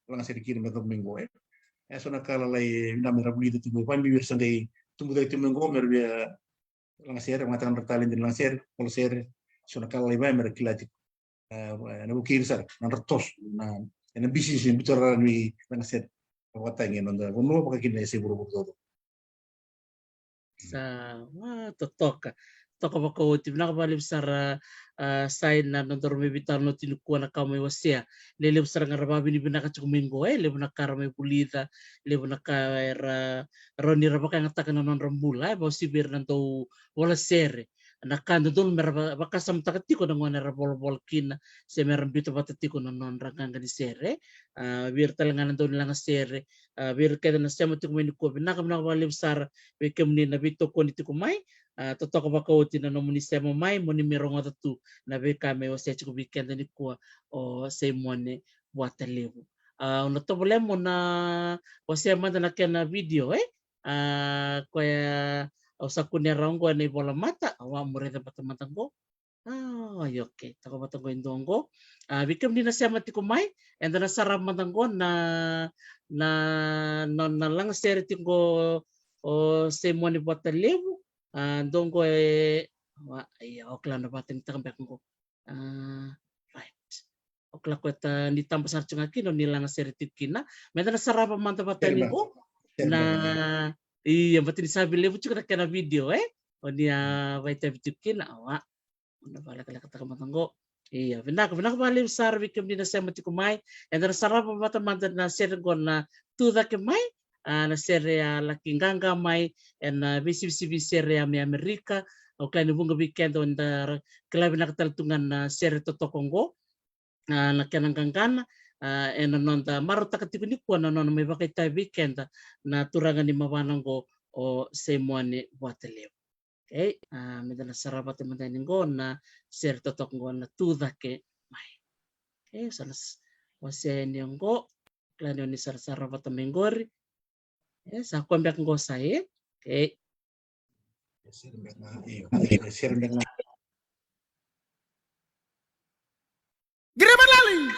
lang sedikit meto minggu sonna kala lay namira bulida tibo pambi wirsa ngay tumbu day tumengo mer biya lang ser matakan bertalin din lang ser pol ser sonna kala lay ba mer klati na bukir sar na ratos na bisnis ni bicara ni lang ser watangin onda uno pakakin na siguro todo sa totoka bako tim na kabalib sar sign na nandor may bitar no tinukuha na kamay wasya leleb sar nga rababi ni binaka chukumingo lebo na karamay pulita lebo na kaira roni rabaka nga taka na non rambula ba sibir nanto wala sere nakando dol mer bakasam takatiko na ngona rabol kin se mer bito batatiko na non rangang ni sere bir talangan nanto nilang sere bir kada na sema tiko may ko binaka na kabalib sar bekem ni nabito ko nitiko may totoo ba ko tinanong mo ni Semo May mo ni Mirong Atatu na be kami o sa chiko weekend ni ko o sa mo ni Waterloo. Una to mo na o sa man na na video kaya o sa kunya raung ko ni bola mata awa mo rin patamatan ko. Okay. Tako batang ko indong ko. Bikam din na siya mati kumay and na sarap matang ko na lang seriti ko o sa mo ni Waterloo. Doon ko okla na batin tambak ko. Right. Okla ko ni tambasar chung akin nilang seritit kina. Meda na sarap man tabatan ko na batin sabi levo chung na video o niya vitamin kina awa. Una bala kala katakamatan ko. Benak balik sar wikem di na sa mati kumay. And na sarap man na sergon na tuda kemay. Na seria laking ganggamay and bisi-bisi seria mi Amerika o kain bunga weekend on the klabi nakataltungan na seria totokongo na kananggangan and non da marota katiko ni ko non may bakay tay weekend na turangan ni mawanang ko o semuani Waterloo. Okay, medana sarabat mandanin ko na seria totokongo na tudake may. Okay, so nas wasen yung ko klano ni sarabat mengori. Yes, aku ambil ke saya. Okay. Giriman lali.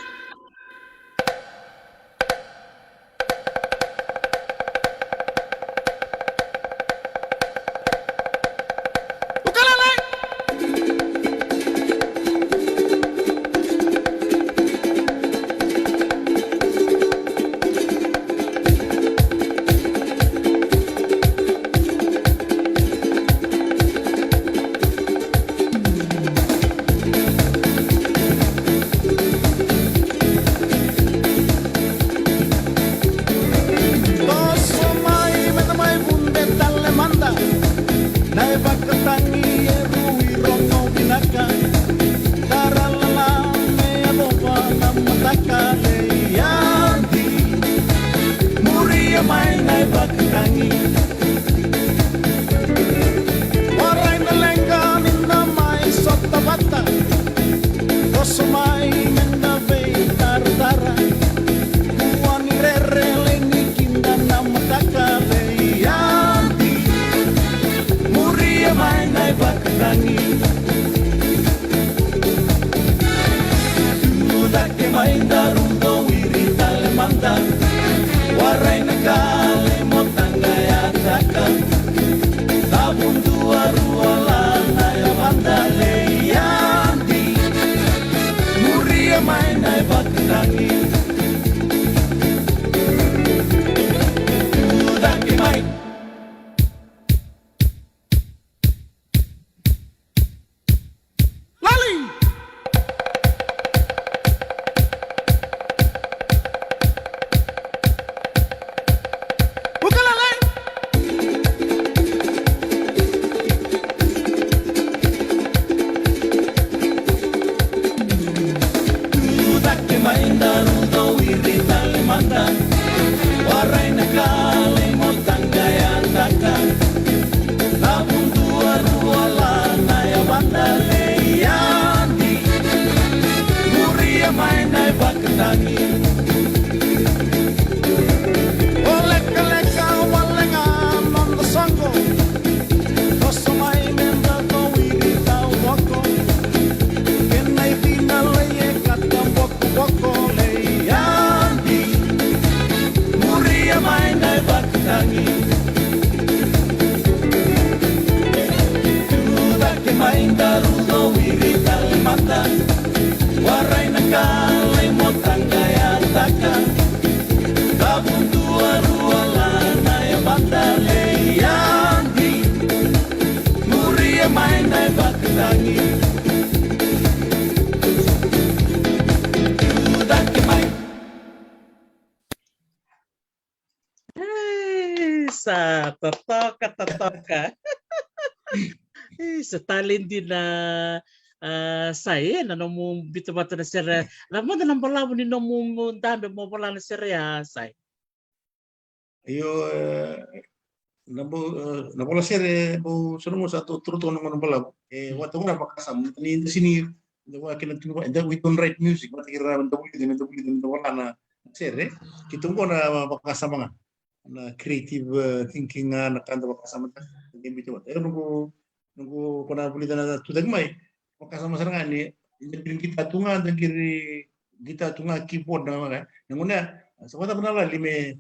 banda warai nakale mo tanggaya taka labun tua ruala na ya banda leyandi muria mai na baktangi Oleka leka walenga non sango. Koso mai menda to wiri tau wako. Kenai tina leye kata wako wako leyandi muria mai na baktangi tuda ke mai darudo wiri kalimata warai nakale mo tanggaya taka kabun tua ruala na ya banda leyandi muria mai na baktangi tuda ke mai Sa totoka. Sa talent din na saya na nomu bito bata na sere. Lama na nambala mo ni nomu dami mo pala na sere say. Io nabola sere bo sono satu truto no nabola waktu ngana pakasam ni di sini wa kena tunggu and we don't write music mati kira nda wala na sere kita ngona pakasam nga na creative thinking na kanda pakasam ta ngi bito nunggu kona buli dana tudag mai pakasam saranga ni jadi kita tunga dan kiri kita tunga keyboard na mga ngona sa wata benala lime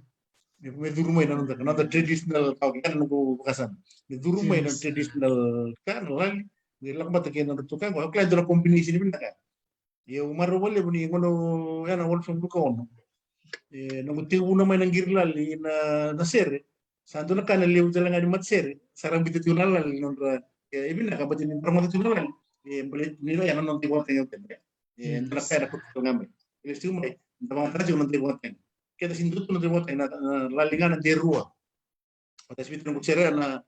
me durumay na nanda traditional tawag kan nunggu pakasam me durumay na traditional kan lang nilak mata kaya na tukan ko kaya doon kombinasi ni pinaka yo maro wala buni ngono yana wala sum ko ono nunggu tiwo na may nanggirlali na sere santo na kana liw talaga ni matsere sarang bitu tunalal nondra ibin na kabatin ni promote tunalal boleh nila yana non tiwo tayo tende na kaya ko tungamay istu may tamang trajo non tiwo tayo kita sindut non tiwo tayo na lalingan de rua atas bitu nunggu sere na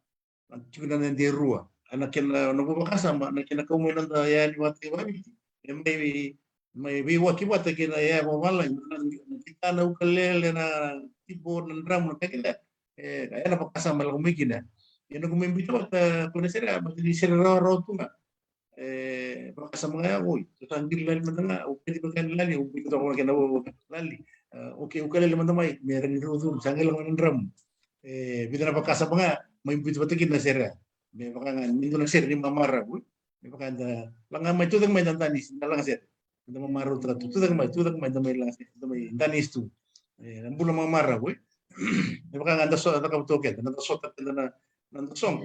cukup na de rua anak yang nunggu pakasam anak yang kau mula na ya ni wati wati may waki wati kina ya mawala kita na ukulele na keyboard na drum na kaya kaya na pakasam malang umigin na yan ang kumimbito at kuna sila di sila raw tu nga pakasam nga uy tutangil lali man nga okay ba kan lali ubito ako na lali okay ukulele man may meron ni rudo sangil lang ng drum bito na pakasam nga may imbito pati kina sila may pakangan minggu na sir ni mamara bu may pakanda lang may tudang may tanis na lang sir na mamaro tra tudang may lang sir may tanis tu nambulo mamara bu may pakangan da so ta ka toket na so ta na song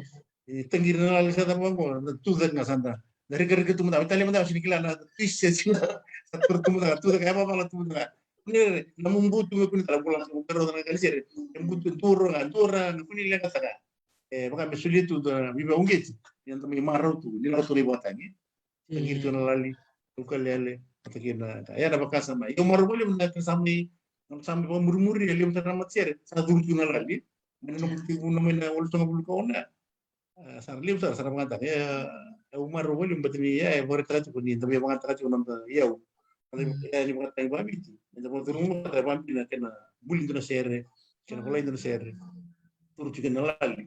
tengir na lang sa tamang ko tudang nga sanda dari kerja tu mata tali mata sini kila na tisse sila sa turtu mata tudang kaya pa tudang ni namumbutu ko ni tala pulang sa pero na kali sir nambutu turang kuni lang kata maka mesulit tu viva ungit yang kami marau tu ni laut tu buatan ni tengir tu nalali ukalele atakina ya ada bakasa mai yo marau boleh mendatang sampai murmuri ya liam teramat ser satu tu nalali mana bukti guna mana ul tengah bulu kau na sar liam sar mengatakan ya marau boleh membatini ya boleh terus pun ni tapi mengatakan cuma nonton ya ya ni mengatakan babi tu yang terus rumah ada babi nak kena bullying tu na ser kena bola itu na ser turun juga nalali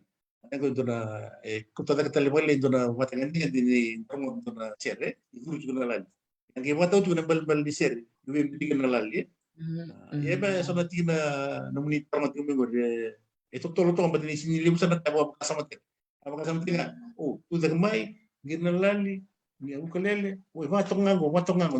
Aku itu na kuta kita level itu na watangan di promo itu na share itu juga nalali. Yang kita tahu juga bal di share itu bikin nalali. Ya ba sana tina nomini promo itu minggu itu tolo tolo di sini limu sana tahu apa sama tina oh tu dah mai gir nalali ni ukulele oh matong ngango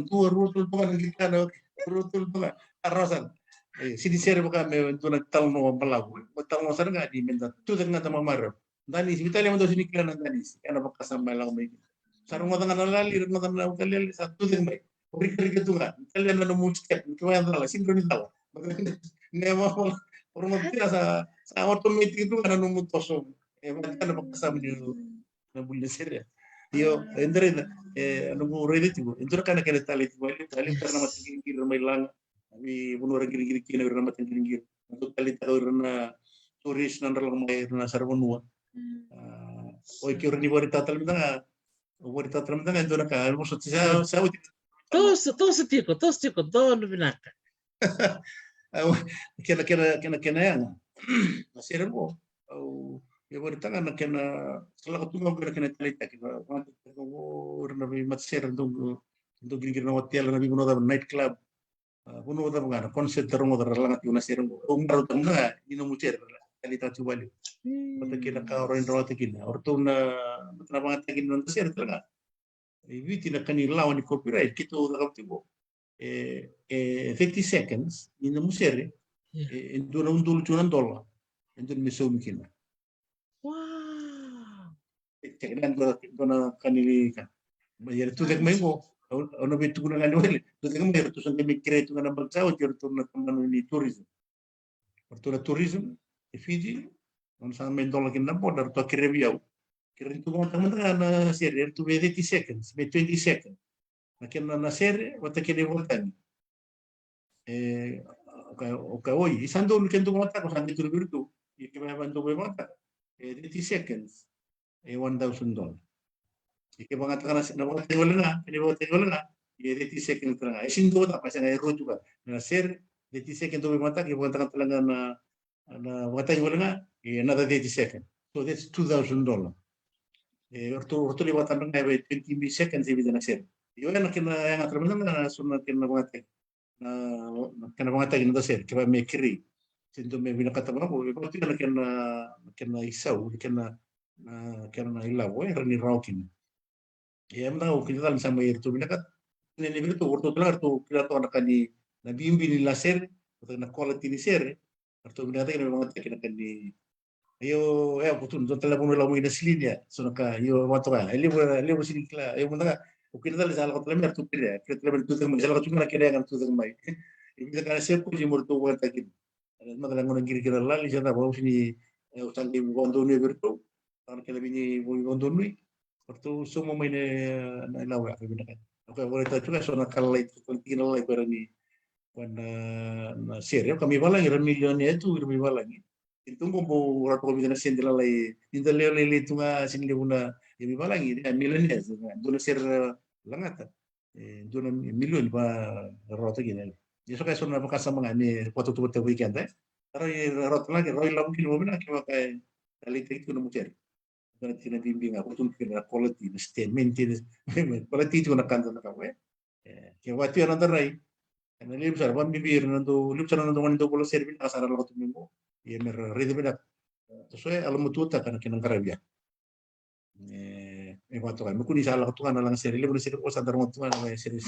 tu rutul pangan kita na rutul pangan arasan sini share bukan itu na talno palagu talno sana nggak diminta tu dengan teman marah danis kita lihat untuk sini kalian danis karena bekas sama lang may sarung mo tangan nalali rin mo tangan kalian satu ting may uri tu nggak kalian na step kaya nala sinkronis tawa nema orang kita sa automatic itu karena numu toso karena bekas sama di na bulnya seria yo entre numu ready tu itu karena kena tali karena mati kiri may lang tapi bunuh giri kina karena mati giri untuk tali tahu karena turis nandalang may na sarwanua Oy kiro ni warita talam tanga ito na ka sa Tos tiko don binaka. kena yang nasir mo au ya berita kan kena setelah ketemu kena telita kita na bi matser untuk gigir na hotel na bi kuno da night club kuno da ngana konsep termo da langat yuna nasir mo umbar tanga ino mucer telita tubali mata kena ka orang rawat kina ortu na mata banget kina nasir tanga viti na kanila ni copyright kita da kaptibo 50 seconds ina musere induna undul cunan dola indun miso mikina Wow. cekdan dona kanili kan bayar tu dek mengo ono betu kuna ngani wele tu dek bayar tu sange mikire tu ngana bagsa o jertu na kamano ni tourism portuna tourism e Fiji on sa men dola kin nampo dar to kirebiau kirin tu ngata na serie tu 80 seconds 20 seconds makin na serie wata kene voltan okay, hoy isando lu kento ngata ko sange tu birtu que vai bantu mata 80 seconds $1,000 y que van a tener na mga tengo na pinibot na 80 seconds lang ay sindo ta kasi nga road juga na ser 80 seconds to mata que van a talaga na mga tengo na another 80 seconds so that's $2,000 orto liwatan na 20 seconds ibig na ser yo na kina yang atraman na sunat kina mga teng na kina mga teng na ser que vai me kiri sindo me binakatama ko ko tina kena isau kena ilaw rani raukin ya mna kita dalam sama itu binakat ini itu orto telar tu kita tu anak ni nabi bini laser atau na quality ni ser atau binakat ini memang kena di ayo betul tu telepon lamu ini silinya sonaka yo waktu kan ele sini kla ayo mna kita dalam salah kota lemar tu pira kita dalam tu tengah salah kota cuma kira kan tu tengah mai ini kan siap pun jemur tu buat lagi madalang ngona kira-kira lali sana bawa sini utang di bondo ni bertu karena kita bini bondo ni waktu semua main na ilaw ya binakat okay boleh tahu juga soal kalau itu penting lah berani wana na serio kami balang ira milionnya itu kami balang itu mau rato kami na sendela lai indale lele tunga sini lebuna kami balang ini milionnya dona ser langata dona milion ba rato gini ya so kayak soal apa mangani waktu tu weekend Pero rato lagi roy lagi mo na kaya kali itu na mucer karena tina bimbing aku tuh kira quality na maintenance quality itu na kanto na kawe kaya waktu yang nanti rai karena lihat besar bang bibir nanti lihat besar nanti wanita bola servin asal lalu tuh minggu ya mer rida bedak sesuai alam tuta karena kena karabia waktu kan mungkin di salah tuh kan alang seri lihat seri oh sadar waktu kan apa seri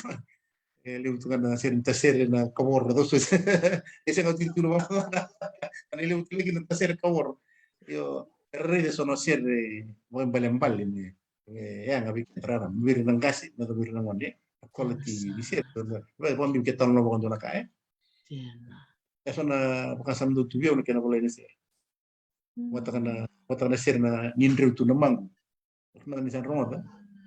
lihat tuh kan seri taseri na kawor terus ese nggak tidur dulu kan lihat lagi na taseri kawor yo rida sono seri mau balembal ini ya nggak bikin terang bibir nang kasih atau bibir nang wandi quality di sini bae pom bi keton no bondo na kae ya sona pakasam do tuyo no kena boleh nese wata kana ser na nindru tu namang na ni san romota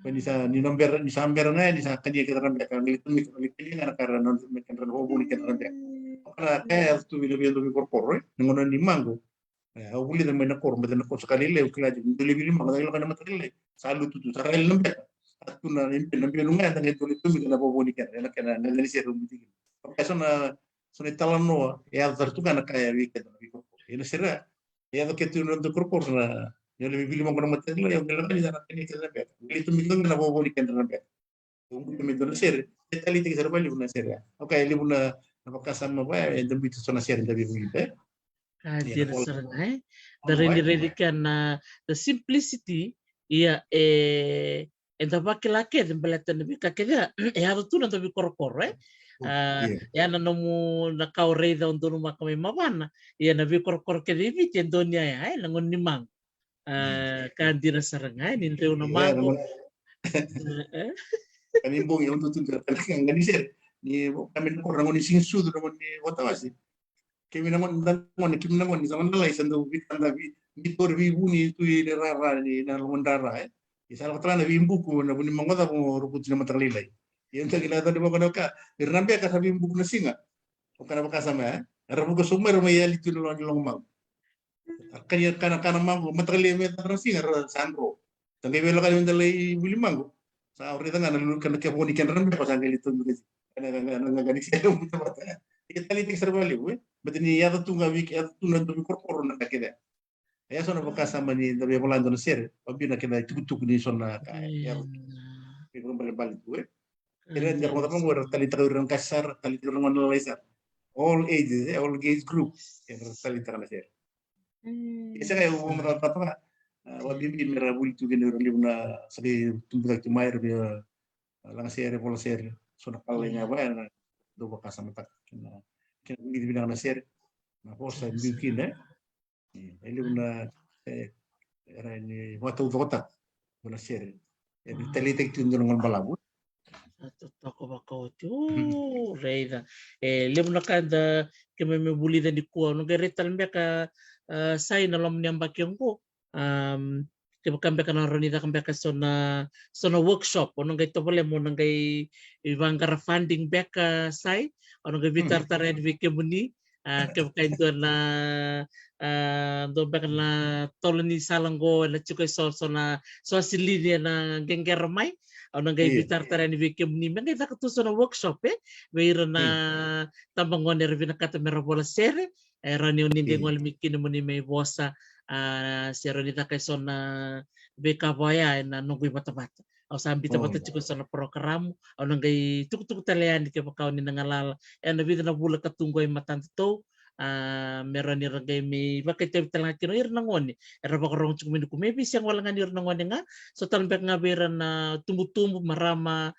ni sa ni nomber ni samber na ni sa kanya kita kan kan itu mikili na karena non kan robo ni kan kana kae tu bi do korporo ngono ni mango au buli da mena kor mena ko sekali le ukila ju lebih lima kalau kana matrile salu tu saral lembe atuna nembe nunga tanga itu kana bobo ni kana ngani ser rumiti kaso na sono talano e alzar tu kana kaya weekend na biko ina sera ya do ketu no do korpor na yo le bibili mo kono matrile yo ngela ni sana ni kana be itu mi kana bobo ni kana be ungu mi do ser detali ti serba li buna sera okay li buna napakasan mo ba e dambi tu sona ser da bibi be Kadir serengai dari dirikan the simplicity iya enta laki dan belatan lebih kakeknya harus tuh nanti korpor ya nanomu nakau reda untuk rumah kami mawana ya nabi korpor ke devi tendonya ya nangon nimang kadir serengai ninte unamang kami bong yang untuk tunjuk kan ngani ser ni kami orang ngoni sing sudu ngoni watawasi kami nangon ni zaman lai sandu bitanda bi bitor bi buni tu ni rara ni na londara isal katana bi imbuku na buni mangoda mo ruput na matalilay yan ta gilata di mo ka irnambe ka sabi imbuku na singa o kana makasama rabu ko sumero may yali tu no long mag kanya kana mango matalilay me ta singa sandro tangi belo ka yung dalay buli mango sa orita nga nalulun ka nakaponi kan rambe pa sa galito kana ganik sa mo ta kita litik serbali we Batini ya tu ngawi ya tu na tu korporo na kida. Ya sona bakasa mani da be bolando na ser. Pabina kida tukutuk ni sona ka. Ya be balik gue. Kira jar mo tapong gue tali taruran kasar, tali taruran laisar. All ages, all age group. Yang tali taruran ser. Isa kayo umur apa? Wabimbi mera buli tu gene na sagi tumbudak tumair be lang ser pol ser. Sona palinga ba na do bakasa mata. Kina bidang na ser. Na forsa bikin ele una era ni watu vota una ser. Ele tali tek tu ndong balabu. Toko bako tu reida. Lemu nakanda keme me buli da di kuwa no geretal mbeka sai na lom nyamba kyongko. Kaya kambe ka na ronida kambe ka sona workshop ono ngai topole mo ngai ibangara funding beka sai ono ngai vitar taren vike muni kaya kain to na do beka na toloni salango na chukoy so na so silini na gengger mai ono ngai vitar taren vike muni ngai takatu sona workshop veira na tambangon ervina kata merabola sere rani oninge ngol mikini muni me bosa Seronita kay sona beka boya na nunggu bata-bata. Au sambi bata chiko sona program au nangai tuk talean ke pakau ni nangalala. Na vida na bula katunggoy matanto merani ragay mi bakay talang kino ir nangoni. Era bakarong chuk minuku maybe siyang walangan ir nangoni nga. So talbek nga bera na tumbu-tumbu marama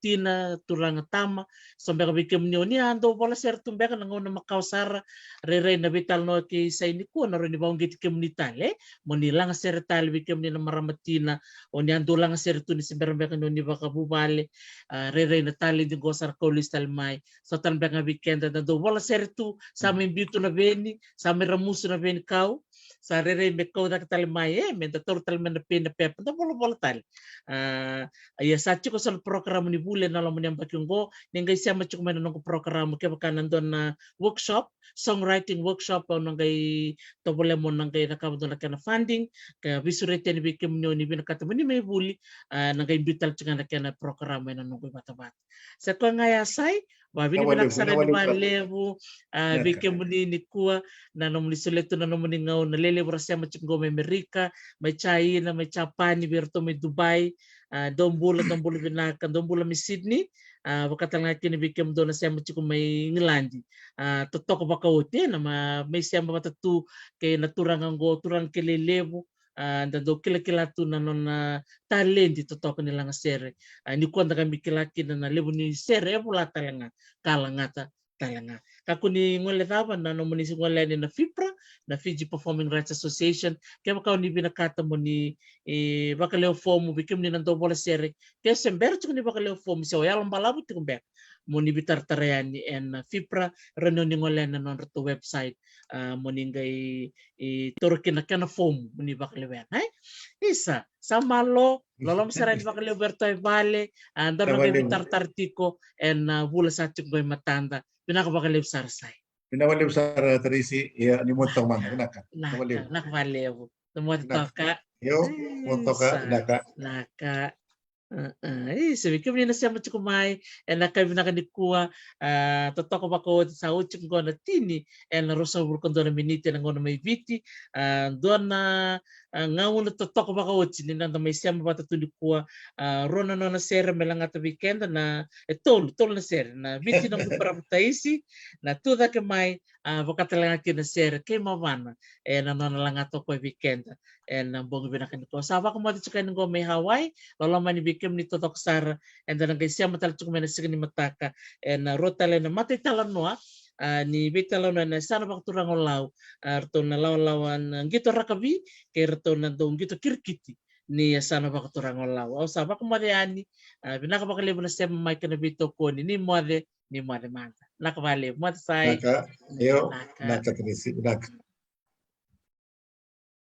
tina turang tama. So beka bikim niyo ni ando bola ser tumbeka nangona makausara re na vital no ki sa iniko na rin ibang git kim ni tale mo ni lang ser tale bikim ni na maramatina o ni ando lang ser tu ni siberbeka no ni baka bubale re na tale di gosar kolis talmay. So talbek nga weekend na do bola ser tu sa amin bito na veni, sa amin ramuso na veni kau, sa rere me kau da katalmay me da tor talman na pena pepa da bola tal. Aya sa chiko sa program ni bule na lamon yang bakyunggo, ningay siya machuk man nung program kaya baka nandun na workshop, songwriting workshop o nangay tobole mo nangay nakabdo na kaya na funding, kaya visurete ni bikim nyo ni binakata mo ni may buli, nangay bital chika na kaya na program na nung bata-bata. Sa kwa nga yasay, Wabini binaksara ni Levu, bikin muni ni kuwa na nomuni suleto na nomuni ngau na lele berasya macam may Amerika, may China, may Japan, berto may Dubai, dombula binakan, dombula may Sydney, wakatang natin ni bikin do na siya macam may Ngilandi. Totok baka uti na may siya matatu kay naturang anggo, turang kay Levu. Do kila tu na talent itu toka nilang sere ni kuanda kami kilaki na lebu ni sere pula talanga kalangata talanga kakuni ngole taba na no munisi ngole ni na FIPRA na Fiji Performing Rights Association kaya kau ni binakata mo ni bakaleo form bikim ni nanto bola sere kaya sember ni bakaleo form so yalang balabu tikumbe mo ni bitar tarayani en FIPRA reno ni ngole na non to website moningay turukin na kana form muni baklewen ay isa samalo lolom saray baklewen berto vale andar no tartiko en bula sa chukgoy matanda pinakabakalew sarsay pinawalew sar Teresi ya ni montong man naka nakawalew tumotoka yo motoka naka sabi ko na siya machukumay and nakabinakanikua totoko bako sa uching ko na tini and rosa burkon do na miniti na ngono may viti doon na ngaun na totoko bako uchin na may siya mapatatulikua rona no na sere melang at weekend na tol na sere na viti na kuparapataisi na tuda ke may bakatalang na sere kay mamana na no na lang ato ko weekend and bong binakaniko sawa ko mo dito kayo ng may Hawaii lalaman ni bikim ni totok sar and then guys siya matal chuk mena signi mataka and rotale na matitalan no ni bitalan na sana bakturang olaw arto na lawan gito rakabi kay arto na dong gito kirkiti ni sana bakturang olaw o sawa ko mariani binakabakalibo na siya may kanabito ko ni mo de manta nakabali mo say naka yo naka Teresi naka